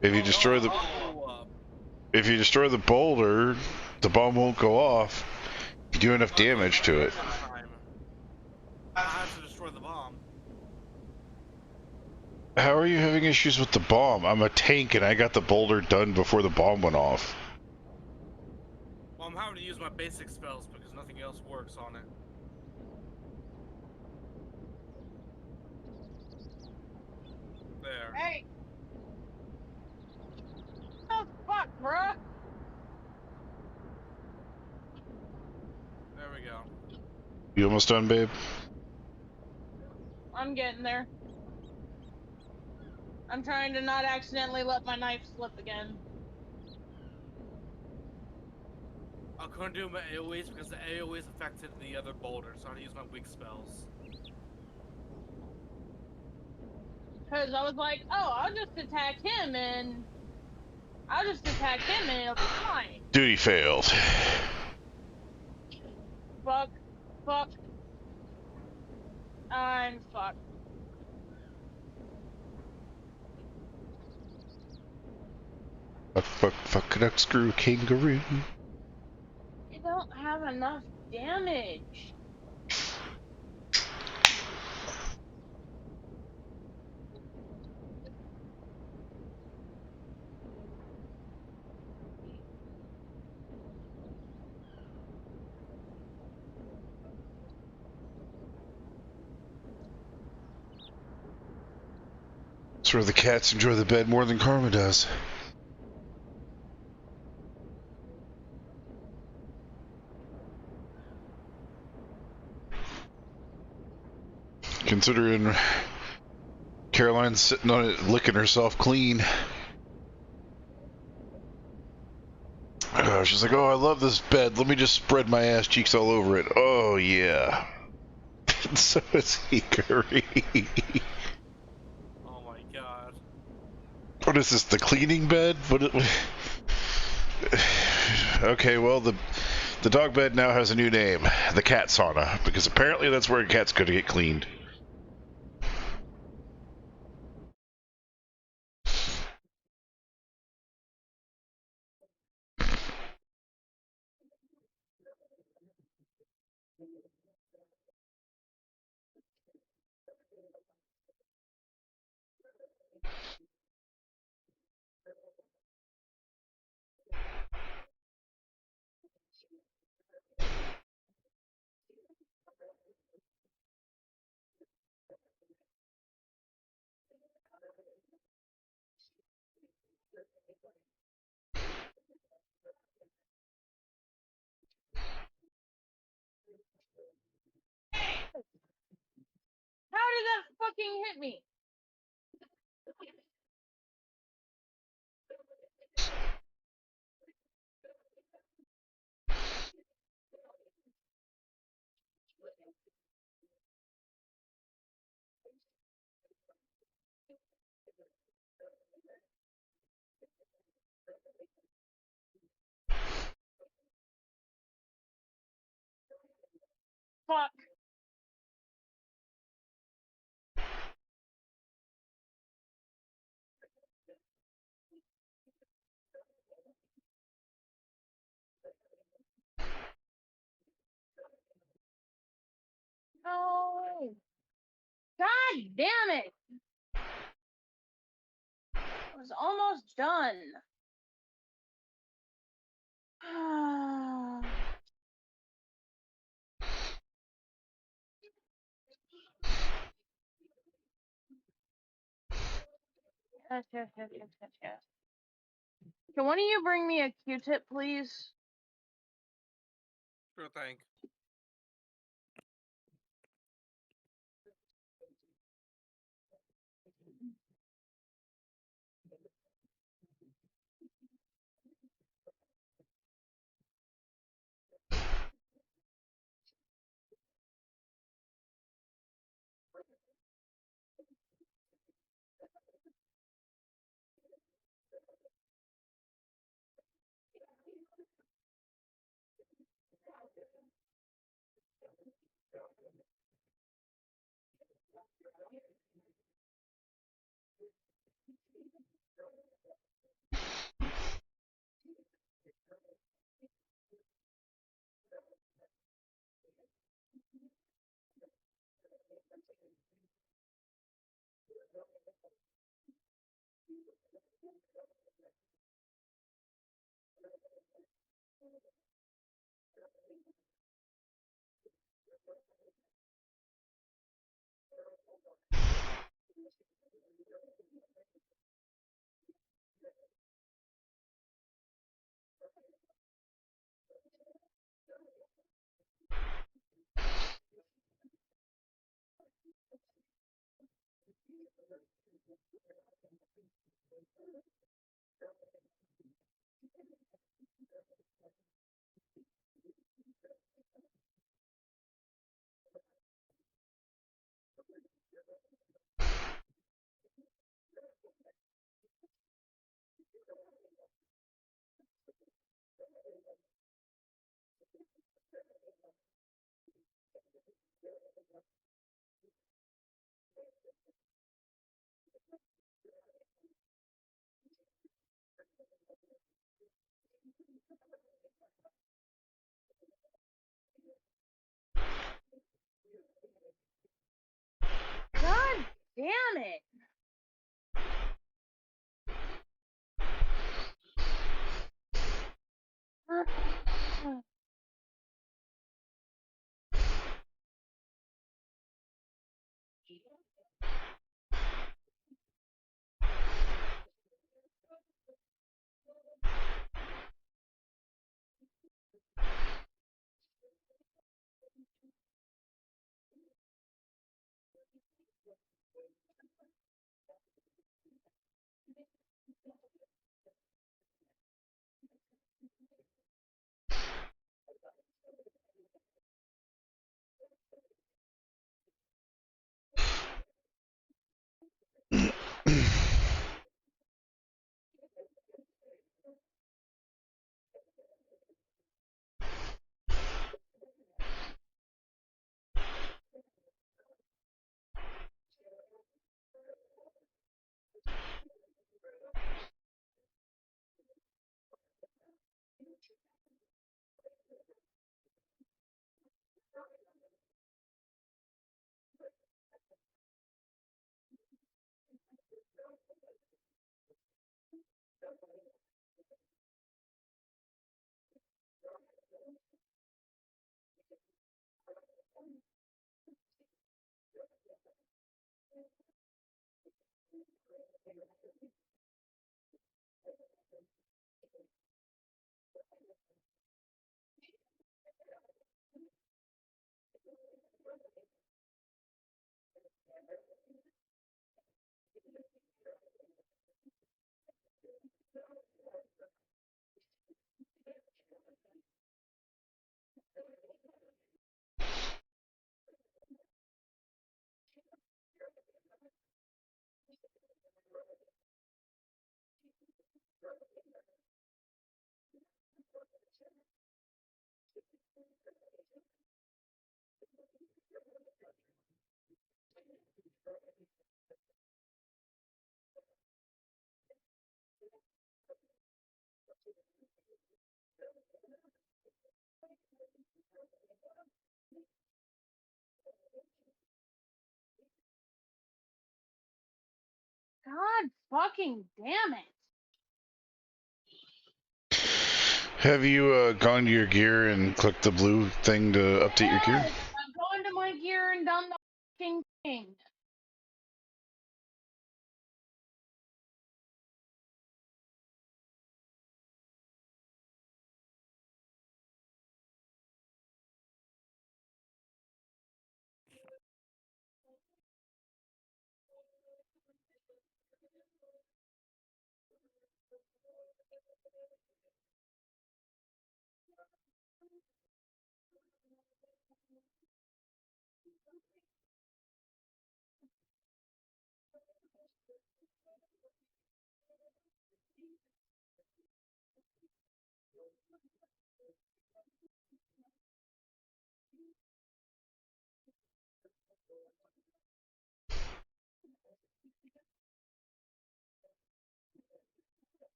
If you destroy the If you destroy the boulder, the bomb won't go off. You do enough damage to it. I have to destroy the bomb. How are you having issues with the bomb? I'm a tank and I got the boulder done before the bomb went off. Well, I'm having to use my basic spells because nothing else works on it. There. Hey! Oh, fuck, bruh! There we go. You almost done, babe? I'm getting there. I'm trying to not accidentally let my knife slip again. I couldn't do my AoEs because the AoEs affected the other boulder, so I had to use my weak spells. Because I was like, oh, I'll just attack him and it'll be fine. Duty failed. Fuck. Fuck. I'm fucked. Fuck it up, screw kangaroo. You don't have enough damage. That's where the cats enjoy the bed more than Karma does. Considering Caroline's sitting on it licking herself clean. She's like, oh, I love this bed. Let me just spread my ass cheeks all over it. Oh, yeah. So is Hickory. Oh my god. What is this, the cleaning bed? Okay, well, the dog bed now has a new name. The cat sauna. Because apparently that's where cats go to get cleaned. How did that fucking hit me? Fuck. No. God damn it. I was almost done. Yes. Can one of you bring me a Q-tip, please? Sure thing. God damn it. God fucking damn it. Have you gone to your gear and clicked the blue thing to update your gear? Yes, I'm going to my gear and done the fucking thing.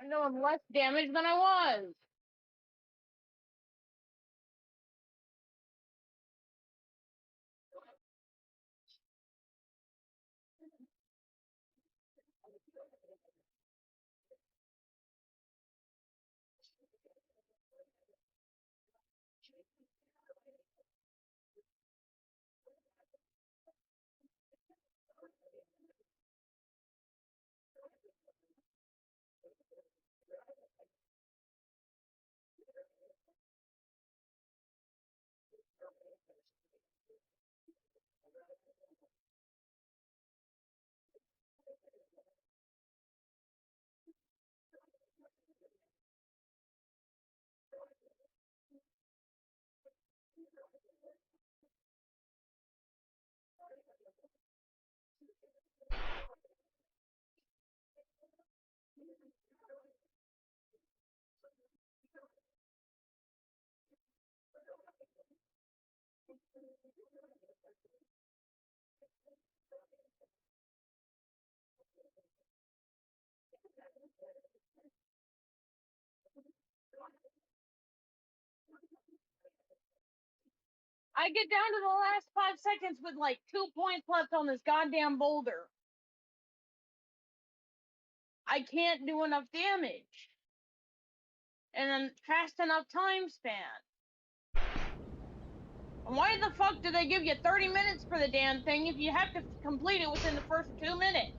I'm doing less damage than I was. I get down to the last 5 seconds with like 2 points left on this goddamn boulder. I can't do enough damage. And a fast enough time span. Why the fuck do they give you 30 minutes for the damn thing if you have to complete it within the first 2 minutes?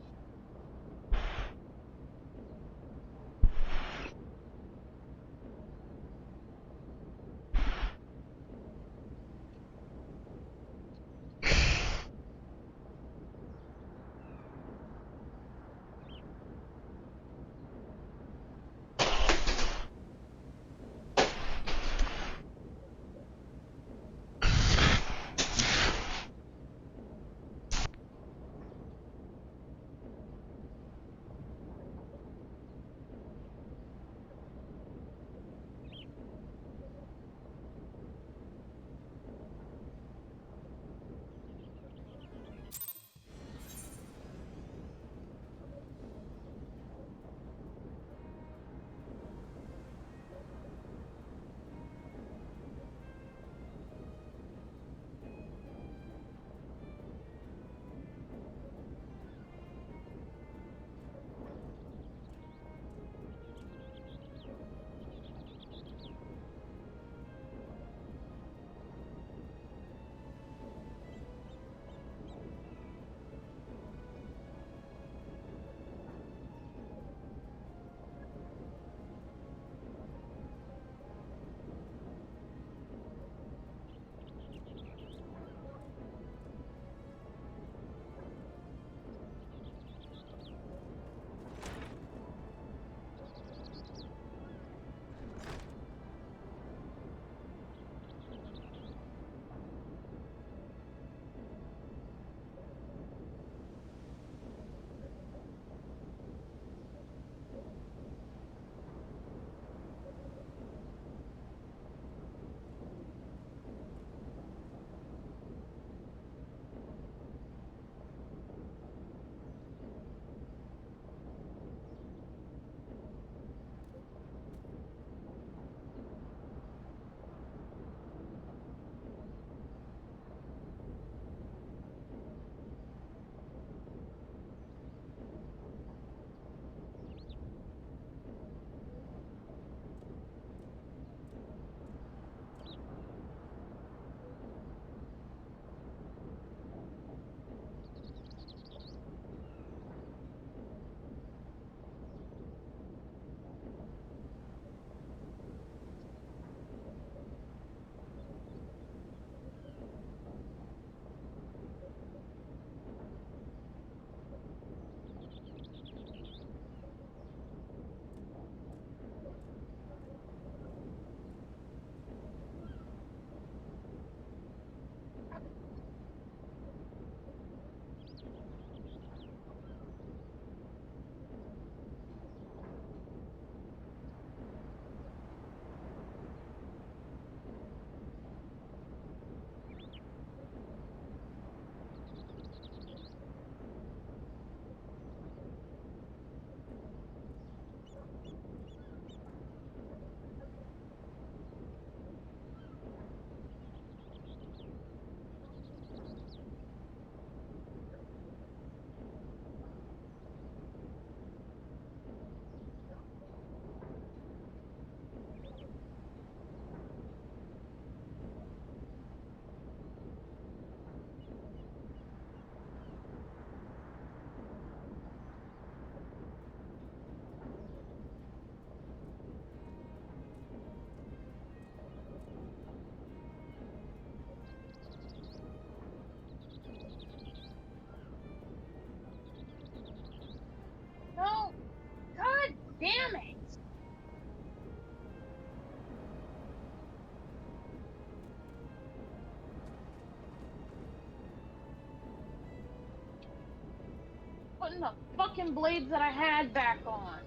putting the fucking blades that I had back on.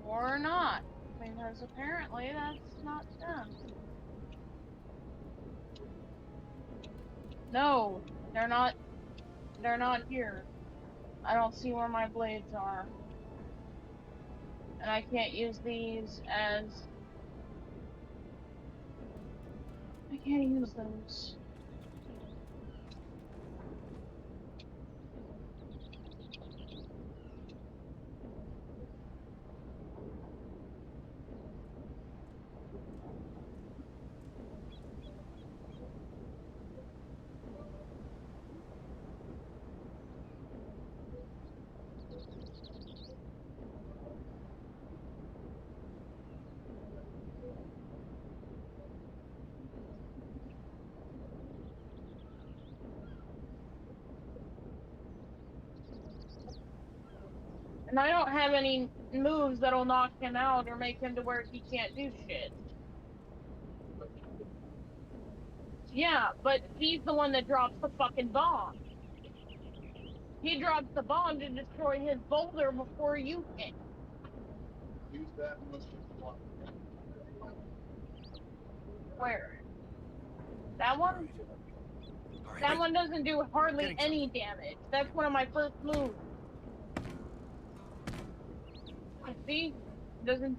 Or not. Because apparently that's not them. No, they're not here. I don't see where my blades are. And I can't use these as... I can't use those. And I don't have any moves that'll knock him out or make him to where he can't do shit. Yeah, but he's the one that drops the fucking bomb. He drops the bomb to destroy his boulder before you can. Use that much as you want. Where? That one? That one doesn't do hardly any damage. That's one of my first moves. See? Doesn't...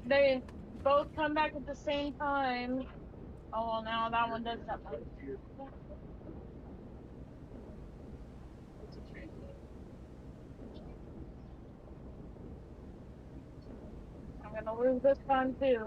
They both come back at the same time. Oh, well, now that one does something. I'm gonna lose this time, too.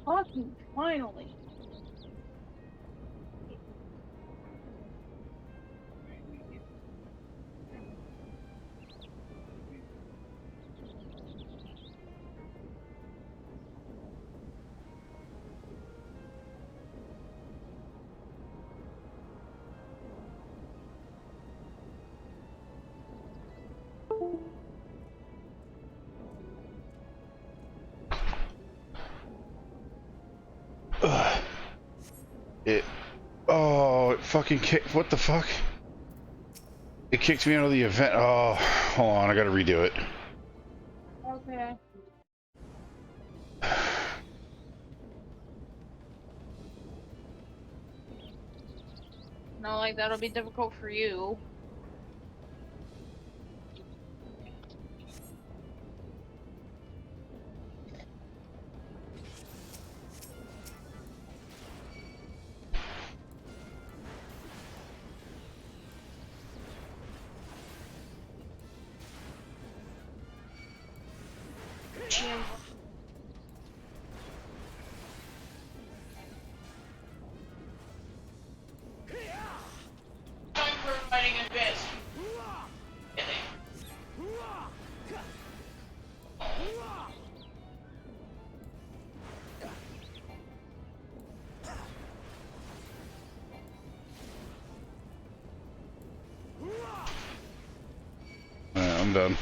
Fucking finally. It fucking kicked. What the fuck? It kicked me out of the event. Oh, hold on, I gotta redo it. Okay. Not like that'll be difficult for you. Time for fighting in bed. Alright, I'm done.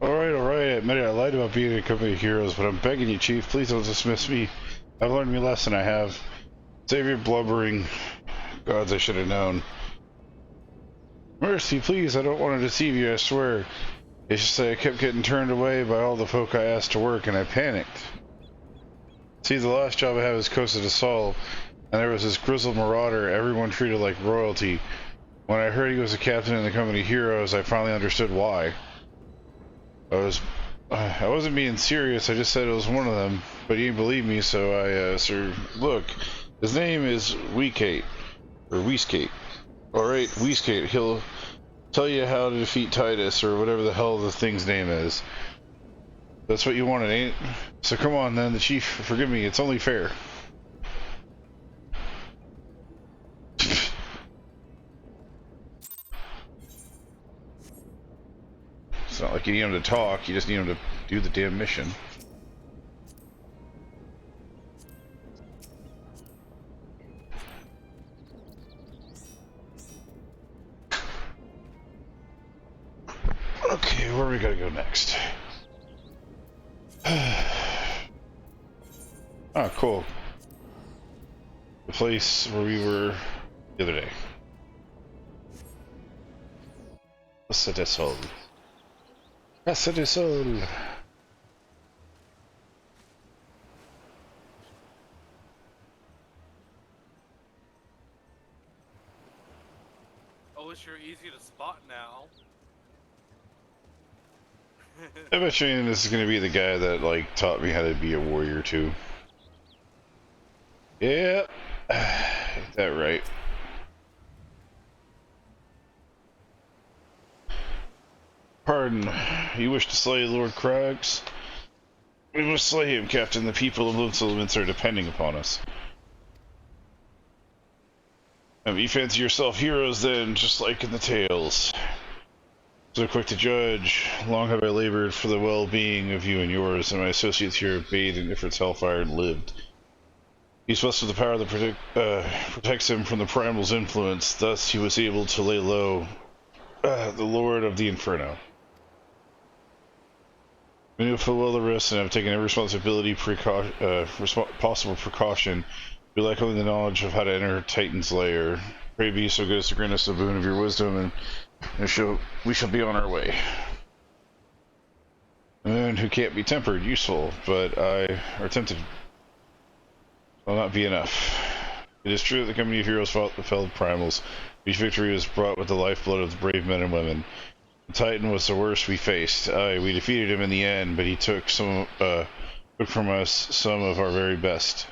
Alright, I admit it, I lied about being a company of heroes, but I'm begging you, Chief, please don't dismiss me. I've learned my lesson, I have. Save your blubbering. Gods, I should have known. Mercy, please, I don't want to deceive you, I swear. It's just that I kept getting turned away by all the folk I asked to work, and I panicked. See, the last job I had was Costa de Sol, and there was this grizzled marauder everyone treated like royalty. When I heard he was a captain in the company Heroes, I finally understood why. I was I wasn't being serious, I just said it was one of them, but you didn't believe me, so I, sir, look, his name is Weekate, or Weeskate. Alright, Weeskate, he'll tell you how to defeat Titus, or whatever the hell the thing's name is. That's what you wanted, ain't it? So come on then, the chief, forgive me, it's only fair. It's not like you need him to talk, you just need him to do the damn mission. Okay, where we gotta go next? Oh, cool. The place where we were the other day. Casa de Sol. Casa de Sol. Oh, you're easy to spot now. I bet you this is gonna be the guy that like taught me how to be a warrior too. Yeah, ain't that right? Pardon, you wish to slay Lord Krags? We must slay him, Captain. The people of Lumsel are depending upon us. And you fancy yourself heroes then, just like in the tales. So quick to judge, long have I labored for the well-being of you and yours, and my associates here have bathed in Ifrit's hellfire and lived. He's blessed with the power that protects him from the Primal's influence, thus he was able to lay low the Lord of the Inferno. I knew full well the risks, and have taken every possible precaution. We lack only the knowledge of how to enter Titan's lair. Pray be so good as to grant us the boon of your wisdom, and we shall be on our way. And who can't be tempered, useful, but I are tempted will not be enough. It is true that the company of heroes fought the felled primals. Each victory was brought with the lifeblood of the brave men and women. The Titan was the worst we faced. Aye, we defeated him in the end, but he took from us some of our very best.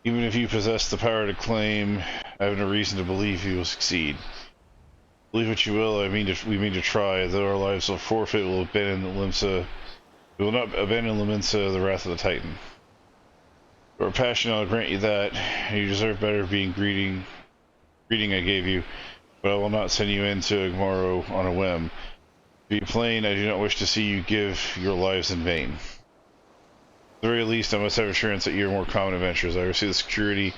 Even if you possess the power to claim, I have no reason to believe you will succeed. Believe what you will, we mean to try, though our lives will forfeit, we will not abandon Limsa the wrath of the Titan. You are passionate, I'll grant you that, and you deserve better being greeting I gave you, but I will not send you into Agmaro on a whim. To be plain, I do not wish to see you give your lives in vain. At the very least, I must have assurance that you are more common adventurers. I oversee the security of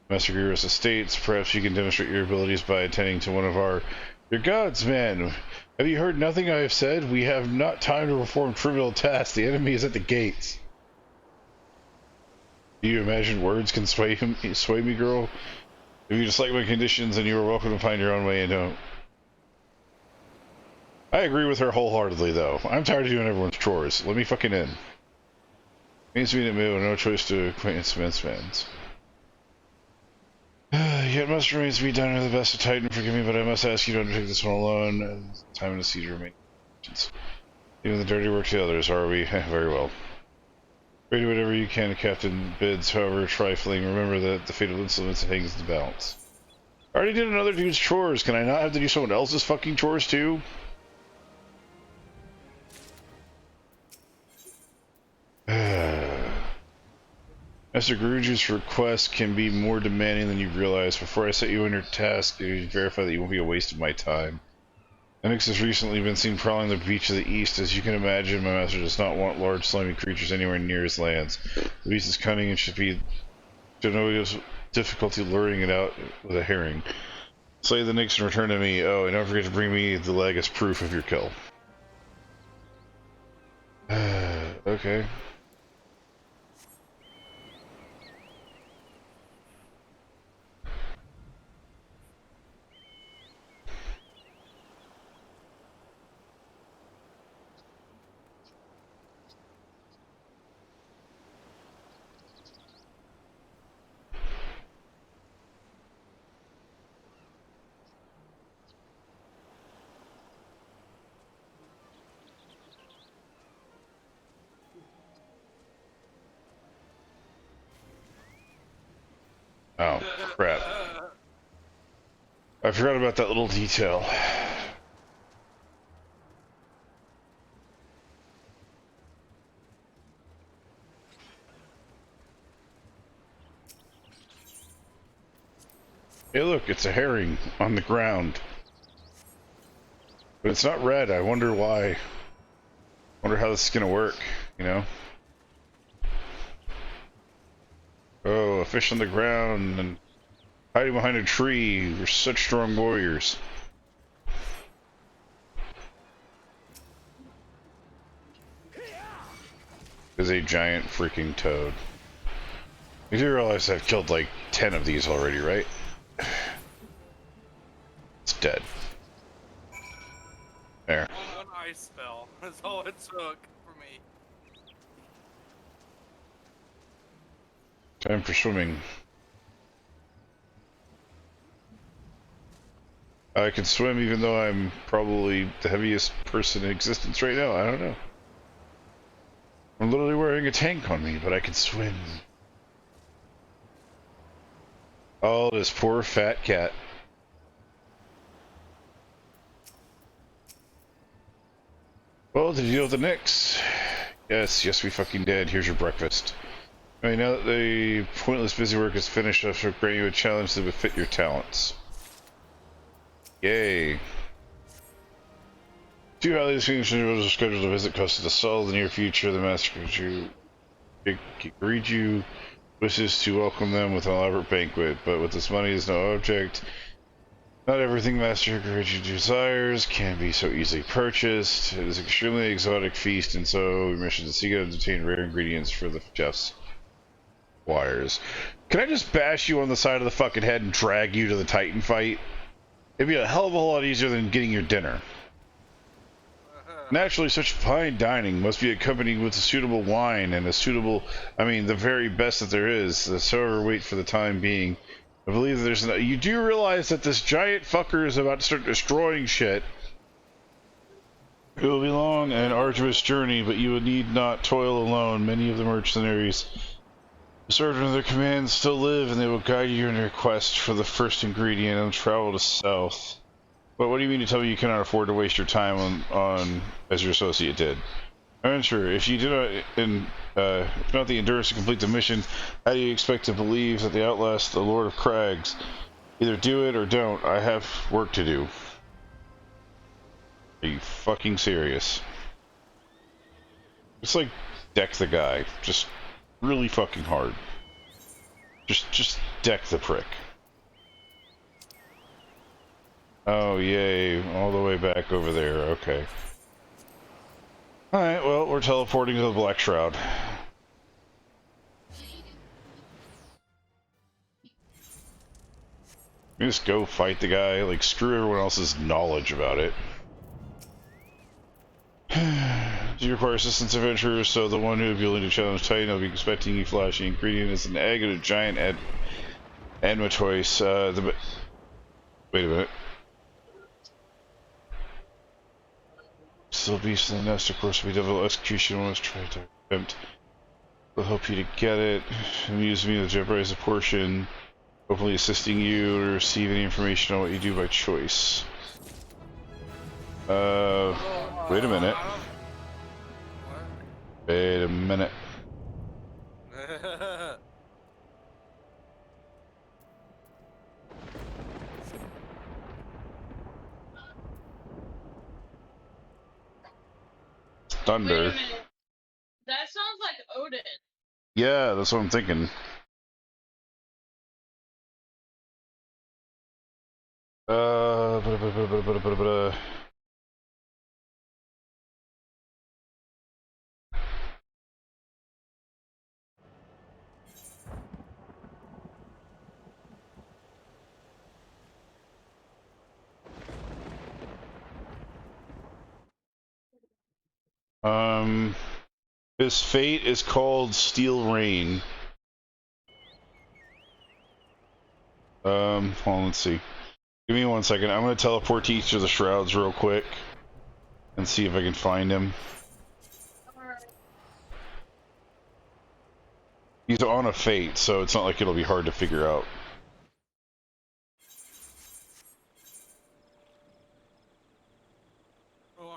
Master Giros' estates. Perhaps you can demonstrate your abilities by attending to one of your gods, man. Have you heard nothing I have said? We have not time to perform trivial tasks. The enemy is at the gates. Do you imagine words can sway me, girl? If you dislike my conditions, then you are welcome to find your own way and don't. I agree with her wholeheartedly, though. I'm tired of doing everyone's chores. Let me fucking in. Means me to move, no choice to acquaintance fans. Yet much remains to be done to the best of Titan. Forgive me, but I must ask you to undertake this one alone. Time and the siege remain. Even the dirty work to others, are we? Very well. Pray do whatever you can, Captain bids, however trifling. Remember that the fate of insolence hangs in the balance. I already did another dude's chores. Can I not have to do someone else's fucking chores too? Master Guruju's request can be more demanding than you realize. Before I set you on your task, you verify that you won't be a waste of my time. Enix has recently been seen prowling the beach of the east. As you can imagine, my master does not want large slimy creatures anywhere near his lands. The beast is cunning and should no difficulty luring it out with a herring. Slay the Nyx and return to me. Oh, and don't forget to bring me the leg as proof of your kill. Okay. Oh, crap. I forgot about that little detail. Hey look, it's a herring on the ground. But it's not red, I wonder why. Wonder how this is gonna work, you know? Oh, a fish on the ground and hiding behind a tree. We're such strong warriors. Is a giant freaking toad. You do realize I've killed like 10 of these already, right? It's dead. There. One ice spell. That's all it took for me. Time for swimming. I can swim even though I'm probably the heaviest person in existence right now. I don't know. I'm literally wearing a tank on me, but I can swim. Oh, this poor fat cat. Well, did you deal with the Knicks? Yes, we fucking did. Here's your breakfast. I mean, now that the pointless busy work is finished, I shall grant you a challenge that would fit your talents. Yay. Two highly distinguished individuals are scheduled to visit Costa del Sol in the near future. The master agreed you wishes to welcome them with an elaborate banquet, but with this money is no object. Not everything Master Agreed desires can be so easily purchased. It is an extremely exotic feast, and so your mission is to seek out and obtain rare ingredients for the chef's wires. Can I just bash you on the side of the fucking head and drag you to the Titan fight? It'd be a hell of a lot easier than getting your dinner. Naturally, such fine dining must be accompanied with a suitable wine and a suitable, I mean, the very best that there is. However, wait for the time being. I believe there's no. You do realize that this giant fucker is about to start destroying shit. It will be a long and arduous journey, but you will need not toil alone. Many of the mercenaries who served under their command still live, and they will guide you in your quest for the first ingredient and travel to south. But what do you mean to tell me you cannot afford to waste your time on as your associate did? I'm sure if you do not, if not the endurance to complete the mission, how do you expect to believe that they outlast the Lord of Crags? Either do it or don't. I have work to do. Are you fucking serious? It's like deck the guy, just really fucking hard. Just deck the prick. Oh yay! All the way back over there. Okay. Alright, well, we're teleporting to the Black Shroud. We just go fight the guy, like, screw everyone else's knowledge about it. Do you require assistance, adventurers? So the one who would be willing to challenge Titan will be expecting you. Flashy ingredient is an egg and a giant admatoise. Wait a minute. Still beast in the nest, of course, will be devil execution. Almost try to attempt. We'll help you to get it. Amuse me to jeopardize a portion. Hopefully assisting you to receive any information on what you do by choice. Wait a minute. Wait a minute. Thunder. Wait a minute. That sounds like Odin. Yeah, that's what I'm thinking. His fate is called Steel Rain. Hold on, let's see. Give me 1 second. I'm gonna teleport to each of the shrouds real quick and see if I can find him. He's on a fate, so it's not like it'll be hard to figure out.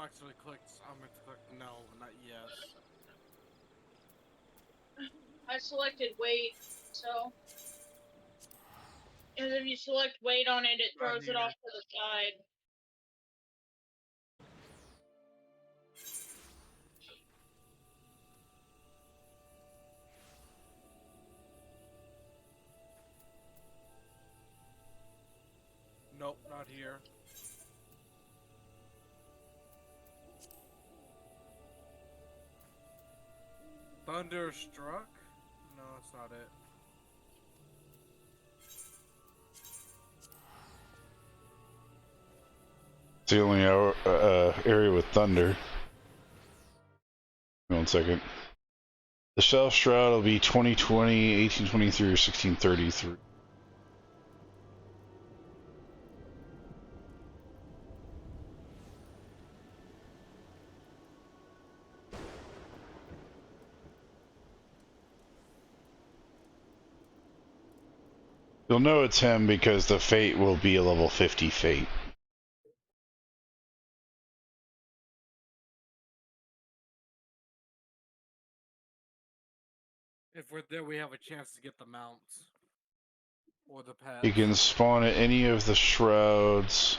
actually clicked. I'm going to click no, not yes. I selected wait, so. And if you select wait on it, it throws it off to the side. Nope, not here. Thunderstruck? No, that's not it. It's the only area with thunder. 1 second. The Shell Shroud will be 2020, 1823, or 1633. You'll know it's him because the fate will be a level 50 fate. If we're there, we have a chance to get the mounts. Or the pets. You can spawn at any of the shrouds.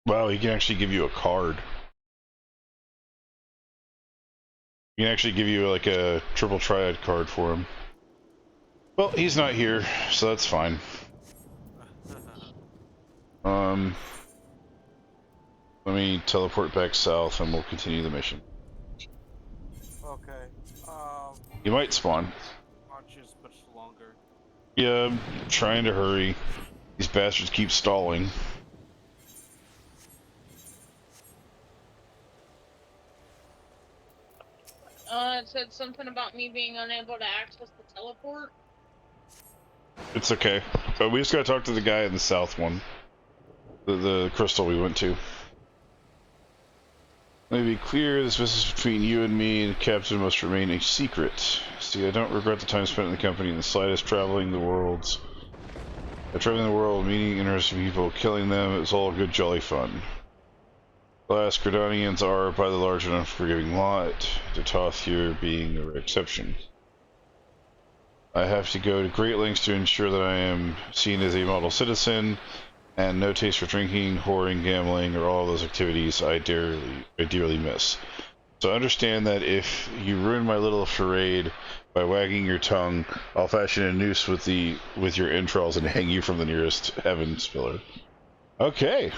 Wow, he can actually give you a card. He can actually give you like a triple triad card for him. Well, he's not here, so that's fine. Let me teleport back south and we'll continue the mission. Okay. You might spawn. Launches much longer. Yeah, I'm trying to hurry. These bastards keep stalling. It said something about me being unable to access the teleport. It's okay. But we just gotta talk to the guy in the south one. The crystal we went to. Let me be clear, this business between you and me and the captain must remain a secret. See, I don't regret the time spent in the company in the slightest. Traveling the world, meeting interesting people, killing them, it's all good jolly fun. Alas, Gridanians are, by the large and unforgiving lot, the Toth here being the exception. I have to go to great lengths to ensure that I am seen as a model citizen, and no taste for drinking, whoring, gambling, or all those activities I dearly miss. So understand that if you ruin my little charade by wagging your tongue, I'll fashion a noose with your entrails and hang you from the nearest heaven's pillar. Okay.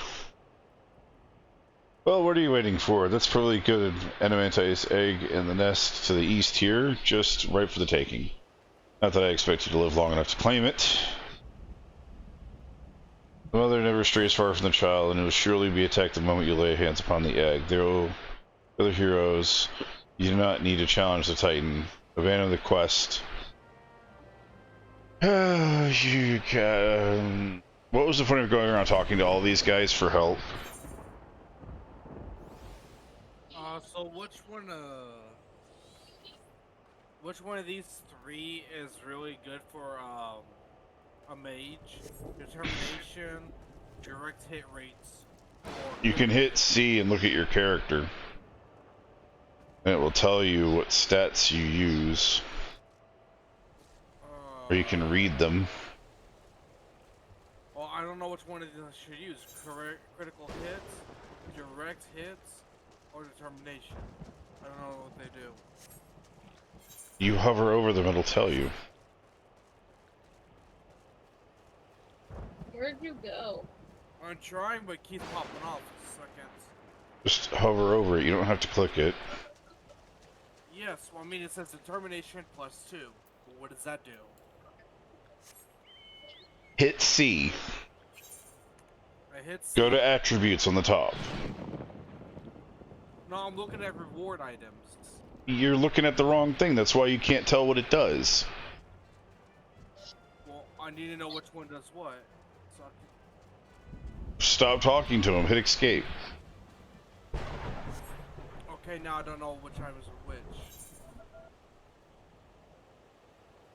Well, what are you waiting for? That's probably good Animanti's egg in the nest to the east here, just right for the taking. Not that I expect you to live long enough to claim it. The mother never strays far from the child, and it will surely be attacked the moment you lay hands upon the egg. There will other heroes. You do not need to challenge the Titan. Abandon the quest. You can... What was the point of going around talking to all these guys for help? So which one of these three is really good for a mage? Determination, direct hit rates. You can hit C and look at your character. And it will tell you what stats you use. Or you can read them. Well, I don't know which one of these I should use. Critical hits, direct hits, or determination. I don't know what they do. You hover over them, it'll tell you. Where'd you go? I'm trying, but it keeps popping off for seconds. Just hover over it, you don't have to click it. Yes, well, I mean, it says determination +2. But what does that do? Hit C. I hit C. Go to attributes on the top. No, I'm looking at reward items. You're looking at the wrong thing, that's why you can't tell what it does. Well, I need to know which one does what. So I can... Stop talking to him, hit escape. Okay, now I don't know which item is which.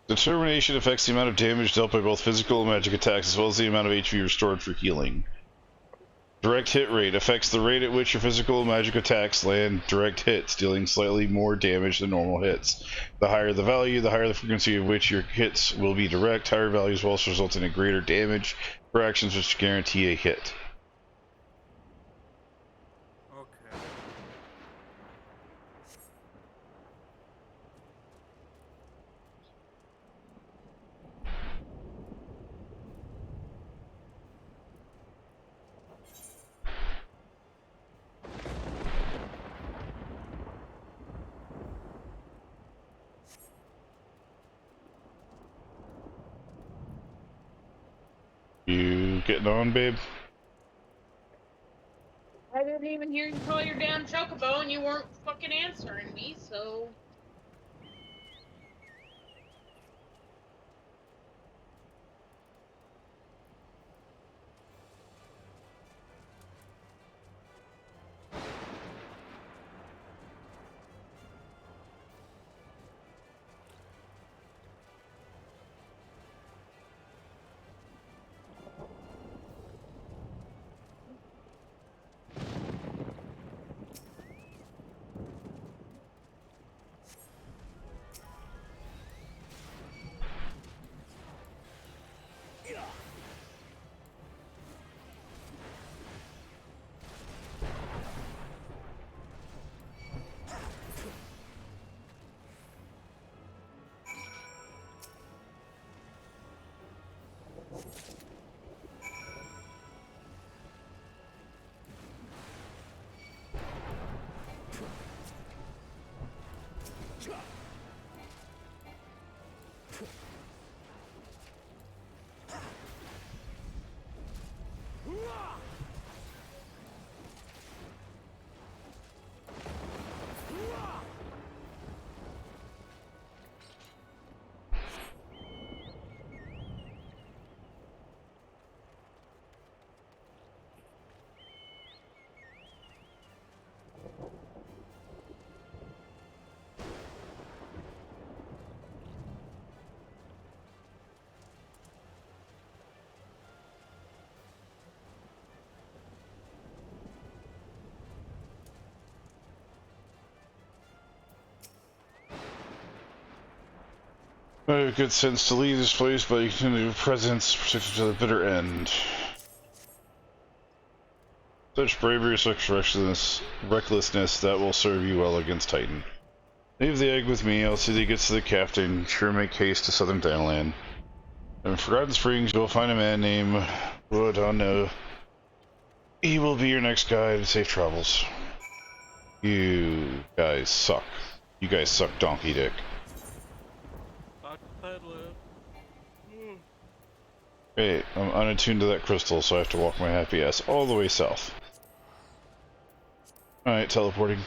Determination affects the amount of damage dealt by both physical and magic attacks, as well as the amount of HP restored for healing. Direct hit rate affects the rate at which your physical and magic attacks land direct hits, dealing slightly more damage than normal hits. The higher the value, the higher the frequency of which your hits will be direct. Higher values will also result in a greater damage for actions which guarantee a hit. Okay. You getting on, babe? I didn't even hear you call your damn chocobo and you weren't fucking answering me, so. I have good sense to leave this place, but you continue presence protected to the bitter end. Such bravery, such recklessness, that will serve you well against Titan. Leave the egg with me, I'll see that he gets to the captain. Sure make haste to southern Downland. In Forgotten Springs, you'll find a man named Wood, oh no. He will be your next guide. Safe travels. You guys suck. You guys suck donkey dick. Hey, I'm unattuned to that crystal, so I have to walk my happy ass all the way south. Alright, teleporting.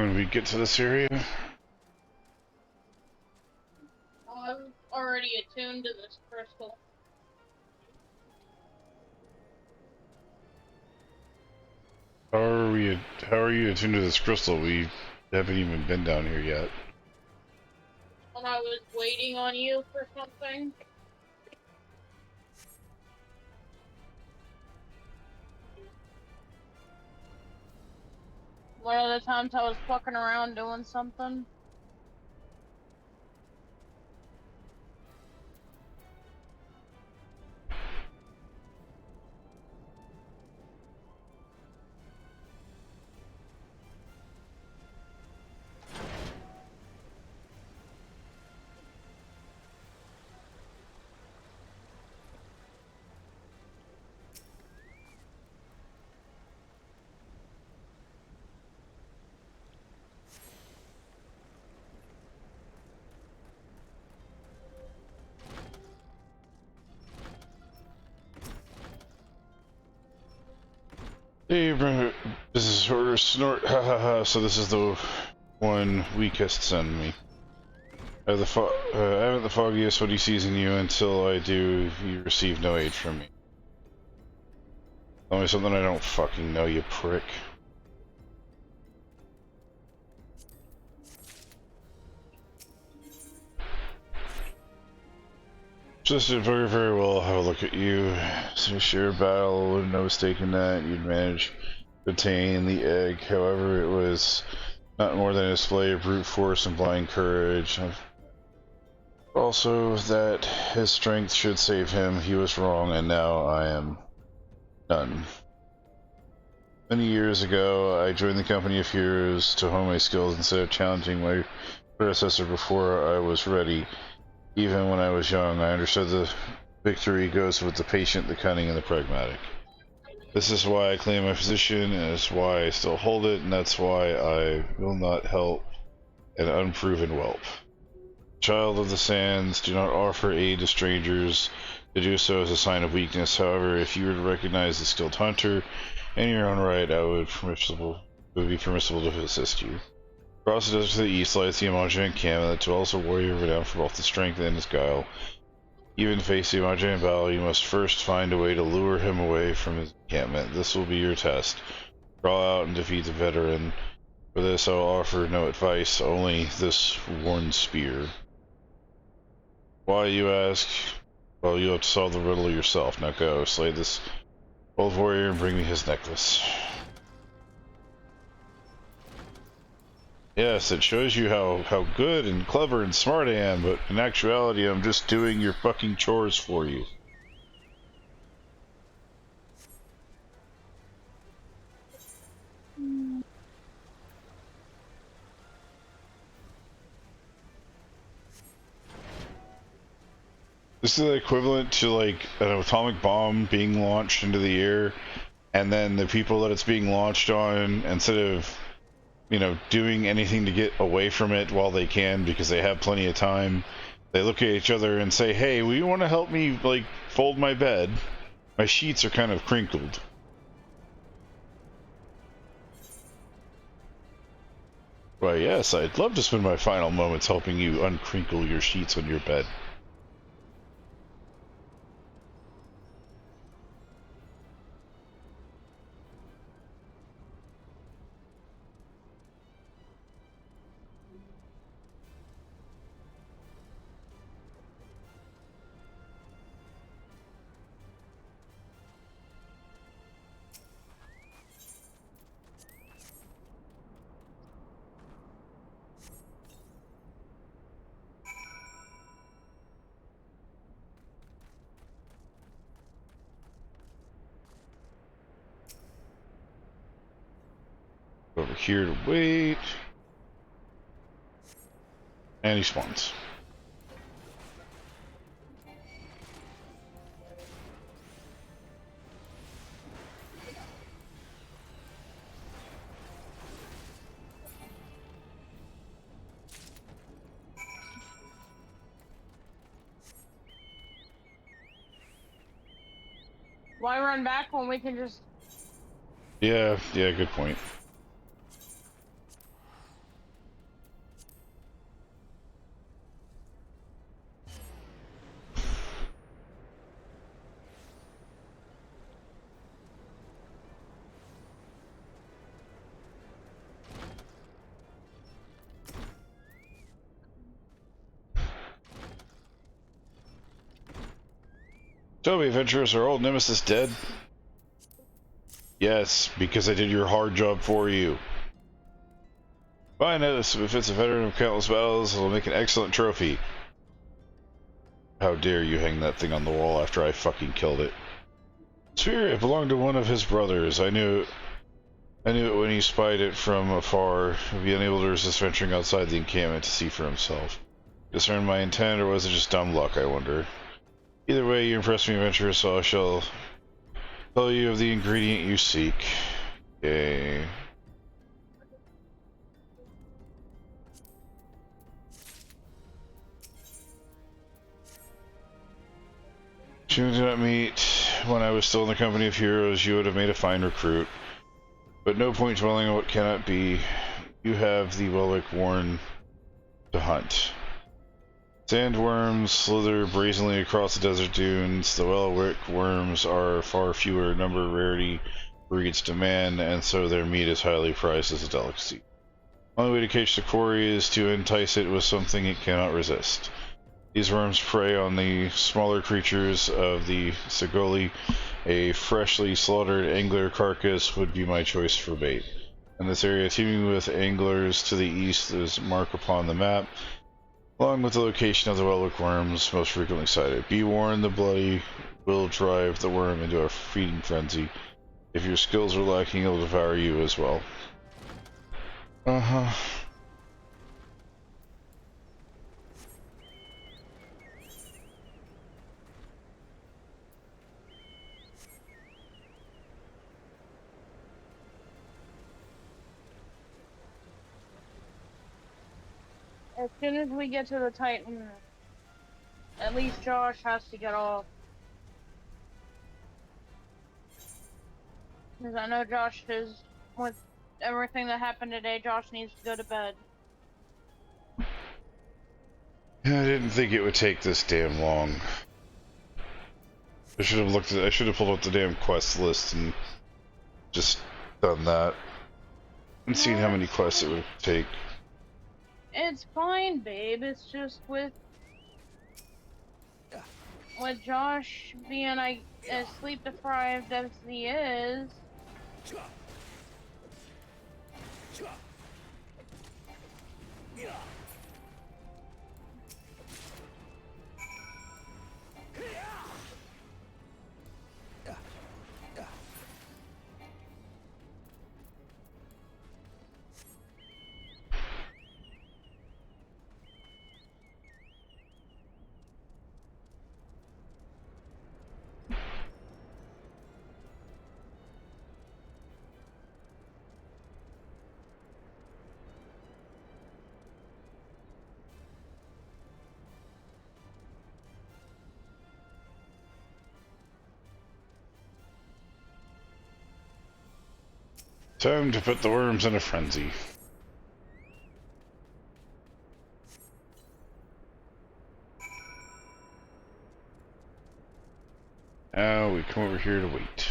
when we get to this area? Oh, I'm already attuned to this crystal. How are you attuned to this crystal? We haven't even been down here yet. When I was waiting on you for something. One of the times I was fucking around doing something. Hey, this is Order Snort. Ha ha ha. So this is the one weakest send me. I haven't the foggiest what he sees in you. Until I do, you receive no aid from me. Tell me something I don't fucking know, you prick. Just very, very well. Have a look at you. So sheer battle, no mistake in that. You'd manage to obtain the egg. However, it was not more than a display of brute force and blind courage. Also, that his strength should save him. He was wrong, and now I am done. Many years ago, I joined the company of heroes to hone my skills instead of challenging my predecessor before I was ready. Even when I was young, I understood the victory goes with the patient, the cunning, and the pragmatic. This is why I claim my position, and it's why I still hold it, and that's why I will not help an unproven whelp. Child of the Sands, do not offer aid to strangers. To do so is a sign of weakness. However, if you were to recognize the skilled hunter in your own right, it would be permissible to assist you. Across the desert to the east lies the Imagian encampment that dwells a warrior renowned for both his strength and his guile. Even face the Imagian battle, you must first find a way to lure him away from his encampment. This will be your test. Crawl out and defeat the veteran. For this I will offer no advice, only this worn spear. Why, you ask? Well, you have to solve the riddle yourself. Now go, slay this old warrior and bring me his necklace. Yes, it shows you how good and clever and smart I am, but in actuality I'm just doing your fucking chores for you. This is the equivalent to like an atomic bomb being launched into the air, and then the people that it's being launched on, instead of, you know, doing anything to get away from it while they can because they have plenty of time, they look at each other and say, hey, will you want to help me, like, fold my bed? My sheets are kind of crinkled. Why, yes, I'd love to spend my final moments helping you uncrinkle your sheets on your bed. Over here to wait. And he spawns. Why run back when we can just... Yeah, good point. Tell me, adventurers, are old Nemesis dead? Yes, because I did your hard job for you. Fine, if it's a veteran of countless battles, it'll make an excellent trophy. How dare you hang that thing on the wall after I fucking killed it. Spear, it belonged to one of his brothers. I knew it when he spied it from afar, being unable to resist venturing outside the encampment to see for himself. Discern my intent, or was it just dumb luck, I wonder? Either way, you impressed me, adventurer, so I shall tell you of the ingredient you seek. Okay. If you did not meet when I was still in the company of heroes, you would have made a fine recruit. But no point dwelling on what cannot be. You have the Welwick Warren to hunt. Sandworms slither brazenly across the desert dunes. The Welwick worms are far fewer number rarity breeds demand, and so their meat is highly prized as a delicacy. The only way to catch the quarry is to entice it with something it cannot resist. These worms prey on the smaller creatures of the Segoli. A freshly slaughtered angler carcass would be my choice for bait. In this area, teeming with anglers to the east is marked upon the map, along with the location of the Welwick worms most frequently sighted. Be warned, the bloody will drive the worm into a feeding frenzy. If your skills are lacking, it will devour you as well. As soon as we get to the Titan, at least Josh has to get off. Because I know Josh is, with everything that happened today, Josh needs to go to bed. I didn't think it would take this damn long. I should have pulled up the damn quest list and just done that. And seen how many quests it would take. It's fine, babe. It's just with Josh being as sleep deprived as he is. Time to put the worms in a frenzy. Now we come over here to wait.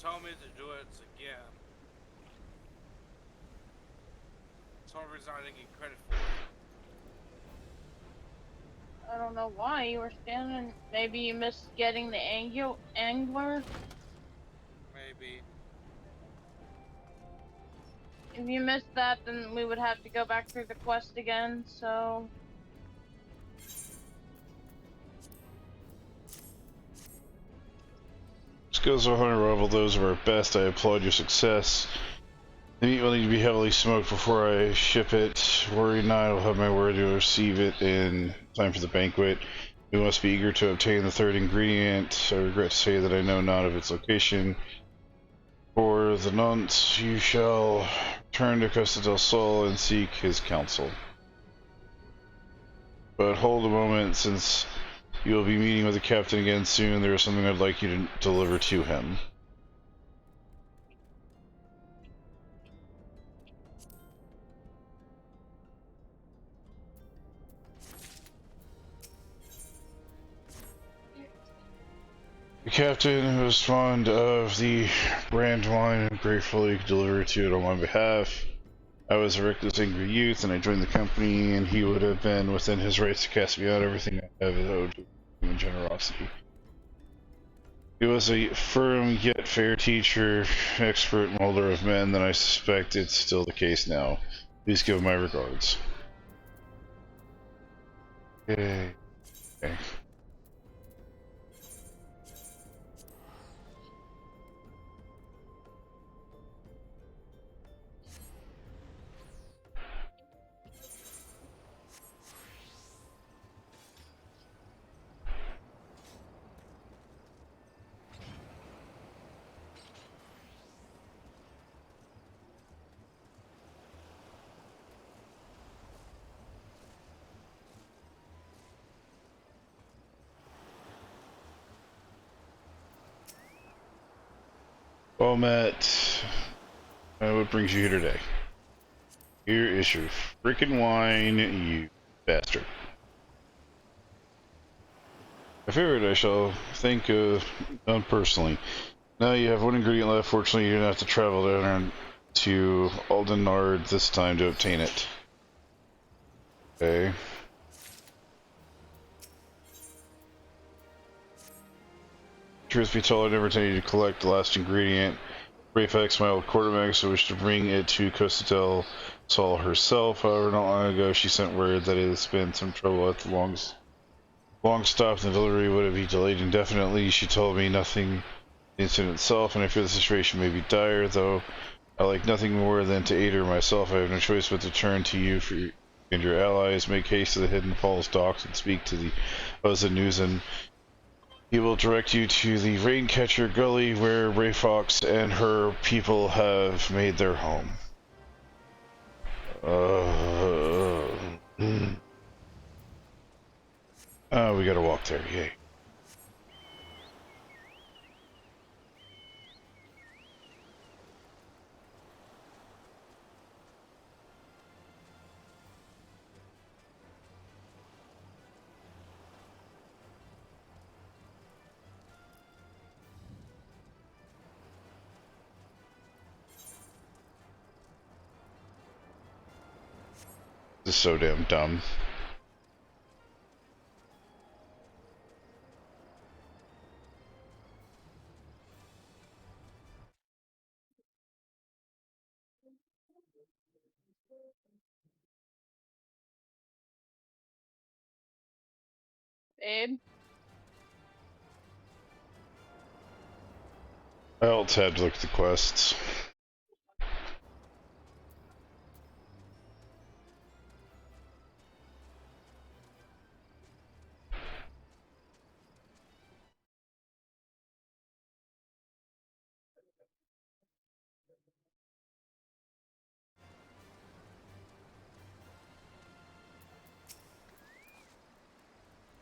Tell me to do it again. For some reason I didn't get credit for it. I don't know why you were standing. Maybe you missed getting the angler. Maybe. If you missed that, then we would have to go back through the quest again. So. Skills of hunter rival those of our best. I applaud your success. The meat will need to be heavily smoked before I ship it. Worry not, I'll have my word to receive it in time for the banquet. We must be eager to obtain the third ingredient. I regret to say that I know not of its location. For the nonce, you shall Turn to Costa del Sol and seek his counsel. But hold a moment, since you will be meeting with the captain again soon, there is something I'd like you to deliver to him. The captain, who was fond of the brand wine, and gratefully delivered to it on my behalf. I was a reckless, angry youth, and I joined the company, and he would have been within his rights to cast me out. Everything I have is owed to human generosity. He was a firm yet fair teacher, expert molder of men, and I suspect it's still the case now. Please give my regards. Okay. Well, Matt, what brings you here today? Here is your freaking wine, you bastard. I figured I shall think done personally. Now you have one ingredient left. Fortunately, you don't have to travel down to Aldenard this time to obtain it. Okay. Truth be told, I never intended to collect the last ingredient. Rayfax, my old quartermaster, so wished to bring it to Costa del Sol herself. However, not long ago, she sent word that it has been some trouble at the long stop, and the delivery would be delayed indefinitely. She told me nothing the incident itself, and I fear the situation may be dire, though I like nothing more than to aid her myself. I have no choice but to turn to you and your allies. Make haste to the Hidden Falls docks and speak to the Ozanuzen. He will direct you to the Raincatcher Gully, where Ray Fox and her people have made their home. We gotta walk there, yay. This is so damn dumb. Babe. I also had to look at the quests.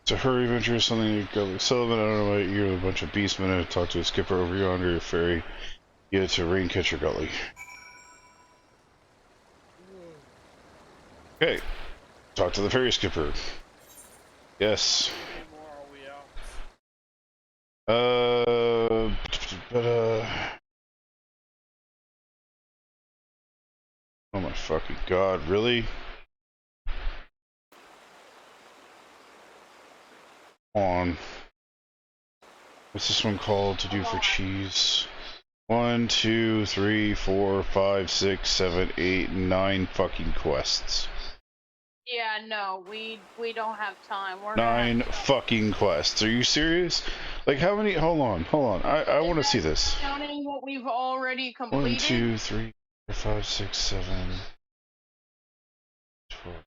It's a hurry adventure, something you go like Sullivan. I don't know about you're a bunch of beastmen. I talked to a skipper over yonder ferry. Yeah, it's a Raincatcher Gully. Okay. Talk to the ferry skipper. Yes. Oh my fucking god, really? On. What's this one called to do for cheese? 1, 2, 3, 4, 5, 6, 7, 8, 9 fucking quests. Yeah, no, we don't have time. We're 9 fucking quests. Are you serious? Like how many? Hold on. I want to see this. Counting what we've already completed. 1, 2, 3, 4, 5, 6, 7, 12.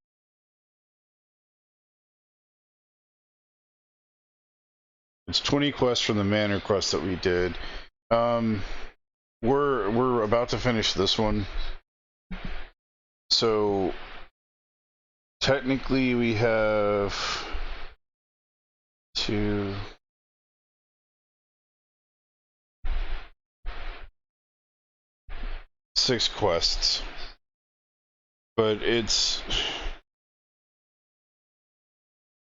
It's 20 quests from the Manor quest that we did. We're about to finish this one. So technically we have 2, 6 quests, but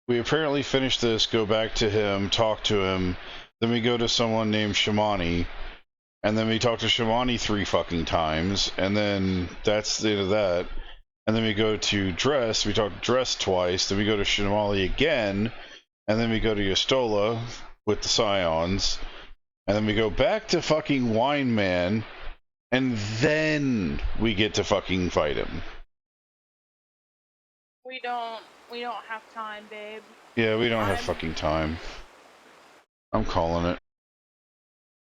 we apparently finish this, go back to him, talk to him, then we go to someone named Shamani, and then we talk to Shamani 3 fucking times, and then that's the end of that. And then we go to Dress, we talk to Dress twice, then we go to Shamali again, and then we go to Yastola with the Scions, and then we go back to fucking Wine Man, and then we get to fucking fight him. We don't have time, babe. Yeah, we don't have fucking time. I'm calling it.